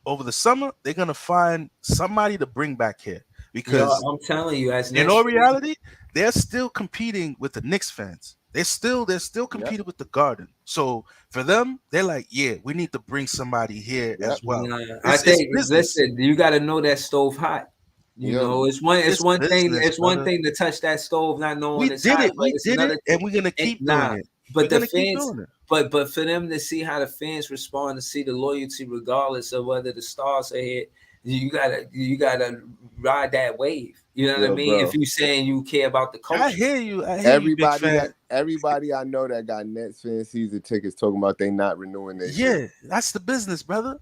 over the summer they're gonna find somebody to bring back here, Yo, because I'm telling you, as in Nets all fans, reality, they're still competing with the Knicks fans. They're still Yep. competing with the Garden. So for them, they're like, yeah, we need to bring somebody here Yep. as well. I It's think, business. listen, you got to know that stove hot. Yo, It's It's one thing. business, It's one brother. thing to touch that stove, not knowing We it's did hot, it. but We it's did it, another and thing. we're gonna keep doing Nah, it. but We're the gonna keep fans, doing it. but for them to see how the fans respond, to see the loyalty, regardless of whether the stars are here, you gotta ride that wave. You know what I yo, mean? If bro. you saying you care about the I culture, hear you. I hear you, big fan. Everybody I know that got Nets fan season tickets talking about they not renewing their shit. Yeah, that's the business, brother.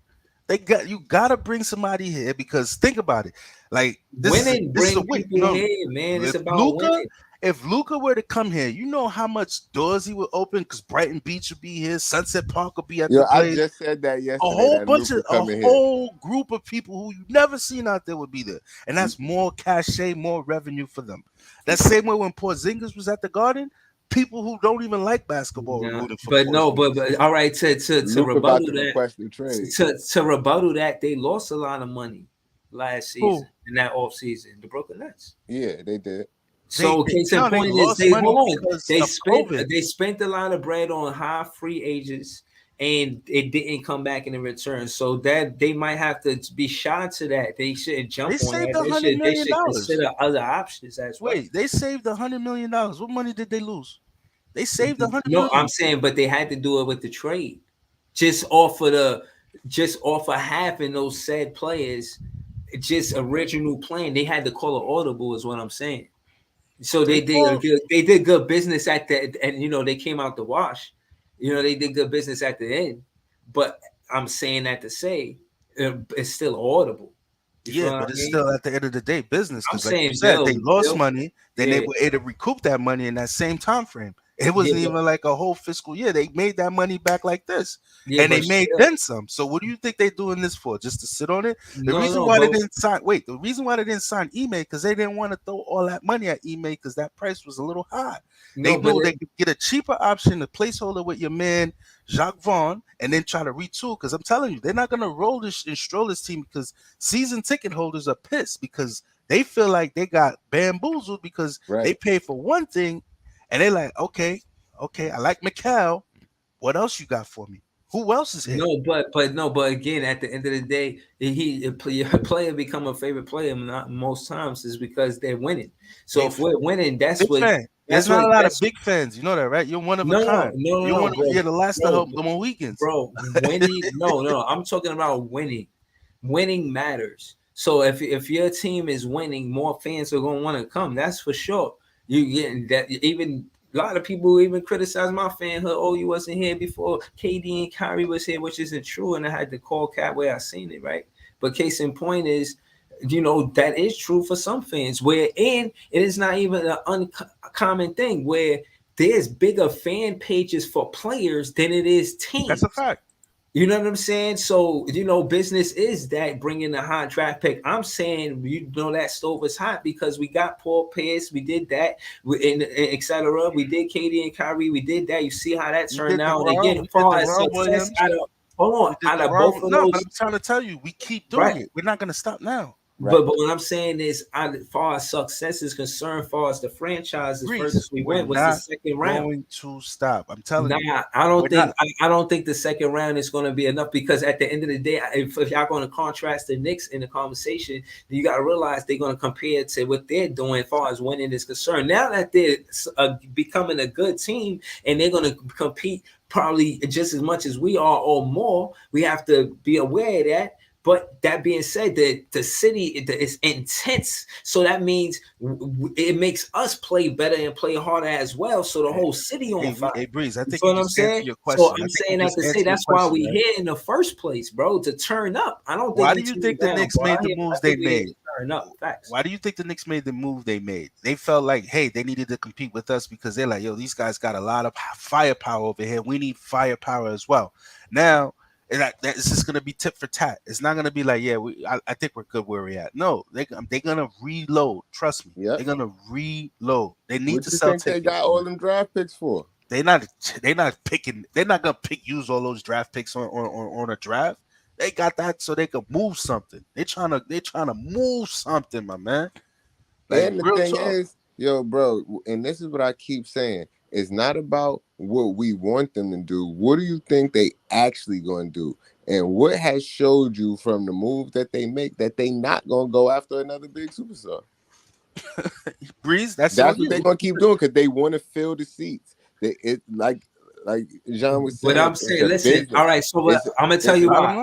You gotta bring somebody here, because think about it. Like winning this is a bring win. people No, here, man. It's if about Luca winning. if Luca were to come here, you know how much doors he would open, because Brighton Beach would be here, Sunset Park would be at Yo, the I place. just said that A yesterday whole that bunch of Luca a coming here. whole group of people who you've never seen out there would be there, and that's more cachet, more revenue for them. That same way when Porzingis was at the Garden, people who don't even like basketball are Yeah, rooting for but no, Porzingis. but all right. To Luke about rebuttal to that, request a trade. to rebuttal that, they lost a lot of money last Who? season in that off season. The Brooklyn Nets. Yeah, they did. So case in they point is lost they money hold on. because of COVID. They spent a lot of bread on high free agents, and it didn't come back in return. So that they might have to be shot to that. They shouldn't jump They on saved that. $100 They million. should consider other options as well. Wait, they saved $100 million. What money did they lose? They saved $100 No, million. I'm saying, but they had to do it with the trade. Just offer having those said players, just original plan. They had to call an audible, is what I'm saying. So They called- they did good business at the, and they came out the wash. They did good business at the end. But I'm saying that to say it's still audible. You feel Yeah, what but I it's mean? still at the end of the day business I'm because, like you saying, said, they lost Bill, money. Then they yeah. were able to recoup that money in that same time frame. It wasn't Yeah, even like a whole fiscal year. They made that money back like this, yeah, and they but made still, then some. So what do you think they're doing this for? Just to sit on it? The reason no, why they but didn't sign the reason why they didn't sign Ime because they didn't want to throw all that money at Ime because that price was a little high. They no, but knew they could get a cheaper option, a placeholder with your man Jacques Vaughn, and then try to retool. Because I'm telling you, they're not gonna roll this and stroll this team because season ticket holders are pissed because they feel like they got bamboozled because they Right. paid for one thing, and they're like, okay, I like Mikal. What else you got for me? Who else is here? but again, at the end of the day, a player become a favorite player not most times is because they're winning. So if we're winning, Big fan. There's not a lot of big fans. You know that, right? You're one of a kind. You're the last of the Mohicans. bro. Winning, no. I'm talking about winning. Winning matters. So if your team is winning, more fans are gonna want to come. That's for sure. You getting that? Even a lot of people even criticize my fanhood. Oh, you wasn't here before KD and Kyrie was here, which isn't true. And I had to call Cat where I seen it, right? But case in point is, that is true for some fans. Wherein it is not even an uncommon thing where there's bigger fan pages for players than it is teams. That's a fact. You know what I'm saying? So, business is that bringing the hot draft pick. I'm saying, that stove is hot because we got Paul Pierce. We did that, and et cetera. We did KD and Kyrie. We did that. You see how that turned out. And again, as far as success, out of both of those. But I'm trying to tell you, we keep doing it. We're not going to stop now. Right. But what I'm saying is, as far as success is concerned, as far as the franchise, the furthest we went was the second round. Going to stop. I'm telling you. I don't think the second round is going to be enough because at the end of the day, if y'all going to contrast the Knicks in the conversation, you got to realize they're going to compare to what they're doing as far as winning is concerned. Now that they're becoming a good team and they're going to compete probably just as much as we are or more, we have to be aware of that. But that being said, the city is intense, so that means it makes us play better and play harder as well. So the whole city on fire. Hey, Breeze, I think you know what I'm saying. Your question. So I'm saying that to say that's why we here in the first place, bro, to turn up. I don't think. Why do you think the Knicks made the moves they made? Turn up. Facts. Why do you think the Knicks made the move they made? They felt like, hey, they needed to compete with us because they're like, yo, these guys got a lot of firepower over here. We need firepower as well. Now. It's just gonna be tit for tat. It's not gonna be like, yeah, I think we're good where we're at. No, they're gonna reload. Trust me, they're gonna reload. They need to sell tickets. They got all them draft picks for. They're not picking. They're not gonna use all those draft picks on a draft. They got that so they can move something. They're trying to move something, my man. And the thing is, yo, bro, and this is what I keep saying. It's not about what we want them to do. What do you think they actually going to do? And what has showed you from the move that they make that they not going to go after another big superstar? Breeze, that's what they're going to keep doing because they want to fill the seats. Like Jean was saying. But I'm saying, listen, all right, so I'm going to tell you why.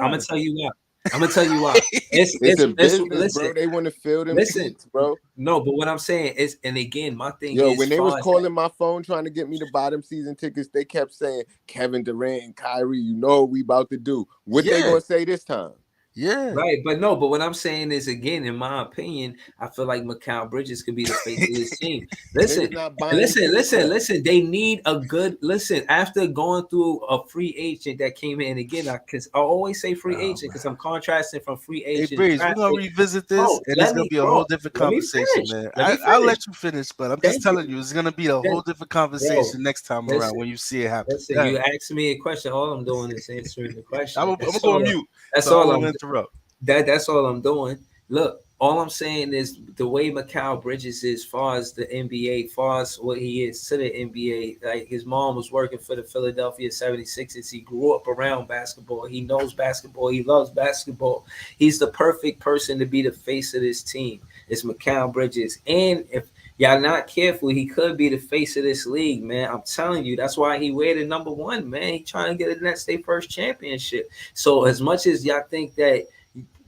I'm gonna tell you why. It's a business, bro. They want to fill them seats, bro. No, but what I'm saying is, and again, my thing is, when they was calling my phone trying to get me to buy them season tickets, they kept saying Kevin Durant and Kyrie, you know what we about to do. What they gonna say this time? Yeah. Right, but no, but what I'm saying is, again, in my opinion, I feel like Mikal Bridges could be the face of this team. Niggas Listen, not buying into this listen. yet. They need a good listen after going through a free agent that came in. Again, I always say free Oh, agent because I'm contrasting from free Hey, agent Breeze, we're gonna traffic. revisit this, Bro, and it's gonna be a whole different let me conversation, finish. man. Let me I'll finish. let you finish, but I'm just Thank telling you. you, it's gonna be a whole different conversation next time around Listen, when you see it happen. listen. Yeah. You asked me a question. All I'm doing is answering the question. I'm gonna go on mute, That's so I all won't I'm interrupt. that's all I'm doing. Look, all I'm saying is the way Mikal Bridges is, far as the NBA, far as what he is to the NBA. Like his mom was working for the Philadelphia 76ers. He grew up around basketball. He knows basketball. He loves basketball. He's the perfect person to be the face of this team. It's Mikal Bridges. And if y'all not careful, he could be the face of this league, man. I'm telling you, that's why he weighed the number one, man. He trying to get a Nets their first championship. So as much as y'all think that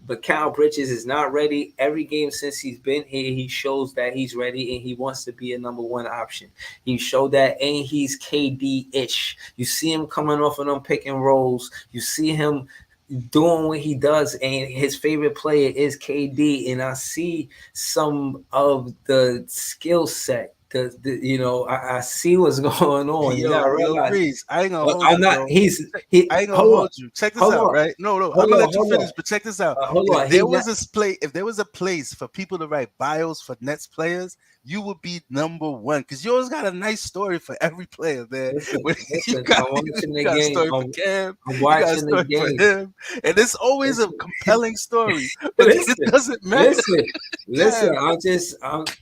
but Cal Bridges is not ready. Every game since he's been here, he shows that he's ready and he wants to be a number one option. He showed that, and he's KD-ish. You see him coming off of them pick and rolls. You see him doing what he does, and his favorite player is KD. And I see some of the skill set. I see what's going on. You gotta Yo, realize Breeze, I ain't gonna hold I'm you, not. bro. He. I ain't gonna Hold on. hold you. Check this Hold out, on. right? No, I'm Hold gonna on. let you Hold finish, on. but check this out. Hold on. If there was a place for people to write bios for Nets players, you would be number one because you always got a nice story for every player, man. Listen, You listen. got, I'm watching you the got a game. story for Cam, I'm you got a watching the story for game. him, and it's always a Listen, compelling story, but it listen, doesn't matter. listen. Cam,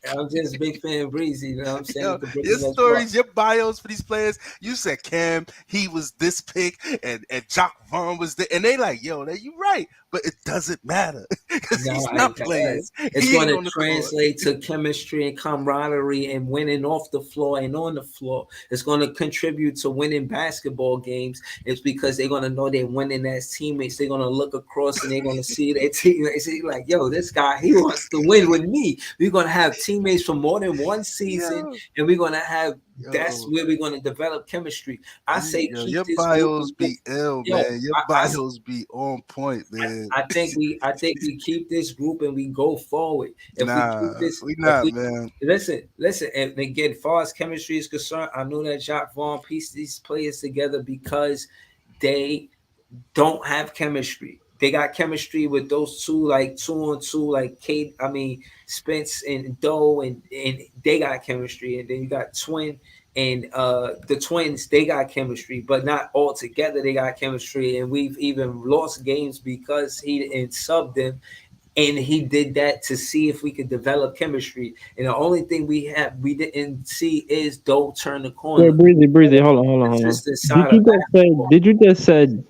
I'm just big fan Breezy. You know what I'm saying? yo, To your Brooklyn Nets Park. stories, your bios for these players. You said Cam, he was this pick, and Jock Vaughn was there, and they like, yo, you right, but it doesn't matter because No, he's it not playing. does. It's He going ain't to on the court. translate to chemistry and camaraderie and winning off the floor and on the floor. It's going to contribute to winning basketball games. It's because they're going to know they're winning as teammates. They're going to look across and they're going to see their teammates. They're like, yo, this guy, he wants to win with me. We're going to have teammates for more than one season, and we're going to have that's where we're going to develop chemistry. I say keep Your this group. bios be ill, Yo, man. Your bios be on point, man. I think we keep this group and we go forward. If we Nah, keep this, we if not, we man. listen, and again, as far as chemistry is concerned, I know that Jacques Vaughn pieced these players together because they don't have chemistry. They got chemistry with those two, like 2-on-2, like Spence and Doe, and they got chemistry. And then you got Twin and the twins, they got chemistry, but not all together. They got chemistry, and we've even lost games because he and subbed them, and he did that to see if we could develop chemistry. And the only thing we didn't see is Doe turn the Wait, corner. Breezy, hold on. Consistent side of basketball. Did you just said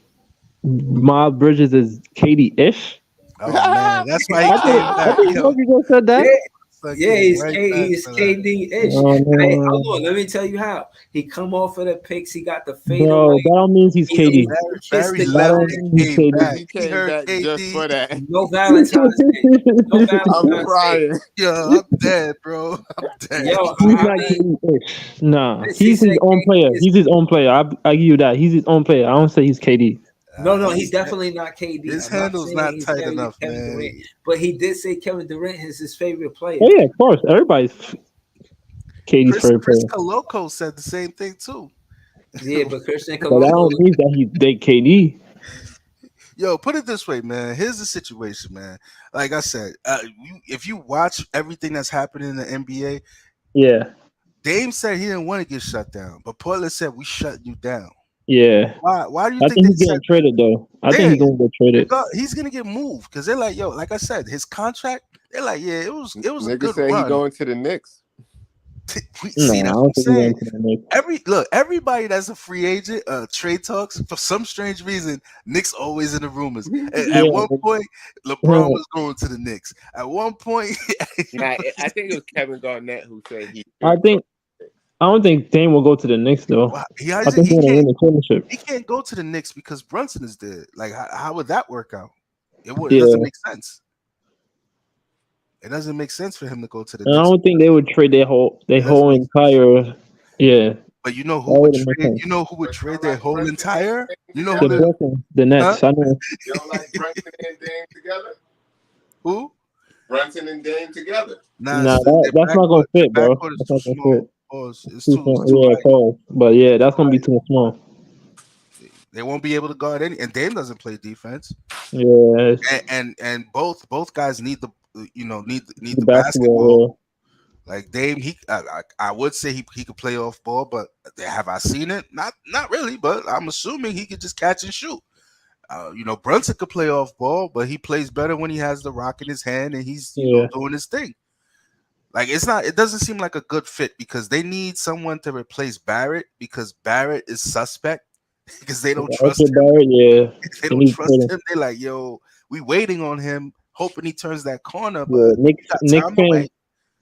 Miles Bridges is KD-ish? Oh man, that's why he I think came back. Yo, Bobby just said that. son Yeah, came right back he's for that. KD-ish. Oh, Hey, no. hold on, let me tell you how. He come off of the picks, he got the Bro, fadeaway. that don't mean he's KD. Barry The left That guy. and don't mean he's came KD. back. He He came heard back just for KD. that. No Valentine's Day. No I'm Valentine's Day. crying. Yo, I'm dead, bro. I'm dead. Yo, He's I not mean, KD-ish. Nah, he he's his said own player. KD is. He's his own player. I give you that. He's his own player. I don't say he's KD. No, he's definitely not KD. His I'm not handle's saying not he's tight enough, Kevin man. Durant, but he did say Kevin Durant is his favorite player. Oh yeah, of course. Everybody's KD's favorite Chris player. Coloco said the same thing too. Yeah, but Christian But that Colombo. don't mean that he date KD. Yo, put it this way, man. Here's the situation, man. Like I said, if you watch everything that's happening in the NBA, Yeah, Dame said he didn't want to get shut down, but Portland said we shut you down. yeah. Why do you I think think they he's said getting traded though. I think yeah, he's gonna get traded. he's gonna get moved because they're like, yo, like I said, his contract, they're like, yeah, it was a Nigga good said he run. going to the Knicks. See, No, I that's what don't I'm think he's saying. going to the Knicks. Everybody that's a free agent, trade talks for some strange reason. Knicks always in the rumors. At Yeah, one point, LeBron was going to the Knicks. At one point, Nah, I think it was Kevin Garnett who said he. I don't think Dame will go to the Knicks though. he I think he's gonna win the championship. can't go to the Knicks because Brunson is there. Like, how would that work out? It Yeah, doesn't make sense. It doesn't make sense for him to go to the and I Knicks. don't think they would trade their whole It doesn't make sense. entire. Yeah, But you know who That would wouldn't make trade? sense. You know who would But you trade don't their like whole Brunson and entire? Dame You know The who together? the Brooklyn, the huh? Nets. I know. You don't like Brunson and Dame together? Who? Brunson and Dame together. Nah, Nah, that's not gonna their fit, bro. backcourt is That's too not gonna small. fit. Pause. It's Too it's small. too Yeah, light. pause. But yeah, that's gonna be too small. They won't be able to guard any. And Dame doesn't play defense. Yeah, And both guys need the need the the basketball. basketball. Like Dame, I would say he could play off ball, but have I seen it? Not really. But I'm assuming he could just catch and shoot. Brunson could play off ball, but he plays better when he has the rock in his hand and he's Yeah, doing his thing. Like it doesn't seem like a good fit because they need someone to replace Barrett because Barrett is suspect because they don't yeah. trust RJ him. Barrett. Yeah, They they don't need to trust trade him. him. They're like, yo, we waiting on him, hoping he turns that corner, Yeah, but we got time to wait.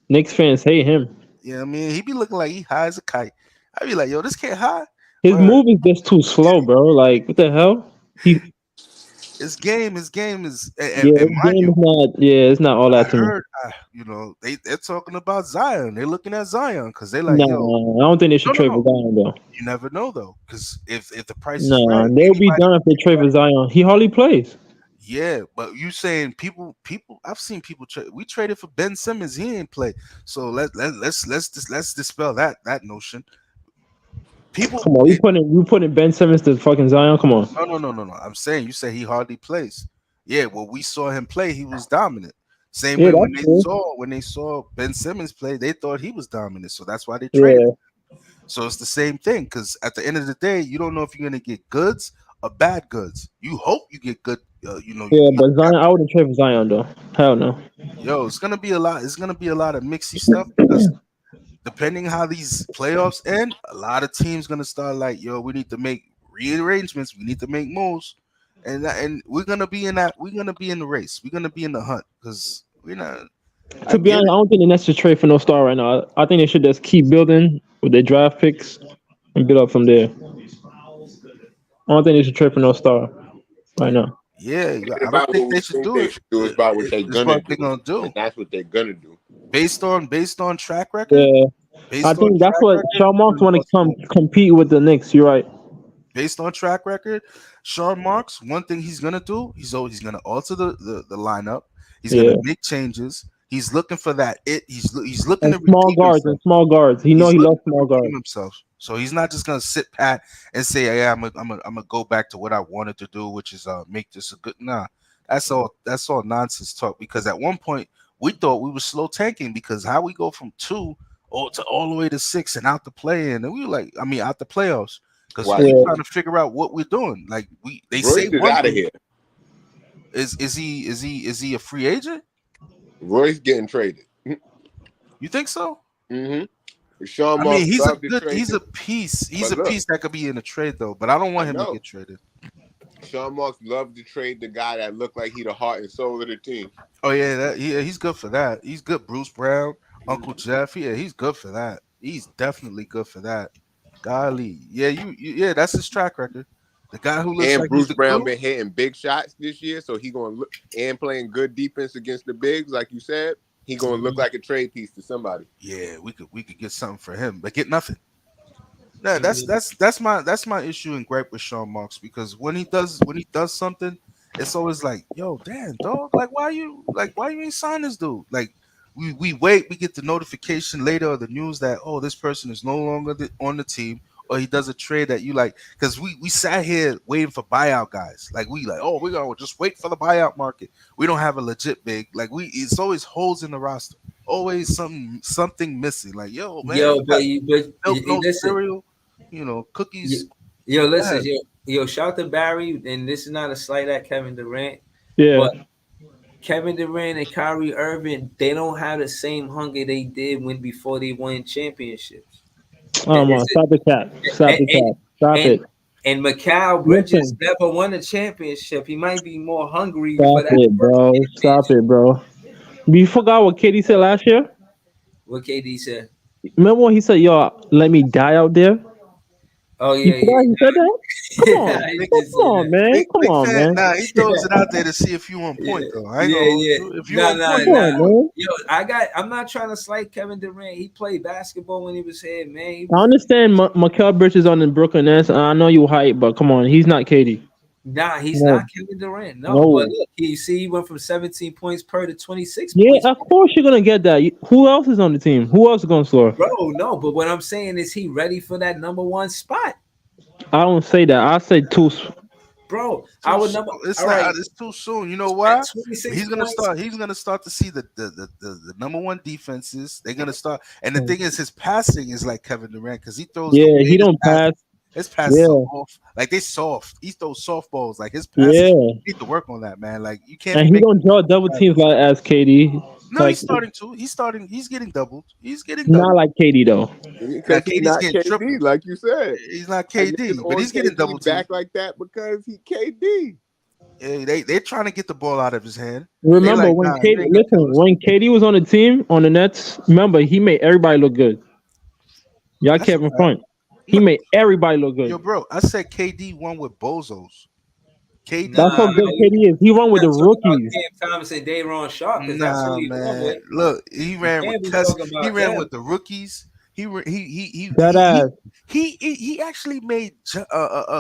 Knicks fans hate him. Yeah, I mean, he be looking like he high as a kite. I be like, yo, this kid high. His Word. move is just too slow, bro. Like, what the hell? He, His game is, yeah, and his mind game you, is not. Yeah, it's not all I that to me. heard, they're talking about Zion. They're looking at Zion because they're like, Nah, yo, I don't think they no, should no, trade no. for Zion though. You never know though, because if the price is Nah, right, they'll be done if they trade for Zion. He hardly plays. yeah. But you saying people, I've seen people trade. We traded for Ben Simmons. He ain't play. So let's dispel that notion. People, Come on, we putting Ben Simmons to fucking Zion. Come on. no. I'm saying you say he hardly plays. Yeah, well, we saw him play. He was dominant. Same Yeah, way that's true. when they saw Ben Simmons play, they thought he was dominant. So that's why they traded. Yeah, So it's the same thing because at the end of the day, you don't know if you're gonna get goods or bad goods. You hope you get good. yeah, but Zion, I wouldn't trade for Zion though. Hell no. it's gonna be a lot. It's gonna be a lot of mixy stuff because depending how these playoffs end, a lot of teams gonna start like, yo, we need to make rearrangements. We need to make moves, and we're gonna be in that. We're gonna be in the race. We're gonna be in the hunt because we're not. I To be get honest, it. I don't think the Nets should trade for no star right now. I think they should just keep building with their draft picks and build up from there. I don't think they should trade for no star right now. Yeah, It ain't I don't about think what we they should think do they it. should do. It's about what they're It's gonna what they're do, gonna do and that's what they're gonna do. based on track record. Yeah, I Based on think that's track what record, Sean Marks even want to more come so. compete with the Knicks. You're right. Based on track record, Sean Marks, one thing he's gonna do, he's gonna alter the lineup. He's gonna Yeah, make changes. He's looking for that he's looking and to redeem himself. small guards. He know He's he looking loves to small redeem guards. himself. So he's not just gonna sit pat and say, "Yeah, I'm gonna go back to what I wanted to do, which is make this a good." Nah, that's all nonsense talk. Because at one point we thought we were slow tanking because how we go from two all the way to six and out the play in, and we were like, I mean, out the playoffs because Why we Yeah, trying to figure out what we're doing. Like they say Royce is one out of thing. here. Is he a free agent? Royce getting traded. You think so? Mm-hmm. Sean I mean, Marks love to trade he's him, a piece. He's but a look, piece that could be in a trade though, but I don't I want him to know get traded. Sean Marks love to trade the guy that looked like he the heart and soul of the team. Oh yeah, he's good for that. He's good. Bruce Brown, Uncle Jeff. Yeah, he's good for that. He's definitely good for that. Golly, yeah, yeah, that's his track record. The guy who looks And like he's Bruce the Brown glue. been hitting big shots this year, so he gonna look and playing good defense against the bigs, like you said. He gonna look like a trade piece to somebody. Yeah, we could get something for him, but get nothing. Yeah, that's my issue and gripe with Sean Marks because when he does something, it's always like, yo, damn dog, like why you ain't sign this dude? Like we wait, we get the notification later or the news that this person is no longer on the team or he does a trade that you like because we sat here waiting for buyout guys like we're gonna just wait for the buyout market. We don't have a legit big it's always holes in the roster, always something missing. Like yo man, Yo, we got but milk, no listen, cereal, cookies. yo, listen, Bad. yo, shout to Barry, and this is not a slight at Kevin Durant, yeah. but Kevin Durant and Kyrie Irving, they don't have the same hunger they did before they won championships. Oh my, stop the cap. Stop And the cap. Stop and, it. and Mikal Bridges Listen, never won a championship. He might be more hungry for stop that it, first bro. Stop championship. it, bro. You forgot what KD said last year? What KD said? Remember when he said, "Yo, let me die out there"? Oh You yeah, forgot he said that? Come on, I did come say on, that. man. Come Big on, fan. man. Nah, he throws it out there to see if you on point though. I ain't gonna hold Yeah. you. If you Nah, on nah, point, Come you nah. on on, point. man. Yo, I'm not trying to slight Kevin Durant. He played basketball when he was here, man. He I was, understand Mikael Bridges on the Brooklyn Nets. And I know you hype, but come on, he's not KD. nah, he's No, not Kevin Durant. No, but no. look, he went from 17 points per to 26 Yeah, points. of course you're gonna get that. Who else is on the team? Who else is gonna score? Bro, no, but what I'm saying is he ready for that number one spot. I don't say that. I say two. Bro, I Too would soon. number It's all not. right It's too soon. You know at why? 26 He's gonna points. start. He's gonna start to see the number one defenses. They're gonna start. And the thing is, his passing is like Kevin Durant because he throws the Yeah, he weirdest don't pass. pass. His passes are Yeah, off. Like they soft. He throws softballs. Like his passes. yeah, You need to work on that, man. Like you can't and be he making don't draw double passes. teams like as KD. No, Like he's starting to. He's starting. He's getting doubled. He's getting not doubled. like KD though. Now Because he's KD's not getting KD, tripled. like you said. He's not And niggas KD, but on he's getting double KD back teamed. like that because he KD. Yeah, they're trying to get the ball out of his hand. They Remember like, when nah, you KD? ain't gonna kill Listen, us. when KD was on the team on the Nets, remember he made everybody look good. Y'all That's a kept in fact. front. He No, made everybody look yo, good. bro, I said KD won with bozos. That's KD how Nah, won good with. you KD is. He run with not the talking about rookies. Cam Thomas and Day'Ron Sharp because that's who Nah, he won man. with. Look, he You ran with can't be Cuss. talking He about ran Cam. with the rookies. That ass. He actually made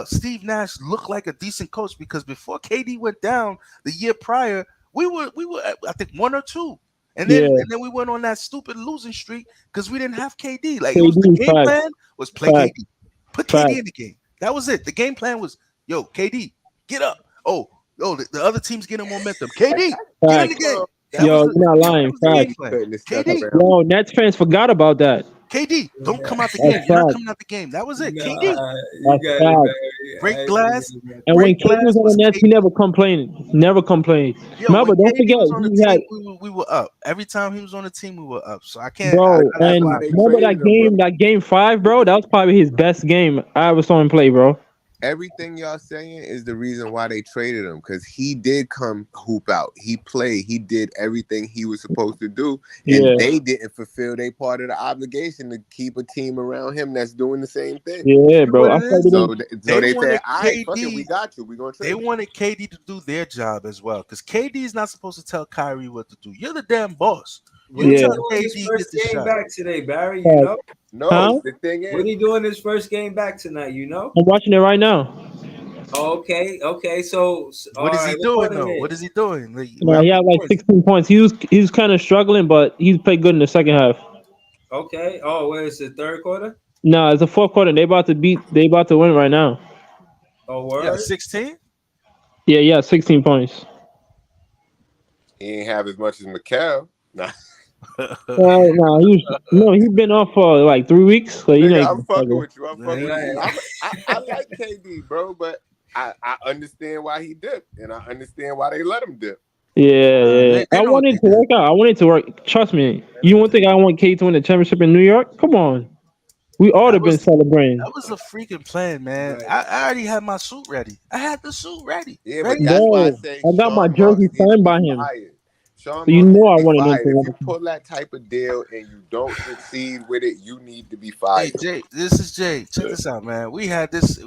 Steve Nash look like a decent coach because before KD went down the year prior, we were at, I think 1 or 2, Yeah, and then we went on that stupid losing streak because we didn't have KD. Like it was the KD game fact, plan was play fact, KD, put KD fact, in the game. That was it. The game plan was yo KD get up. Oh, the other team's getting momentum. KD get in the fact. game. Well, That that's was Yo, the you're not that lying. was the Fact. game plan. putting this stuff KD. around. Yo, Nets fans forgot about that. KD, don't come out the That's game. You're not fact. coming out the game. That was it. KD, Nah, you That's got it, fact. man. break glass. And when Break KD glass was on was the Nets, he KD. never complained. Never complained. Yo, Remember, when don't KD forget was on the he had, team, we were up. Every time he was on the team, we were up. So I can't. bro. I That's never why And knocked they him. remember traded him, bro. that game 5, bro. That was probably his best game I ever saw him play, bro. Everything y'all saying is the reason why they traded him because he did come hoop out. He played. He did everything he was supposed to do, and Yeah, they didn't fulfill their part of the obligation to keep a team around him that's doing the same thing. yeah, You know what bro. I it said is? it. So They they said, wanted "All right, fuck it, we KD. got you. We're gonna They trade you." wanted KD to do their job as well, because KD is not supposed to tell Kyrie what to do. You're the damn boss. What You he Yeah. tell doing his KD get first the game shot. back today, Barry? You Fact. know No, Huh? the thing what is, he doing his first game back tonight? You know? I'm watching it right now. Okay. So all What is he right, what doing quarter though? they What is he doing? Like, No, he I'm had like curious. 16 points. He was kind of struggling, but he played good in the second half. Okay. Oh, where is the third quarter? No, it's the fourth quarter. They about to win right now. Oh, Yeah, word. 16. Yeah, 16 points. he ain't have as much as Mikal. Nah, No, he's been off for like 3 weeks, so you know nigga, he's I'm gonna fucking struggle. with you. I'm Man, fucking with you. Right. I like KD, bro, but I understand why he dipped, and I understand why they let him dip. Yeah. they I know what wanted they to did. work out. I wanted to work. Trust me. They You know what won't they think I want K to win the championship in New York? Come on. We did. ought to have been celebrating. That was a freaking plan, man. Right. I already had my suit ready. I had the suit ready. Yeah, but Ready. that's why I Bro, say I got my Sean jersey Marks need to signed be by him. fired. Sean So you Marks know need I to be wanted him fired. to If you win. pull that type of deal and you don't succeed with it, you need to be Hey fired. Jay, this is Jay. Check this out, man. We had this.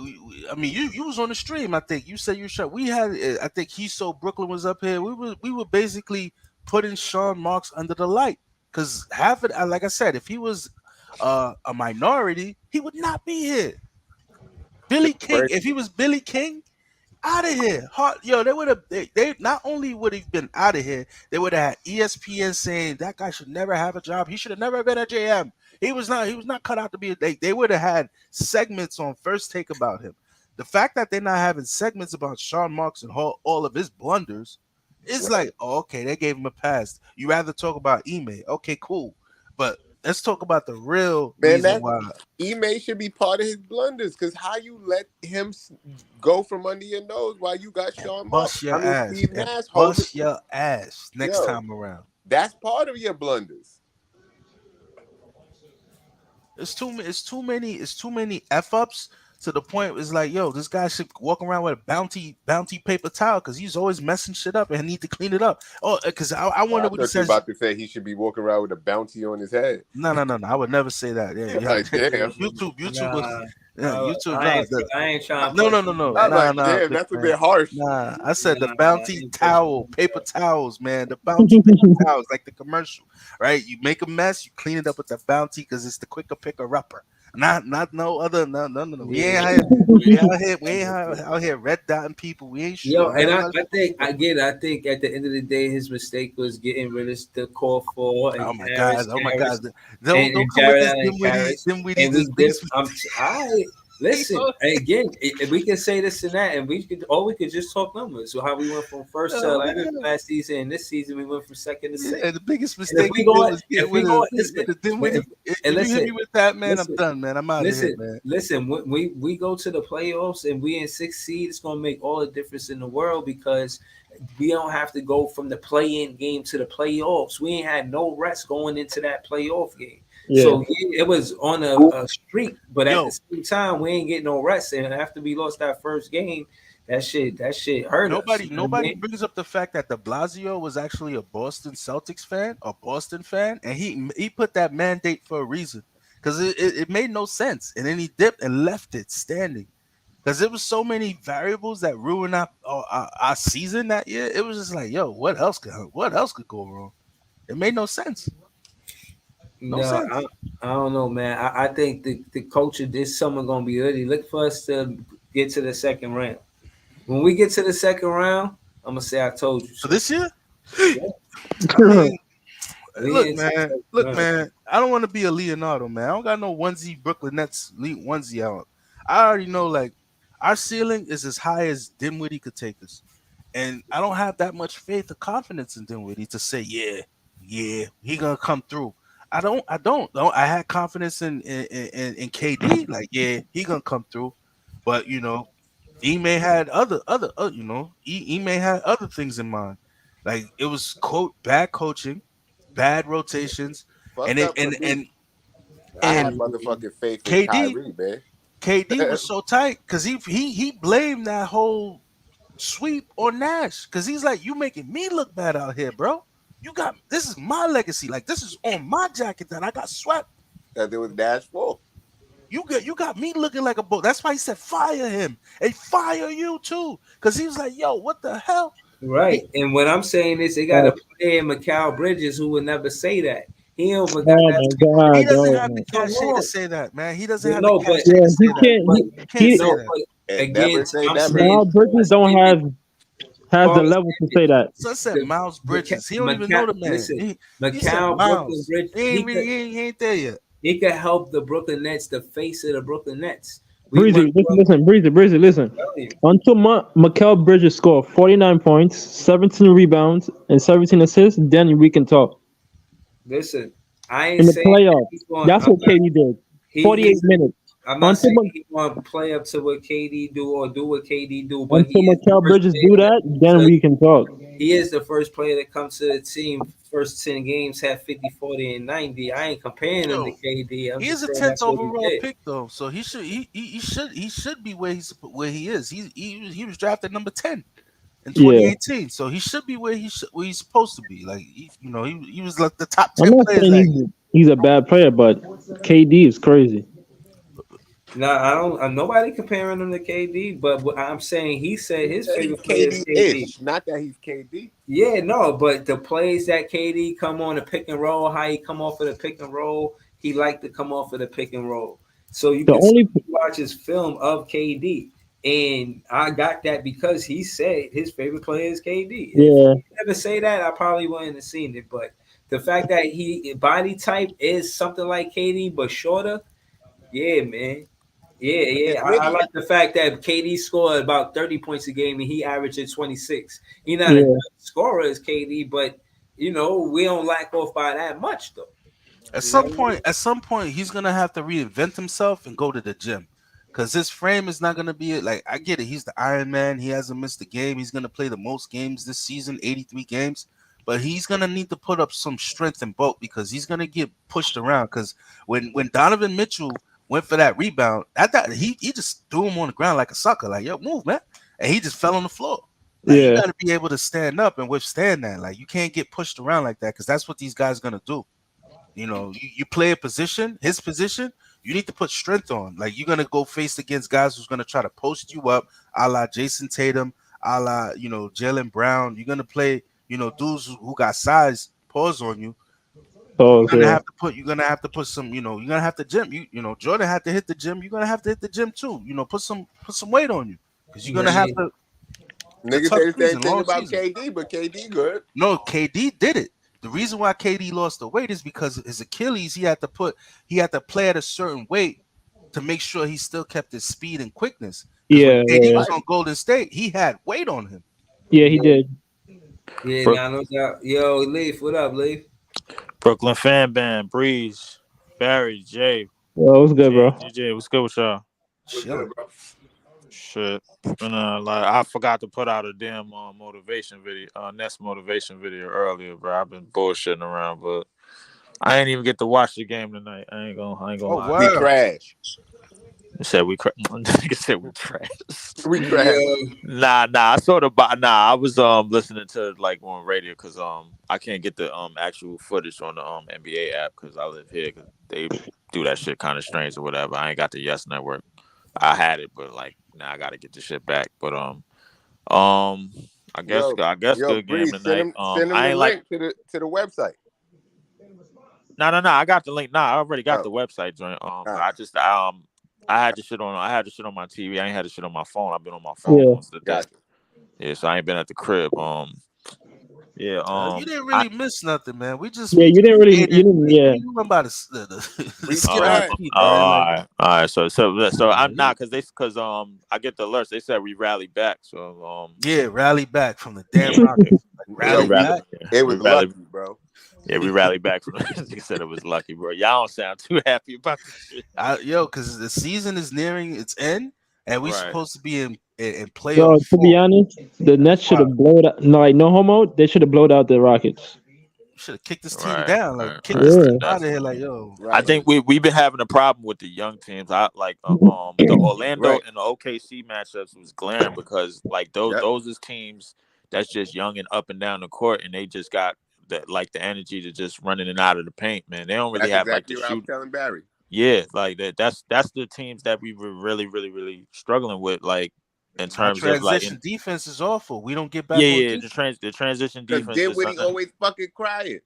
I mean, you was on the stream. I think you said you shot. We had. I think he so Brooklyn was up here. We were basically putting Sean Marks under the light because half it. Like I said, if he was a minority, he would not be here. The Billy King. first If he was Billy King, out of here. Yo, they would have. They not only would have been out of here, they would have had ESPN saying that guy should never have a job. He should have never been a JM. He was not. He was not cut out to be. They would have had segments on First Take about him. The fact that they're not having segments about Sean Marks and all of his blunders is like, oh, okay, they gave him a pass. You rather talk about Ime? Okay, cool. But let's talk about the real man, reason that why. Ime should be part of his blunders because how you let him go from under your nose while you got Sean Marks? Bust your ass Steve and Nash holding. bust your ass next Yo, time around. that's part of your blunders. It's too many f ups to the point. It's like, yo, this guy should walk around with a bounty paper towel because he's always messing shit up and need to clean it up. Oh, because I wonder I what he thought you were says. about to say he should be walking around with a bounty on his head. No. I would never say that. Yeah, Like, damn. YouTube. Nah. Yeah, YouTube. I Nah, ain't, I ain't trying to no, punch no, no, you, no, I'm man. nah, like, nah, damn, big that's a man. bit harsh. Nah, I said the Nah, I bounty ain't pushing towel, you. paper towels, man. The bounty paper towels, like the commercial, right? You make a mess, you clean it up with the bounty because it's the quicker picker upper. Not no other, no. We ain't Yeah, out here, we yeah. out here, we ain't out here red dotting people. We ain't Yo, shooting and none of I, that I shit for think real. I think at the end of the day, his mistake was getting rid of the core four and Oh my god, oh my god. Don't And come with Jared this Allen Karras, dimwitty, and we this did. biggest I listen mistake. again. We can say this and that, and we could, or we could just talk numbers. So how we went from first to Oh my 11th god. last season, and this season we went from second to Yeah, sixth. the biggest And mistake he did was get if we go, listen, with a but dimwitty. and If you hit me with that, man, I'm listen, done, man. I'm out of here, listen, man. listen. When we go to the playoffs and we in sixth seed, it's gonna make all the difference in the world because we don't have to go from the play-in game to the playoffs. We ain't had no rest going into that playoff game. Yeah. So yeah, it was on a streak, but at the Yo, same time, we ain't getting no rest. And after we lost that first game, that shit hurt us. You know what I nobody mean? brings up the fact that De Blasio was actually a Boston Celtics fan, a Boston fan, and he put that mandate for a reason because it made no sense, and then he dipped and left it standing because there was so many variables that ruined our season that year. It was just like, yo, what else could go wrong? It made no sense. No No, sense. I don't know, man. I think the culture this summer gonna be ready. Look for us to get to the second round. When we get to the second round, I'm gonna say I told you For so. this year, Yeah, I mean, we into the second look, round. man. I don't want to be a Leonardo, man. I don't got no onesie Brooklyn Nets onesie out. I already know, like, our ceiling is as high as Dinwiddie could take us, and I don't have that much faith or confidence in Dinwiddie to say, yeah, he gonna come through. I don't. No, I had confidence in KD, like, yeah, he gonna come through, but he may had he may have other things in mind. Like it was bad coaching, bad rotations, and Fucked it up for me. and I had and motherfucking faith in KD Kyrie, man. KD was so tight because he blamed that whole sweep on Nash because he's like, you making me look bad out here, bro. You got this is my legacy. Like this is on my jacket that I got swept. That there was Nash for. You got me looking like a bull. That's why he said fire him and fire you too. Cause he was like, yo, what the hell? He Right. And what I'm saying is they got a player in Mikal Bridges who would never say that. He over got Oh that my type of he God, doesn't dog. have the come cachet to on. say that, man. He doesn't But have the no, but cachet Yeah, to he say that. can't. but You can't He say no, that. but And again, never say I'm never. saying Miles Bridges don't has the Paul level to say that. Son said the Miles Bridges. He don't even know the man. listen, He said Mikal Brooklyn Miles. Bridge, He ain't there yet. he could help the Brooklyn Nets, the face of the Brooklyn Nets. We Breezy, went from listen, Breezy, listen. telling you, Until Mikael Bridges scored 49 points, 17 rebounds, and 17 assists, then we can talk. listen, I In ain't the saying that playoffs, he's going. that's what KD did. 48 He's. minutes. I'm not Until saying Ma- he's going to play up to what KD do or do what KD do, but he until is the Mikael first Bridges do player that, then to we can talk. he is the first player that comes to the team. First 10 games had 50, 40, and 90. I ain't comparing him to Yo, KD. I'm he is just a saying 10th that's what he overall did. pick though, so he should be where he is. He was drafted number 10 in Yeah. 2018, so he should be where he's supposed to be. Like he was like the top I'm 10 not players saying that year. he's a bad player, but KD is crazy. No, I don't. Nobody comparing him to KD, but what I'm saying he said his That he's favorite player is KD KD. ish. Not that he's KD. Yeah, no, but the plays that KD come on the pick and roll, how he come off of the pick and roll, he like to come off of the pick and roll. So you The can only watch his film of KD, and I got that because he said his favorite player is KD. If yeah, he never say that, I probably wouldn't have seen it. But the fact that he body type is something like KD but shorter, yeah, man. Yeah, It's yeah. I witty. like the fact that KD scored about 30 points a game and he averaged at 26. He's not a good yeah. scorer as KD, but we don't lack off by that much though. At You know some what I mean? point, he's gonna have to reinvent himself and go to the gym, because his frame is not gonna be it. Like I get it, he's the Iron Man. He hasn't missed a game. He's gonna play the most games this season, 83 games. But he's gonna need to put up some strength and bulk because he's gonna get pushed around. Because when Donovan Mitchell went for that rebound, he just threw him on the ground like a sucker. Like, yo, move, man, and he just fell on the floor. Like you Yeah. got to be able to stand up and withstand that. Like you can't get pushed around like that because that's what these guys gonna do. You play a position, his position, You need to put strength on. Like, you're gonna go face against guys who's gonna try to post you up, a la Jason Tatum, a la Jalen Brown. You're gonna play dudes who got size, pause on you. Oh, You're gonna have to put some, you're gonna have to gym. Jordan had to hit the gym. You're gonna have to hit the gym too. Put some weight on you because you're gonna have to. Niggas say the same thing about KD, but KD good. No, KD did it. The reason why KD lost the weight is because his Achilles, he had to play at a certain weight to make sure he still kept his speed and quickness. Yeah, when KD was on Golden State, he had weight on him. Yeah, he did. Yeah, no doubt. Yo, Leaf, what up, Leaf? Brooklyn fan band, Breeze, Barry, Jay. Yo, what's good, bro? GJ, what's good with y'all? Good, bro. Shit. And I forgot to put out a damn motivation video, Nest motivation video earlier, bro. I've been bullshitting around, but I ain't even get to watch the game tonight. I ain't gonna lie. We trash. Nigga said we trash. We trash. Nah. I saw the I was listening to like on radio because I can't get the actual footage on the NBA app because I live here because they do that shit kind of strange or whatever. I ain't got the Yes Network. I had it, but like now I gotta get the shit back. But I guess good game tonight. Send him I ain't the link to the website. No. I got the link. I already got the website joint. I had the shit on my TV. I ain't had the shit on my phone. I've been on my phone most of the day. Yeah, so I ain't been at the crib. You didn't really miss nothing, man. We just you didn't really. You didn't. Yeah. You remember about the all right. So I'm not because I get the alerts. They said we rallied back. So rally back from the damn Rockets. Rally back. It was lucky, bro. Yeah, we rallied back from. He said it was lucky, bro. Y'all don't sound too happy about this shit. Because the season is nearing its end, and we're supposed to be in playoff. Yo, to be honest, the Nets should have blown out. No, like no homo. They should have blown out the Rockets. Should have kicked this team down, kick this team out of here, I think we've been having a problem with the young teams. I like the Orlando and the OKC matchups was glaring because like those is teams that's just young and up and down the court, and they just got that like the energy to just run in and out of the paint, man. They don't really have like the shoot. I was telling Barry. Yeah, like that's the teams that we were really struggling with, like in terms of like defense is awful. We don't get back. The transition defense. Dinwiddie always fucking crying.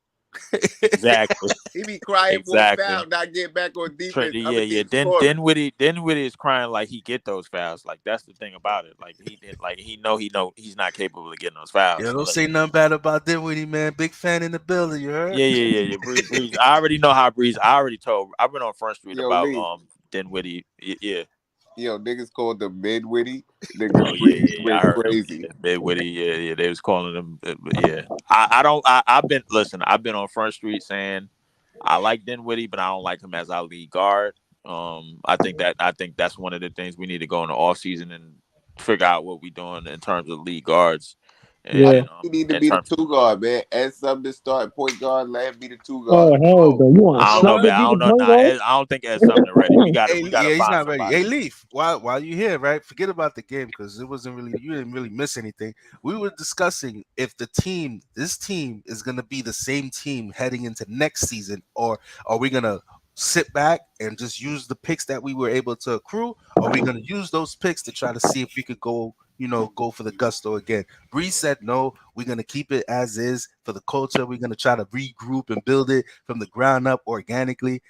Exactly. He be crying for a foul, not get back on defense. Dinwiddie is crying like he get those fouls. Like that's the thing about it. Like he know he's not capable of getting those fouls. Yeah, don't say nothing bad about Dinwiddie, man. Big fan in the building. You heard? Yeah. Breeze. I already know how Breeze. I've been on Front Street about Dinwiddie. Yeah. Yo, niggas called the Midwitty. I heard crazy. Midwitty, yeah. They was calling them. Yeah, I've been on Front Street saying I like Dinwiddie, but I don't like him as our lead guard. I think that's one of the things we need to go in the off season and figure out what we're doing in terms of lead guards. And, you need to be the 2 guard, man. Add something to start point guard. Let him be the 2 guard. Oh hell, bro. You want? I don't know. I don't think Ed Sumner ready. We got to. He's not ready. Hey, Leaf. While you here, right? Forget about the game because it wasn't really. You didn't really miss anything. We were discussing if this team is gonna be the same team heading into next season, or are we gonna sit back and just use the picks that we were able to accrue, or are we gonna use those picks to try to see if we could go for the gusto again? Bree said no, we're going to keep it as is for the culture. We're going to try to regroup and build it from the ground up organically.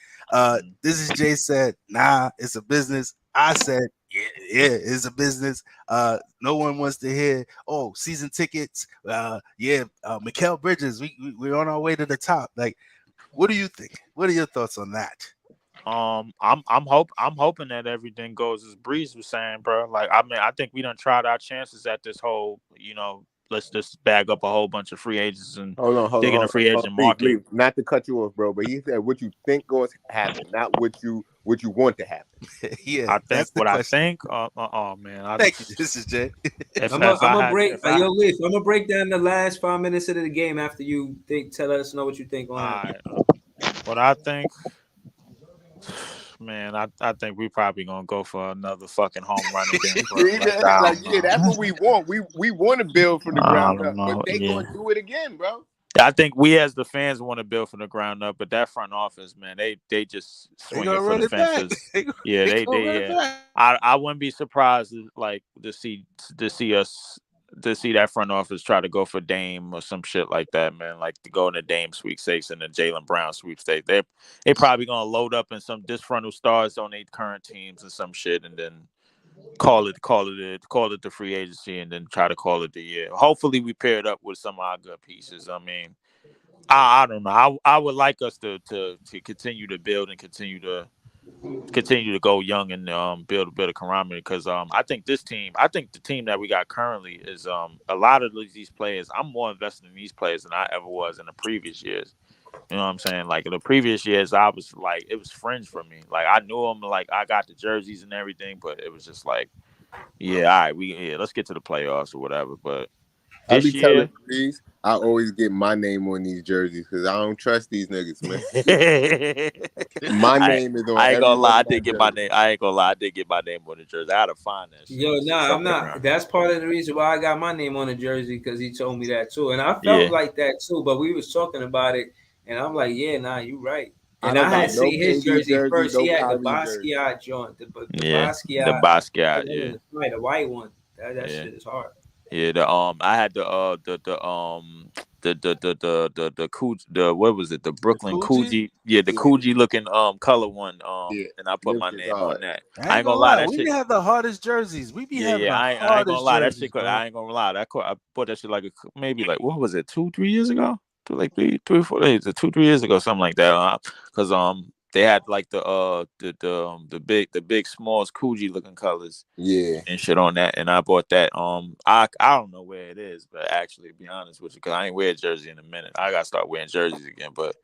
This is Jay said, nah, it's a business. I said, yeah, it's a business. No one wants to hear, season tickets. Mikal Bridges, we're on our way to the top. Like, what do you think? What are your thoughts on that? I'm hoping that everything goes as Breeze was saying, bro. Like, I mean, I think we done tried our chances at this whole, let's just bag up a whole bunch of free agents and dig in the free agent market. Not to cut you off, bro, but he said what you think going to happen, not what you want to happen. I think what I think. Oh man, thank you. This is Jay. I'm gonna break down the last 5 minutes of the game after you tell us know what you think on that. What I think. Man, I think we probably gonna go for another fucking home run again. That's what we want. We want to build from the ground up, but they gonna do it again, bro. I think we as the fans want to build from the ground up, but that front office, man, they just They swinging gonna for run the it back. fences. They Yeah, gonna they run it yeah. back. I wouldn't be surprised like to see us to see that front office try to go for Dame or some shit like that, man. Like to go in the Dame sweepstakes and the Jalen Brown sweepstakes. They probably gonna load up in some disgruntled stars on their current teams and some shit, and then call it the free agency, and then try to call it the year. Hopefully, we pair it up with some of our good pieces. I mean, I don't know. I would like us to continue to build and continue to go young and build a bit of camaraderie because I think the team that we got currently is a lot of these players. I'm more invested in these players than I ever was in the previous years. You know what I'm saying? Like in the previous years, I was like it was fringe for me. Like I knew them, like I got the jerseys and everything, but it was just like, yeah, all right, let's get to the playoffs or whatever. But I be this telling year, Breeze, I always get my name on these jerseys because I don't trust these niggas, man. My I name is on I ain't every gonna one lie, of I my did get my jerseys. name. I ain't gonna lie, I did get my name on the jersey. I had to find that shit. Yo, It's nah, I'm somewhere not. around. That's part of the reason why I got my name on the jersey because he told me that too, and I felt Yeah. like that too. But we was talking about it, and I'm like, yeah, nah, you right. I And don't I got had no seen his KD jersey jersey, first. He no had the Kyrie jersey. Basquiat joint, the Yeah, the Basquiat, Basquiat, one in yeah, the front, the white one. That yeah, shit is hard. yeah. I had the Coogee, the what was it? The The Brooklyn Coogee. Coogee, yeah, the Yeah, Coogee looking color one yeah. and I put Them my shit's name on hard. that. I I ain't ain't gonna gonna lie, lie. that We shit. be having the hardest jerseys. We be Yeah, having yeah, the I ain't gonna hardest lie. That jerseys, shit. bro. I ain't gonna lie. I bought that shit like maybe like what was it 2 3 years ago? Like 3 4 days, 2 3 years ago, something like that. Because they had like the big smalls Coogee looking colors Yeah. and shit on that, and I bought that. I don't know where it is, but actually, to be honest with you, because I ain't wear a jersey in a minute. I gotta start wearing jerseys again, but.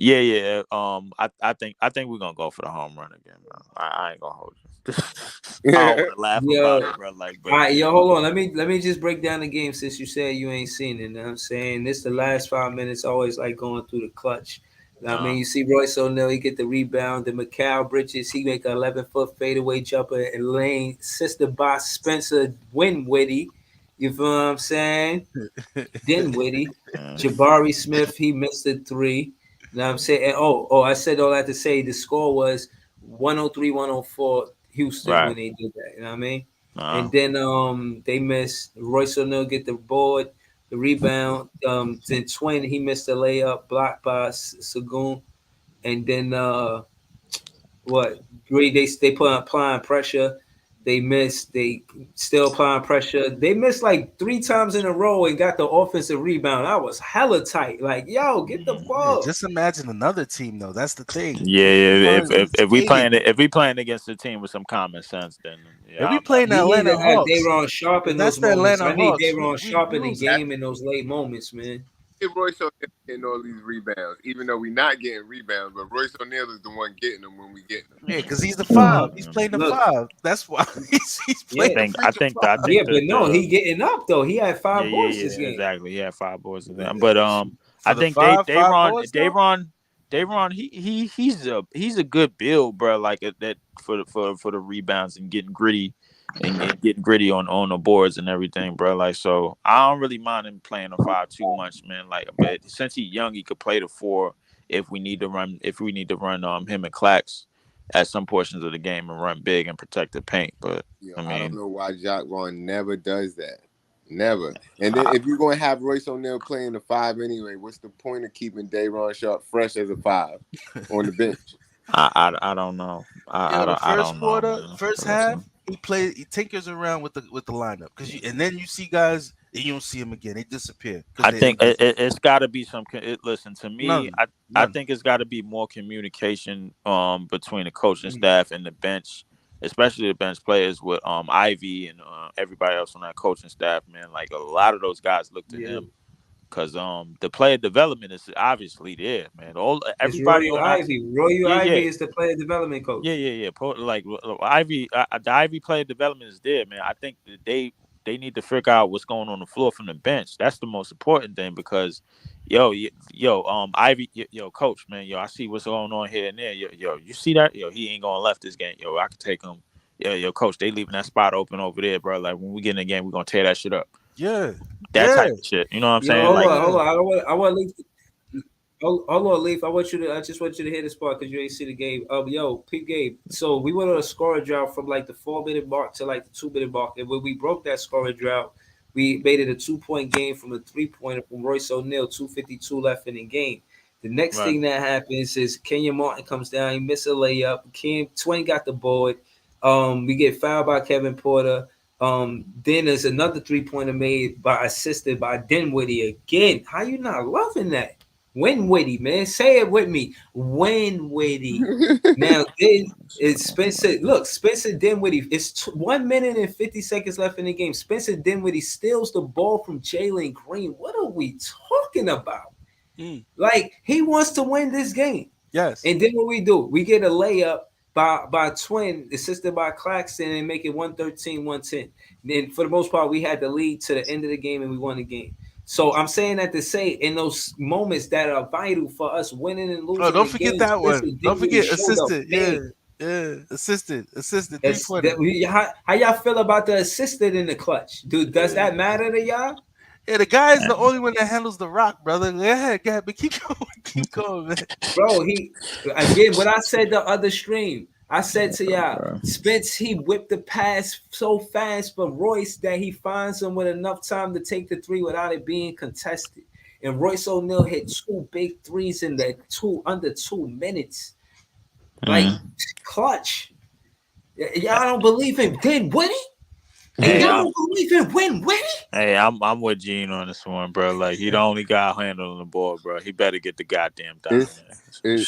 Yeah, yeah. I think we're gonna go for the home run again, bro. I ain't gonna hold you. I don't want to laugh about Yo, it, bro. Like, all but right, yeah, yo, hold on. Let me just break down the game since you said you ain't seen it. You know what I'm saying? This the last 5 minutes, always like going through the clutch. I mean, you see Royce O'Neal, he get the rebound. The Mikal Bridges, he make an 11-foot fadeaway jumper and lane sister boss Spencer Winwiddie. You feel what I'm saying? Dinwiddie. uh, Jabari Smith, he missed a three. You know what I'm saying? And I said all that to say the score was 103-104 Houston right. when they did that. You know what I mean? Uh, And then they missed Royce O'Neal get the board, the rebound. Then Twin he missed the layup blocked by Sagoon. And then what? They put on applying pressure. They missed. They still applying pressure. They missed like 3 times in a row and got the offensive rebound. I was hella tight. Like, yo, get the Yeah, ball. just imagine another team though. That's the thing. yeah, yeah. Everyone's just If we playing against a team with some common sense, then If yeah, we I'm not playing the You need tripping. to Atlanta have Hawks, Dayron Sharp if in that's those the moments. Atlanta I need Hawks, Dayron we Sharp in the losing. game in those late moments, man. Royce O'Neal getting all these rebounds, even though we're not getting rebounds, but Royce O'Neal is the one getting them when we get them. Yeah, because he's the Uh-huh. 5. He's playing the Look, 5. That's why he's yeah, playing the freaking 5. yeah, but no, he getting up though. He had Yeah, 5 boards yeah, this yeah, game. exactly. He had 5 boards of them, Yeah. but For I the think five boards though. Dayron, he's a good build, bro. Like that for the rebounds and getting gritty and getting gritty on the boards and everything, bro. Like so, I don't really mind him playing the 5 too much, man. Like, but since he's young, he could play the 4 if we need to run him and Clax at some portions of the game and run big and protect the paint. But Yo, I I don't mean, know why Jacques Vaughn never does that. Never. And then if you're gonna have Royce O'Neal playing the 5 anyway, what's the point of keeping Dayron Sharp fresh as a 5 on the bench? I don't know. Yo, the I first don't know, quarter, man. first half, he tinkers around with the lineup and then you see guys and you don't see him again. They disappear because I they think just it's got to be some. Listen to me. none, I none. think it's got to be more communication between the coaching staff and the bench, especially the bench players with Ivy and everybody else on that coaching staff. Man, like a lot of those guys look to Yeah. him because the player development is obviously there, man. All It's everybody on our Ivy. Royal yeah, yeah. Ivy is the player development Yeah, coach. yeah, yeah. Like Ivy, the Ivy player development is there, man. I think that they need to figure out what's going on the floor from the bench. That's the most important thing because, Ivy, coach, man, I see what's going on here and there. You see that? He ain't gonna left this game. I can take him. Coach, they leaving that spot open over there, bro. Like when we get in the game, we're gonna tear that shit up. Yeah. That Yeah. type of shit. You know what I'm Yo, saying? Like, hold on. I want Leaf. Hold on, Leaf. I just want you to hit the spot because you ain't see the game. Yo, Pete Gabe. So we went on a scoring drought from like the 4 minute mark to like the 2 minute mark, and when we broke that scoring drought, we made it a 2 point game from a 3 pointer from Royce O'Neal. 2:52 left in the game. The next right. thing that happens is Kenyon Martin comes down. He missed a layup. Twain got the board. We get fouled by Kevin Porter. Then there's another 3 pointer made assisted by Dinwiddie again. How you not loving that? Winwitty, man. Say it with me. Winwitty. Now, then it's Spencer. Look, Spencer Dinwiddie. It's 1 minute and 50 seconds left in the game. Spencer Dinwiddie steals the ball from Jalen Green. What are we talking about? Like, he wants to win this game. Yes. And then what we do? We get a layup by Twin, assisted by Claxton, and make it 113-110. Then for the most part, we had the lead to the end of the game and we won the game. So I'm saying that to say in those moments that are vital for us winning and losing. Oh, don't forget games, that one. Don't forget assisted. Yeah. Assisted. How y'all feel about the assisted in the clutch? Dude, does that matter to y'all? Yeah, the guy is the only one that handles the rock, brother. Go ahead, but keep going, man. Bro, again, what I said the other stream, I said to y'all, Spence, he whipped the pass so fast for Royce that he finds him with enough time to take the three without it being contested. And Royce O'Neal hit 2 big threes in the under 2 minutes. Like, clutch. Y'all don't believe in Dinwiddie? Hey, y'all don't believe in Winwitty? Hey, I'm with Gene on this one, bro. Like, he the only guy handling the ball, bro. He better get the goddamn dime, man.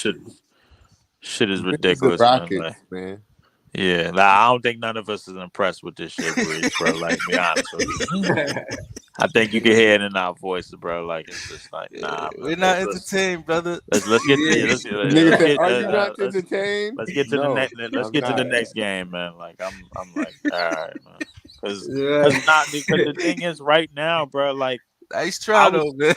Shit is ridiculous, the Rockets, man. Like, man. Yeah, like, I don't think none of us is impressed with this shit, bro. Like, be honest with you. I think you can hear it in our voices, bro. Like, it's just like, nah, we're not entertained, brother. Let's get let's get Are you not entertained? Let's get to the next. Let's get to the next game, man. Like, I'm like, all right, man. Because the thing is, right now, bro. Like, nice try, though, man.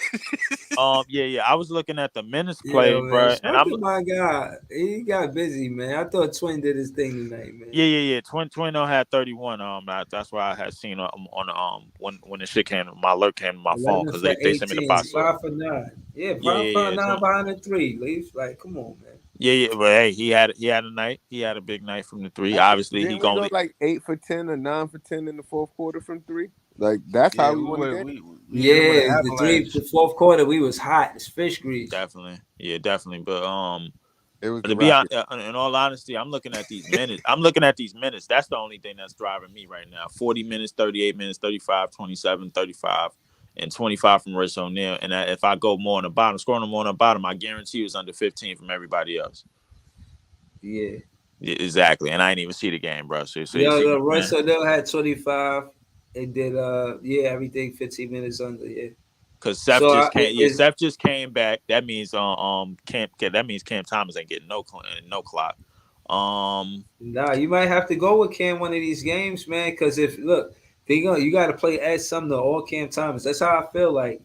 Yeah. I was looking at the minutes played, bro, and I'm. My God, he got busy, man. I thought Twin did his thing tonight, man. Yeah. Twin had 31. That's why I had seen on when the shit came, my alert came to my phone because they sent me the box. 5 for 9. Yeah, 5 for 9 behind the 3. Leaf, like, come on, man. Yeah, but hey, he had a night. He had a big night from the 3. Obviously, he go like 8 for 10 or 9 for 10 in the fourth quarter from 3. Like, that's how we won the game. The fourth quarter we was hot. It's fish grease. Definitely, but it was to be honest, in all honesty, I'm looking at these minutes. That's the only thing that's driving me right now. 40 minutes, 38 minutes, 35, 27, 35. And 25 from Royce O'Neal. And if I go more on the bottom, scoring more on the bottom, I guarantee you it's under 15 from everybody else. Yeah, exactly. And I didn't even see the game, bro. So Royce O'Neal had 25 and did everything 15 minutes under. Yeah, because Seth just came back. That means Cam Thomas ain't getting no clock. Nah, you might have to go with Cam one of these games, man. Because you got to play Ed Sumner or Cam Thomas. That's how I feel like.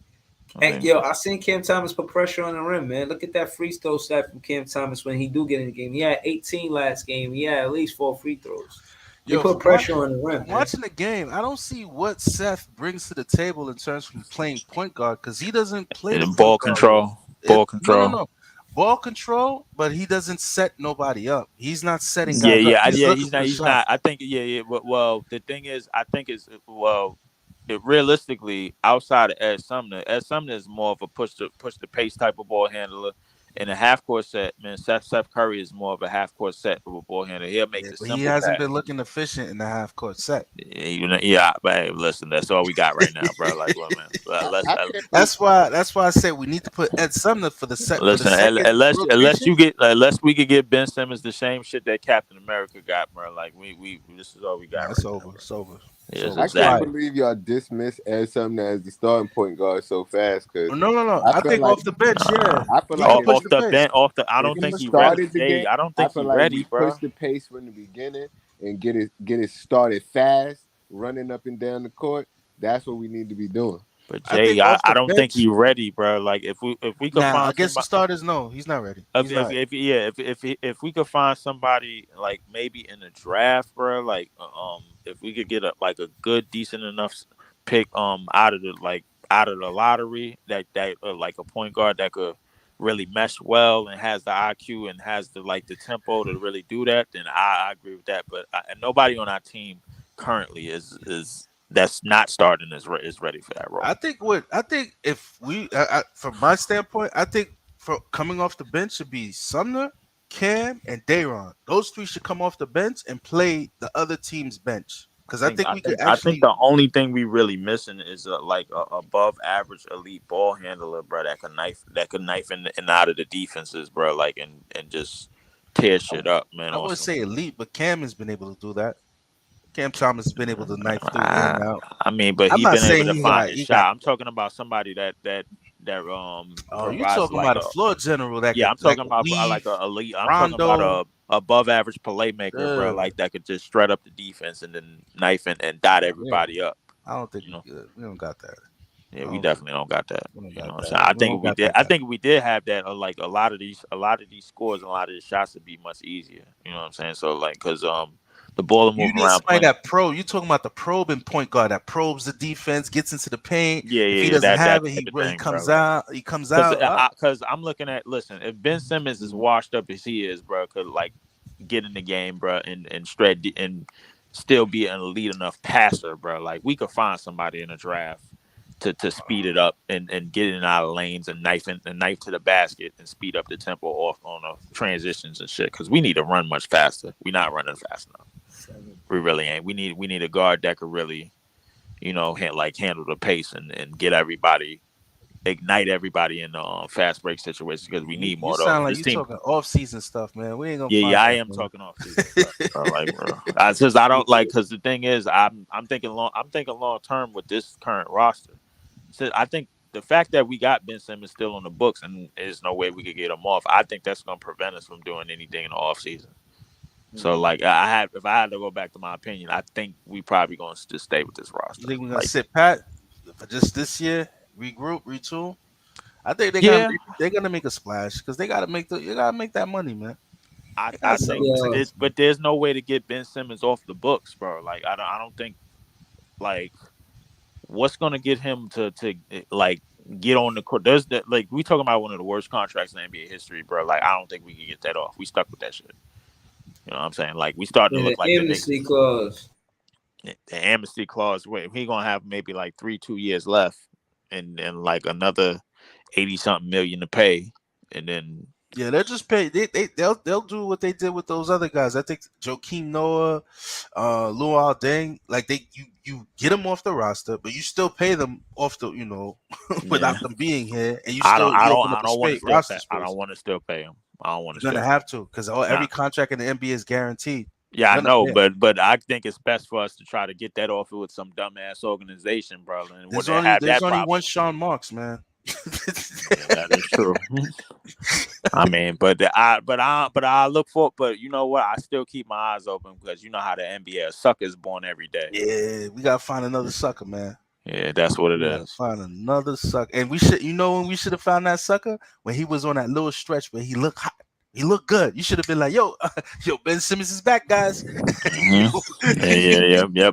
I seen Cam Thomas put pressure on the rim, man. Look at that free throw stat from Cam Thomas when he do get in the game. He had 18 last game. He had at least 4 free throws. He put pressure on the rim. Watching the game, I don't see what Seth brings to the table in terms of playing point guard because he doesn't play ball control. No. Ball control, but he doesn't set nobody up. He's not setting guys up. He's not. I think well, the thing is, I think realistically, outside of Ed Sumner is more of a push the pace type of ball handler. In a half court set, man, Seth Curry is more of a half court set of a ball handler. He'll make the simple. He hasn't been looking efficient in the half court set. Yeah, but hey, listen, that's all we got right now, bro. Like, well, man, that's why I said we need to put Ed Sumner for the set. Listen, unless we could get Ben Simmons the same shit that Captain America got, bro. Like, we this is all we got. It's over. It's over. Yes, I can't believe y'all dismiss Ed Sumner as the starting point guard so fast. Cause no. I think off the bench, yeah. I feel like off the bench. I don't think he's ready. I don't think he's ready, bro. Push the pace from the beginning and get it started fast, running up and down the court. That's what we need to be doing. But Jay, I don't think he's ready, bro. Like, if we could find against the starters, no, he's not ready. If we could find somebody like maybe in the draft, bro, like if we could get a good, decent enough pick out of the lottery that like a point guard that could really mesh well and has the IQ and has the tempo to really do that, then I agree with that. But and nobody on our team currently is that's not starting is ready for that role. I think if we, from my standpoint, I think for coming off the bench should be Sumner, Cam, and Dayron. Those three should come off the bench and play the other team's bench because I think we could I think actually. the only thing we really missing is a above average elite ball handler, bro. That could knife in and out of the defenses, bro. Like and just tear shit up, man. I would Awesome. say elite, but Cam has been able to do that. Cam Thomas has been able to knife through in I, and out. I mean, but I'm he not been able saying to he find got his he got. shot. I'm talking about somebody that Oh, you provides talking about a floor general that yeah. could I'm like talking about like Leaf, a elite. I'm talking about Rondo. a above average playmaker, bro. Like that could just shred up the defense and then knife and dot everybody up. I don't think You know. we don't got that. Yeah, we definitely don't got that. We don't You know got what I'm that. saying? I We think don't if we got did, that I guy. think if we did have that, like a lot of these scores and a lot of these shots would be much easier. You know what I'm saying? So like, cause the ball will You move need around somebody plenty. that probe. You talking about the probing point guard that probes the defense, gets into the paint. Yeah, If he yeah, doesn't that have it, type he of he thing, bro. comes out. He comes Cause out. cause I'm looking at if Ben Simmons is washed up as he is, bro, could like get in the game, bro, and and still be an elite enough passer, bro. Like we could find somebody in a draft to speed it up and get in and out of lanes and knife to the basket and speed up the tempo off on the transitions and shit. Cause we need to run much faster. We not running fast enough. We really ain't. We need a guard that could really, handle the pace and get everybody, ignite everybody in fast break situations because we need You more of those. sound like This you team, talking off season stuff, man. We ain't gonna yeah, find I that, am man. talking off season stuff, bro. Like, bro, I don't like because the thing is, I'm thinking long term with this current roster. So I think the fact that we got Ben Simmons still on the books and there's no way we could get him off, I think that's gonna prevent us from doing anything in the off season. So like if I had to go back to my opinion, I think we probably gonna just stay with this You roster. think we're gonna Like, sit pat for just this year, regroup, retool? I think yeah, they're gonna make a splash because they gotta make you gotta make that money, man. I That's think, something to. but there's no way to get Ben Simmons off the books, bro. Like I don't think like what's gonna get him to like get on the court. There's that like we talking about one of the worst contracts in NBA history, bro. Like I don't think we can get that off. We stuck with that shit. You know what I'm saying? Like we starting to Yeah, look like the the Knicks. amnesty clause. The amnesty clause. Wait, he gonna have maybe like 2 years left, and like another 80-something million to pay, and then Yeah, they'll just pay. They'll do what they did with those other guys. I think Joakim Noah, Luol Deng, like you get them off the roster, but you still pay them off the yeah. without them being here, and you open up I a don't want to space still roster pay. I don't space. want to still pay him. I don't want to You're still. gonna have to because Nah. every contract in the NBA is guaranteed. Yeah, I None of know, yeah. but I think it's best for us to try to get that offer with some dumbass organization, bro, and would have There's that only problem. one Sean Marks, man. Yeah, that is true. I mean, but I look for, but you know what? I still keep my eyes open because you know how the NBA suckers born every day. Yeah, we gotta find another sucker, man. Yeah, that's what it We gotta is. find another sucker, and we should. You know when we should have found that sucker when he was on that little stretch where he looked hot. He looked good. You should have been like, yo, Ben Simmons is back, guys. Yeah.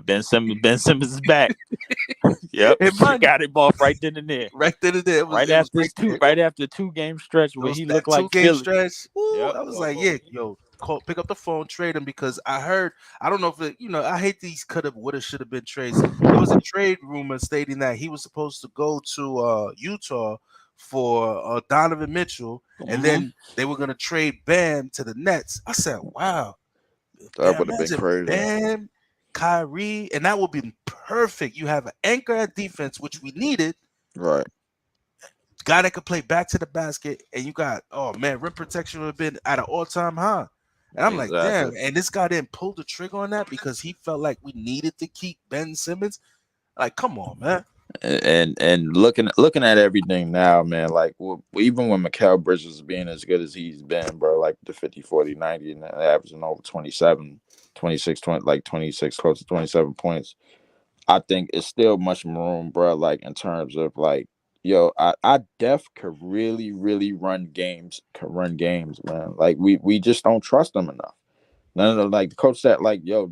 Ben Simmons is back. Yep, got him off right then and there. Right then and there. It was Right after 2 game stretch where he looked like 2 game Philly. stretch. Ooh, Yep. I was like, yeah, yo, pick up the phone, trade him because I don't know if I hate these could have, would have, should have been trades. There was a trade rumor stating that he was supposed to go to Utah for Donovan Mitchell, and then they were gonna trade Bam to the Nets. I said, wow, That would have been imagine crazy. Bam, Kyrie, and that would be perfect. You have an anchor at defense, which we needed. Right. Guy that could play back to the basket, and you got rim protection would have been at an all-time high. And I'm like, damn, and this guy didn't pull the trigger on that because he felt like we needed to keep Ben Simmons. Like, come on, man. And looking at everything now, man, like even when Mikal Bridges is being as good as he's been, bro, like the 50, 40, 90 and averaging over 27, 26, 20, like 26, close to 27 points, I think it's still much more room, bro, like in terms of like, yo, I could really, really run games, man. Like we just don't trust them enough. None of the like the coach said, like, yo,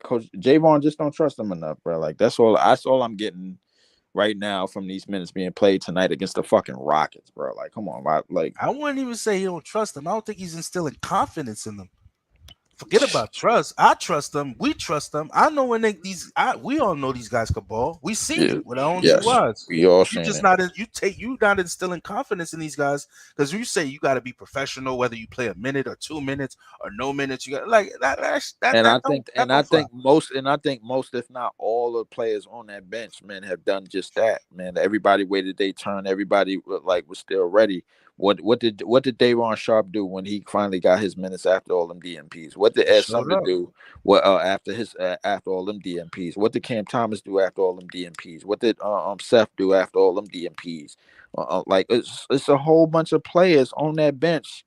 Coach Javon just don't trust him enough, bro. Like that's all. That's all I'm getting right now from these minutes being played tonight against the fucking Rockets, bro. Like, come on, like. I wouldn't even say he don't trust them. I don't think he's instilling confidence in them. Forget about trust. I trust them. We trust them. I know when we all know these guys could ball. We seen Yeah, it with our own two yes, eyes. we all You seen just it. not you not instilling confidence in these guys because you say you got to be professional whether you play a minute or 2 minutes or no minutes. You got like that. And I Don't think, and I fly. think most, if not all, the players on that bench, man, have done just that. Man, everybody waited their turn. Everybody like was still ready. What did Dayron Sharp do when he finally got his minutes after all them DMPs? What did He Ed showed Sumner up. do? What after all them DMPs? What did Cam Thomas do after all them DMPs? What did Seth do after all them DMPs? Like it's a whole bunch of players on that bench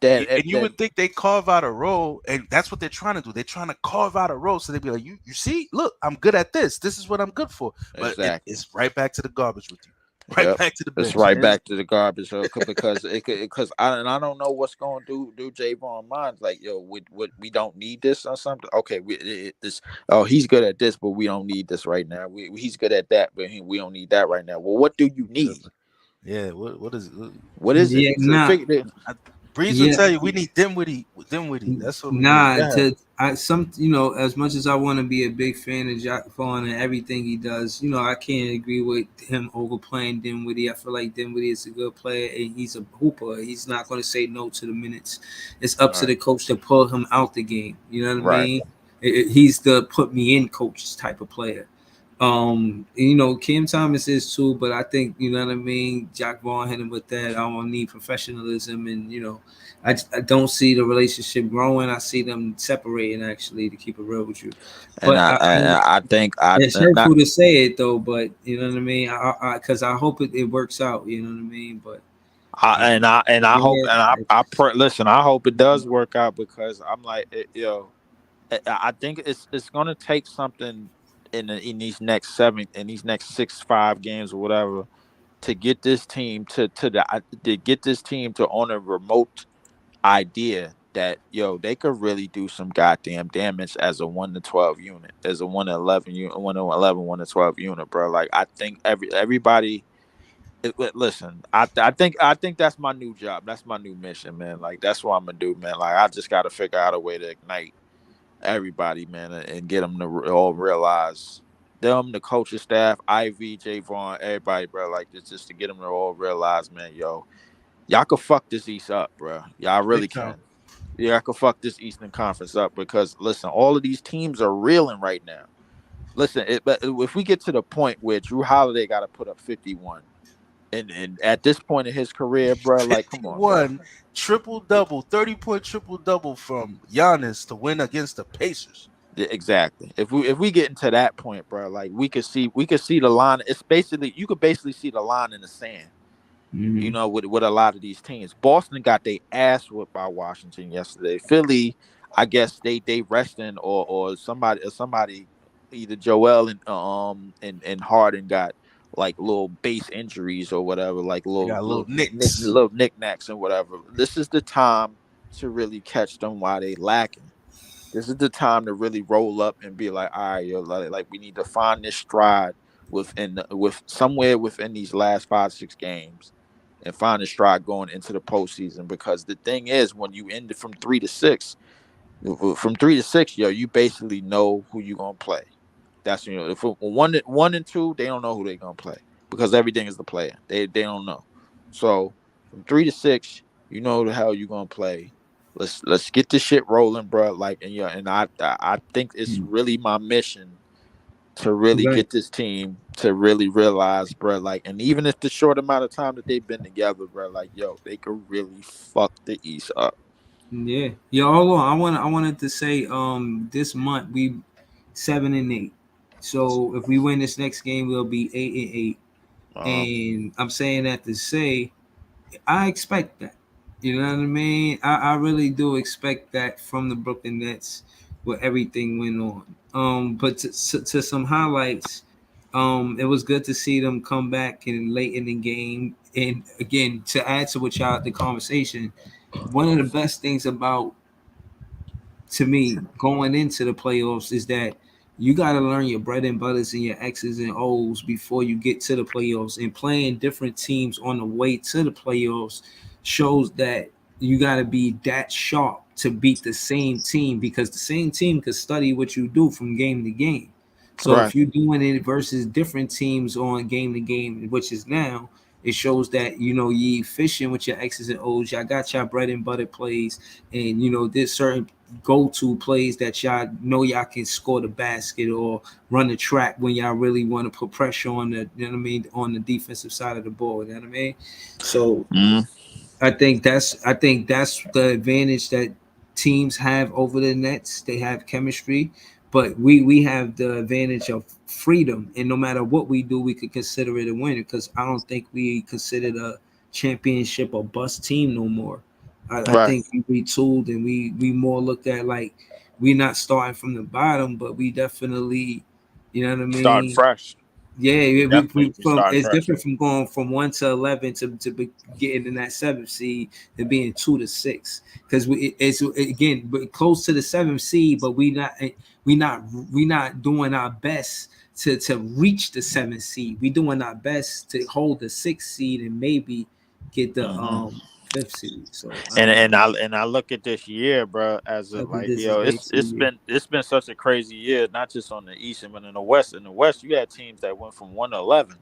And you would think they carve out a role, and that's what they're trying to do. They're trying to carve out a role, so they'd be like, "You see, look, I'm good at this. This is what I'm good for." But exactly. it's right back to the garbage with you, right Yep. back to the It's bench. right And back to the garbage because I don't know what's going to do Javon minds like yo we don't need this or something. Okay, this he's good at this, but we don't need this right now. He's good at that, but we don't need that right now. Well, what do you need? yeah, what is it? What is it? Yeah, So nah, Breeze would yeah, tell you we need Dinwiddie. That's what we need. nah. Yeah, As much as I want to be a big fan of Jack Vaughn and everything he does, I can't agree with him overplaying Dinwiddie. I feel like Dinwiddie is a good player and he's a hooper. He's not going to say no to the minutes. It's up to Right. the coach to pull him out the game. You know what I Right. mean? He's the put me in coach type of player. Kim Thomas is too, but I think you know what I mean. Jack Vaughn hit him with that. I don't need professionalism, and I don't see the relationship growing. I see them separating actually, to keep it real with you. And But I think it's not hurtful to say it though. But you know what I mean. Because I hope it works out. You know what I mean. But I hope yeah, I pray, listen. I hope it does work out because I'm like I think it's gonna take something in these next 6-5 games or whatever to get this team to get this team to own a remote idea that they could really do some goddamn damage as a 1 to 12 unit, as a 1 to 11 unit, 1 to 11, 1 to 12 unit, bro. Like I think everybody. Listen, I think that's my new job. That's my new mission, man. Like that's what I'm gonna do, man. Like I just got to figure out a way to ignite everybody, man, and get them to all realize them, the coaching staff, Ivy, Javon, everybody, bro. Like just to get them to all realize, man, y'all can fuck this East up, bro. Y'all really big time. can. Y'all can fuck this Eastern Conference up because listen, all of these teams are reeling right now. Listen, but if we get to the point where Drew Holiday got to put up 51. And at this point in his career, bro, like, come on, bro. 51 triple double, 30-point triple double from Giannis to win against the Pacers. Yeah, exactly. If we get into that point, bro, like we could see the line. It's basically you could basically see the line in the sand. With a lot of these teams. Boston got their ass whipped by Washington yesterday. Philly, I guess they resting or somebody either Joel and Harden got like little base injuries or whatever, like They got little nicks. little knickknacks and whatever. This is the time to really catch them while they lacking. This is the time to really roll up and be like, all right, like we need to find this stride with somewhere within these last 5-6 games and find a stride going into the postseason. Because the thing is, when you end it from 3 to 6, you basically know who you're gonna play. That's if one and two, they don't know who they're gonna play because everything is the player. They don't know. So from 3 to 6, you know the hell you're gonna play. Let's get this shit rolling, bro. Like and I think it's really my mission to really right. get this team to really realize, bro, like, and even if the short amount of time that they've been together, bro, like, they could really fuck the East up. Yeah. Hold on. I wanted to say this month we 7-8. So if we win this next game, we'll be 8-8. And I'm saying that to say I expect that. You know what I mean? I really do expect that from the Brooklyn Nets where everything went on. But to some highlights, it was good to see them come back and late in the game. And again, to add to what y'all the conversation, one of the best things about to me going into the playoffs is that you got to learn your bread and butters and your X's and O's before you get to the playoffs. And playing different teams on the way to the playoffs shows that you got to be that sharp to beat the same team, because the same team could study what you do from game to game. So Right. if you're doing it versus different teams on game to game, which is now, it shows that you efficient with your X's and O's. Y'all got your bread and butter plays, and there's certain go-to plays that y'all know y'all can score the basket or run the track when y'all really want to put pressure on the on the defensive side of the ball. You know what I mean? So Mm. I think that's the advantage that teams have over the Nets. They have chemistry, but we have the advantage of freedom. And no matter what we do, we could consider it a win, because I don't think we consider the championship a bust team no more. I Right. think we retooled, and we more looked at like we're not starting from the bottom, but we definitely, you know what I Starting mean, fresh. yeah, Definitely we from starting it's fresh. different from going from 1 to 11 to getting in that seventh seed than being 2 to 6, because it's again but close to the seventh seed, but we not doing our best to reach the seventh seed. We doing our best to hold the sixth seed and maybe get the Mm-hmm. fifth seed. So I And don't know. I look at this year, bro, as a I think like, this is way too it's year. been such a crazy year, not just on the East but in the West. In the West, you had teams that went from 1 to 11,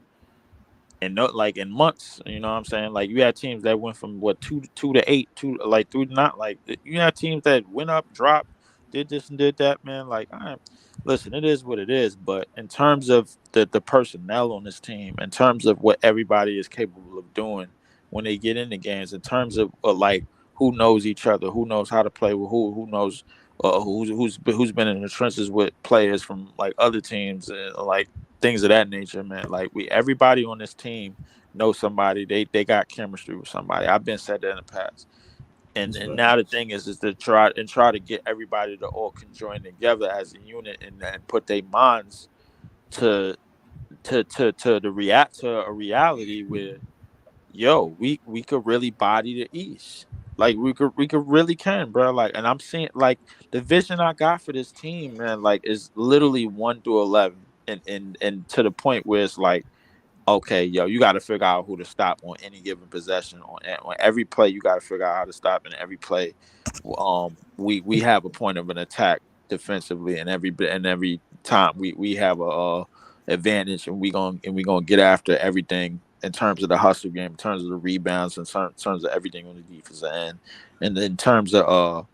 and no, like in months. You know what I'm saying? Like you had teams that went from what 2 to 8, like 3 to 9. Like you had teams that went up, dropped, did this and did that. Man, like listen, it is what it is. But in terms of the personnel on this team, in terms of what everybody is capable of doing when they get into games, in terms of like who knows each other, who knows how to play with who knows who's been in the trenches with players from like other teams, and like things of that nature, man. Like everybody on this team knows somebody. They got chemistry with somebody. I've been said that in the past. That's And right. now the thing is to try to get everybody to all conjoin together as a unit, and put their minds to to react to a reality where we could really body the East. Like we could really can, bro. Like, and I'm seeing like the vision I got for this team, man, like is literally 1 through 11, and to the point where it's like, okay, you got to figure out who to stop on any given possession, on every play. You got to figure out how to stop in every play. We have a point of an attack defensively, and every time we have a advantage, and we gonna get after everything in terms of the hustle game, in terms of the rebounds, in terms of everything on the defensive end, and in terms of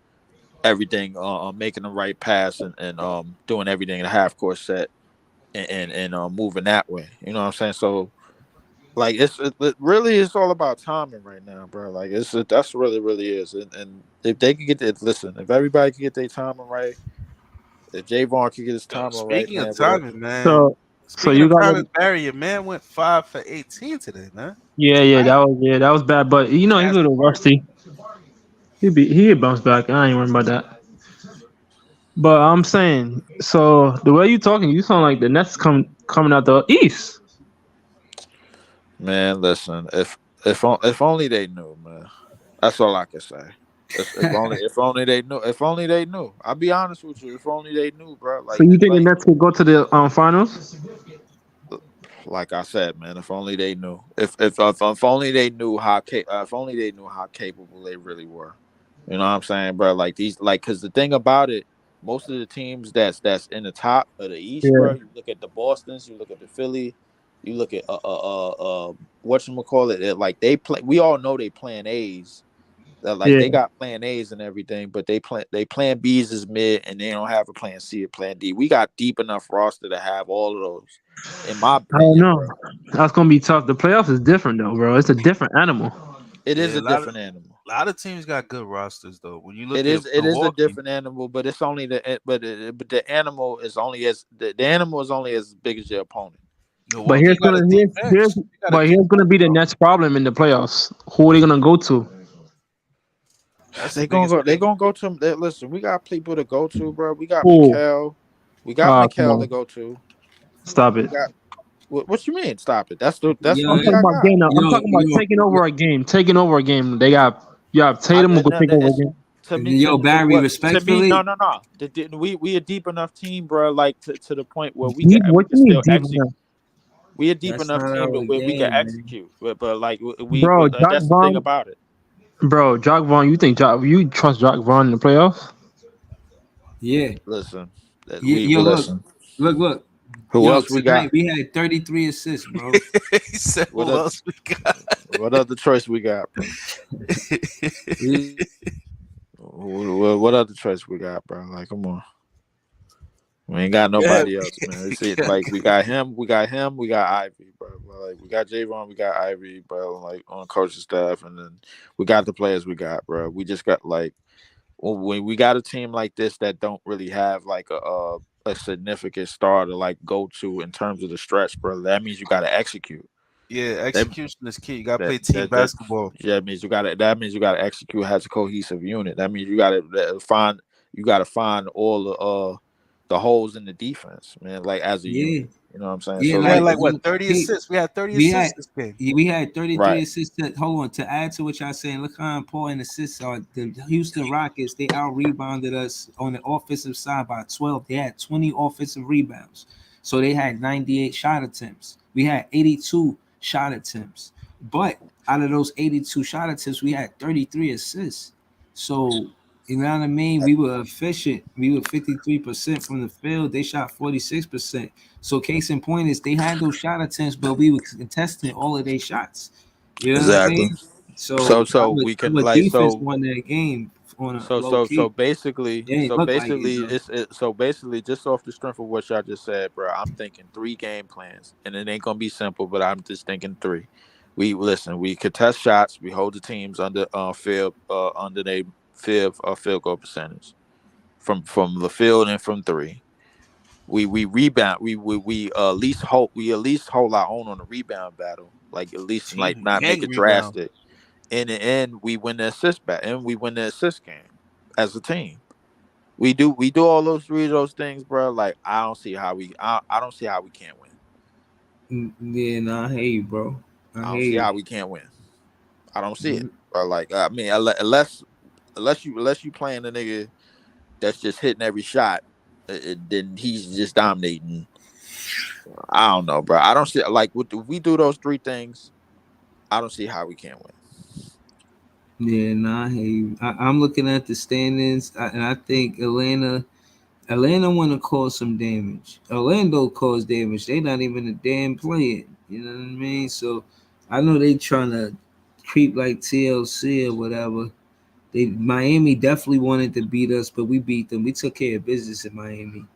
everything, making the right pass, and doing everything in a half court set, and moving that way. You know what I'm saying? So like it really is all about timing right now, bro. Like that's really is. And if they could get it, listen, if everybody could get their timing right, if Javon could get his Yo, timing right, speaking of man, bro. timing, man. So Speaking you of got timing, Barry, your man went 5 for 18 today, man. that was bad, but he's a That's little smart. rusty. He bounce back. I ain't worried about that. But I'm saying, so the way you talking, you sound like the Nets coming out the East. Man, listen, if only they knew, man. That's all I can say. If only they knew. If only they knew. I'll be honest with you. If only they knew, bro. So Like you and think the Nets could go to the finals? like I said, man, if only they knew. If only they knew if only they knew how capable they really were. You know what I'm saying, bro? Like these, like, because the thing about it, most of the teams that's in the top of the East, bro. Yeah, You look at the Boston's, you look at the Philly, you look at whatchamacallit, like they play. We all know they playing A's. Like yeah. they got plan A's and everything, but they plan B's is mid, and they don't have a plan C or plan D. We got deep enough roster to have all of those, in my I don't opinion, know. bro. That's gonna be tough. The playoffs is different though, bro. It's a different animal. It is Yeah, a different animal. a lot of teams got good rosters though. When you It look at is a Milwaukee, different animal, but it's only but the animal is only as the animal is only as big as your opponent. But Milwaukee got a deep bench. They got a deep here's gonna bench, be the bro. Nets' problem in the playoffs. Who are they gonna go to? That's the They gonna biggest go. They thing. gonna go to. Listen, we got people to go to, bro. We got Who? Mikal. We got Come Mikal to on, go to. stop We it. got. What you mean? Stop it. That's the Yo, I'm only talking I about got. game now. I'm yo, talking about yo, taking yo, over a game. Taking over a game. You have I Tatum who could take over a game. to me, Yo, Barry, what to me, respectfully, no. We a deep enough team, bro. Like to the point where Deep? we What can you mean still deep execute. enough? We a deep that's enough not team to our where we can game, man. execute. But like Bro, Jock that's the thing Vaughn, about it. bro, Jock Vaughn, you trust Jock Vaughn in the playoffs? Yeah. Listen, Yo, we look, listen. look. Who Yo, else we tonight got? we had 33 assists, bro. He said, What "Who other else we got?" what other choice we got, bro? We What other choice we got, bro? Like, come on. We ain't got Yeah, nobody else, man. It's it, like we got him, we got Ivy, bro. Well, like we got Javon, we got Ivy, bro. Like on coaching staff, and then we got the players we got, bro. We just got like when we got a team like this that don't really have like a significant star to like go to in terms of the stretch, bro. That means you got to execute. yeah. That Execution is key. You gotta that play team that that basketball. yeah, that means you got to execute as a cohesive unit. That means you got to find all the holes in the defense, man. Like as a yeah, unit, you know what I'm saying? yeah, So We had like like like what look, 30 hey, assists. We had 30 we had assists this game. yeah, we had 33 right, assists. Hold on, to add to what y'all saying, look how important assists are. The Houston Rockets, they out rebounded us on the offensive side by 12. They had 20 offensive rebounds. So they had 98 shot attempts. We had 82 shot attempts. But out of those 82 shot attempts, we had 33 assists. So you know what I mean? We were efficient. We were 53% from the field. They shot 46%. So case in point is they had those shot attempts, but we were contesting all of their shots. You know what I exactly. mean? So So we can our like defense won that game on a low so key. basically It ain't look like it though. so basically just off the strength of what y'all just said, bro. I'm thinking 3 game plans, and it ain't gonna be simple, but I'm just thinking three. We listen. We contest shots. We hold the teams under under their field goal percentage from the field and from three. We rebound. We at least hold our own on the rebound battle. Like at least like Team not make gang it rebound. drastic. In the end, we win the assist back, and we win the assist game as a team. We do all those three of those things, bro. Like I don't see how we can't win. Yeah, no, I hear you, bro. I I hear don't see you. how we can't win. I don't see it. Mhm. But like I mean, unless you playing a nigga that's just hitting every shot, then he's just dominating. I don't know, bro. I don't see like if we do those three things. I don't see how we can't win. Yeah, no, I hear you. I'm looking at the standings, and I think Atlanta want to cause some damage. Orlando caused damage. They not even a damn playing. You know what I mean? So I know they trying to creep like TLC or whatever. They Miami definitely wanted to beat us, but we beat them. We took care of business in Miami.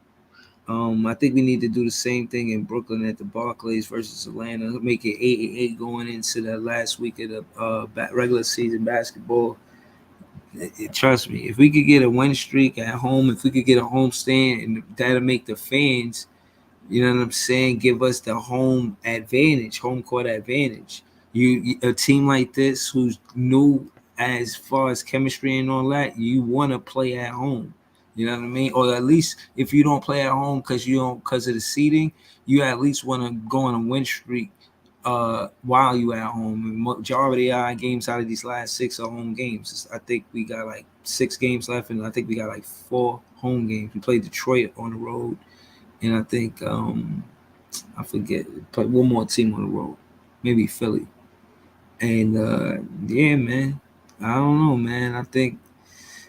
I think we need to do the same thing in Brooklyn at the Barclays versus Atlanta. Make it 8-8 going into the last week of the regular season basketball. Trust me, if we could get a win streak at home, if we could get a home stand, and that'll make the fans, you know what I'm saying, give us the home advantage, home court advantage. A team like this who's new as far as chemistry and all that, you want to play at home. You know what I mean? Or at least if you don't play at home because of the seating, you at least want to go on a win streak while you at home. And majority of our games out of these last 6 are home games. I think we got like 6 games left, and I think we got like 4 home games. We played Detroit on the road, and I think I forget, but one more team on the road, maybe Philly. And yeah, man, I don't know, man. I think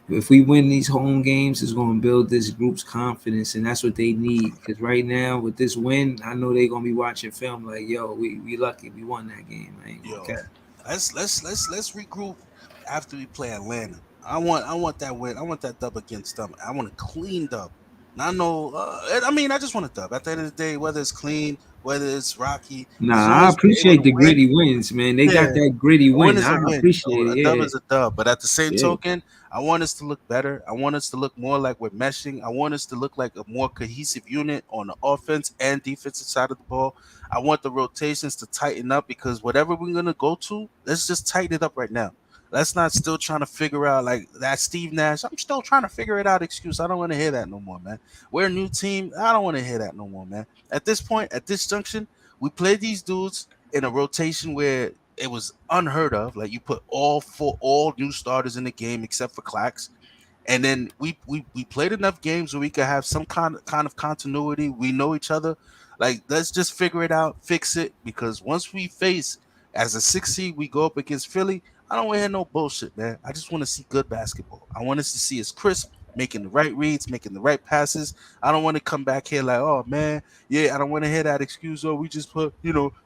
if we win these home games, it's going to build this group's confidence, and that's what they need. Because right now, with this win, I know they're going to be watching film like, yo, we lucky we won that game. I ain't gonna Yo, cap. let's regroup after we play Atlanta. I want that win. I want that dub against them. I want a clean dub. Not no. I mean, I just want a dub. At the end of the day, whether it's clean, whether it's rocky, as long Nah, I as we're able appreciate to the win, gritty wins, man. They got yeah, that gritty a win win. is I a win. appreciate A dub it. is a dub. But at the same Yeah, yeah. token, I want us to look better. I want us to look more like we're meshing. I want us to look like a more cohesive unit on the offense and defensive side of the ball. I want the rotations to tighten up because whatever we're gonna go to, let's just tighten it up right now. Let's not still trying to figure out like that Steve Nash. I'm still trying to figure it out excuse. I don't want to hear that no more, man. We're a new team. I don't want to hear that no more, man. At this point, at this junction, we played these dudes in a rotation where it was unheard of. Like you put all new starters in the game except for Clax. And then we played enough games where we could have some kind of continuity. We know each other. Like, let's just figure it out, fix it. Because once we face as a 6 seed, we go up against Philly. I don't want to hear no bullshit, man. I just want to see good basketball. I want us to see us crisp, making the right reads, making the right passes. I don't want to come back here like, oh man, yeah. I don't want to hear that excuse. Oh, we just put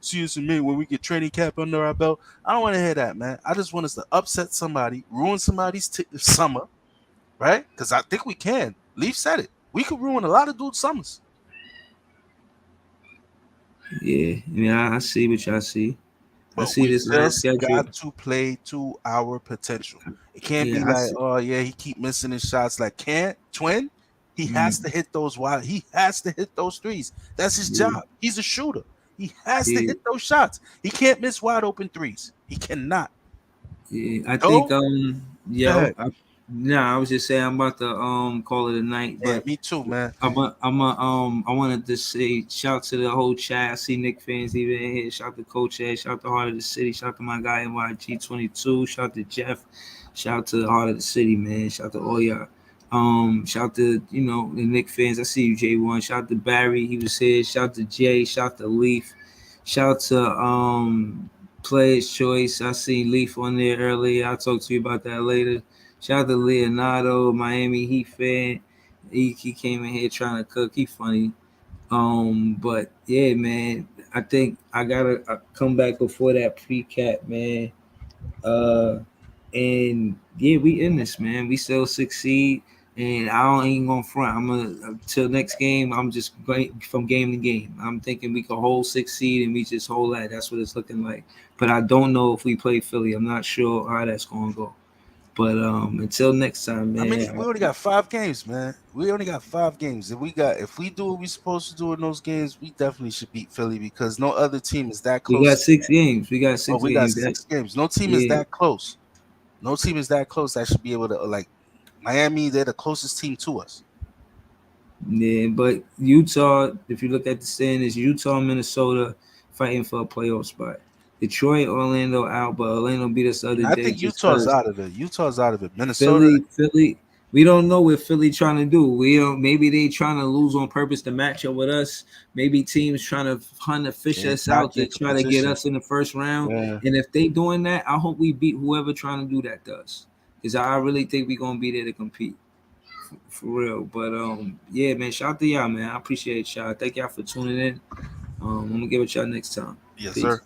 see us in May when we get training camp under our belt. I don't want to hear that, man. I just want us to upset somebody, ruin somebody's summer, right? Because I think we can. Leaf said it. We could ruin a lot of dudes' summers. Yeah, I mean, I see what y'all see. I But see we this nice just schedule. got to play to our potential. It can't be Yeah, I like, see. oh yeah, he keep missing his shots. Like, can't Twin? He has to hit those wide. He has to hit those threes. That's his Yeah, job. He's a shooter. He has to yeah, hit those shots. He can't miss wide open threes. He cannot. yeah. I think Go yo, ahead. I was just saying I'm about to call it a night, Yeah, but me too, man. I wanted to say shout to the whole chat. I see Nick fans even in here. Shout to Coach Ed. Shout to Heart of the City. Shout to my guy NYG22. Shout to Jeff. Shout to the Heart of the City, man. Shout to all y'all. Shout to the Nick fans. I see you, J1. Shout to Barry. He was here. Shout to Jay. Shout to Leaf. Shout to Player's Choice. I seen Leaf on there earlier. I'll talk to you about that later. Shout out to Leonardo, Miami Heat fan. He came in here trying to cook. He funny. But yeah, man, I think I gotta come back before that pre-cap, man. Uh, and yeah, we in this, man. We still succeed, and ain't gonna front. I'm gonna till next game. I'm just going from game to game. I'm thinking we can hold 6 seed and we just hold that. That's what it's looking like. But I don't know if we play Philly. I'm not sure how that's gonna go. But until next time, I mean, man. we only got 5 games, man. We only got 5 games. If we do what we're supposed to do in those games, we definitely should beat Philly because no other team is that We got close. 6 games. We got Oh, six we got games. That, 6 games. No team is yeah, that close. No team is that close that should be able to like Miami. They're the closest team to us. yeah. But Utah, if you look at the standings, Utah, Minnesota fighting for a playoff spot. Detroit, Orlando out, but Orlando beat us the other And I day think just Utah's because. out of it. Utah's out of it. Minnesota. Philly. We don't know what Philly trying to do. We don't. Maybe they trying to lose on purpose to match up with us. Maybe teams trying to hunt to fish us out to Exactly. try to get Competition. us in the first round. Yeah. And if they doing that, I hope we beat whoever trying to do that does. Because I really think we gonna be there to compete for real. But yeah, man. Shout out to y'all, man. I appreciate y'all. Thank y'all for tuning in. I'm gonna give it y'all next time. Yes, Peace. sir.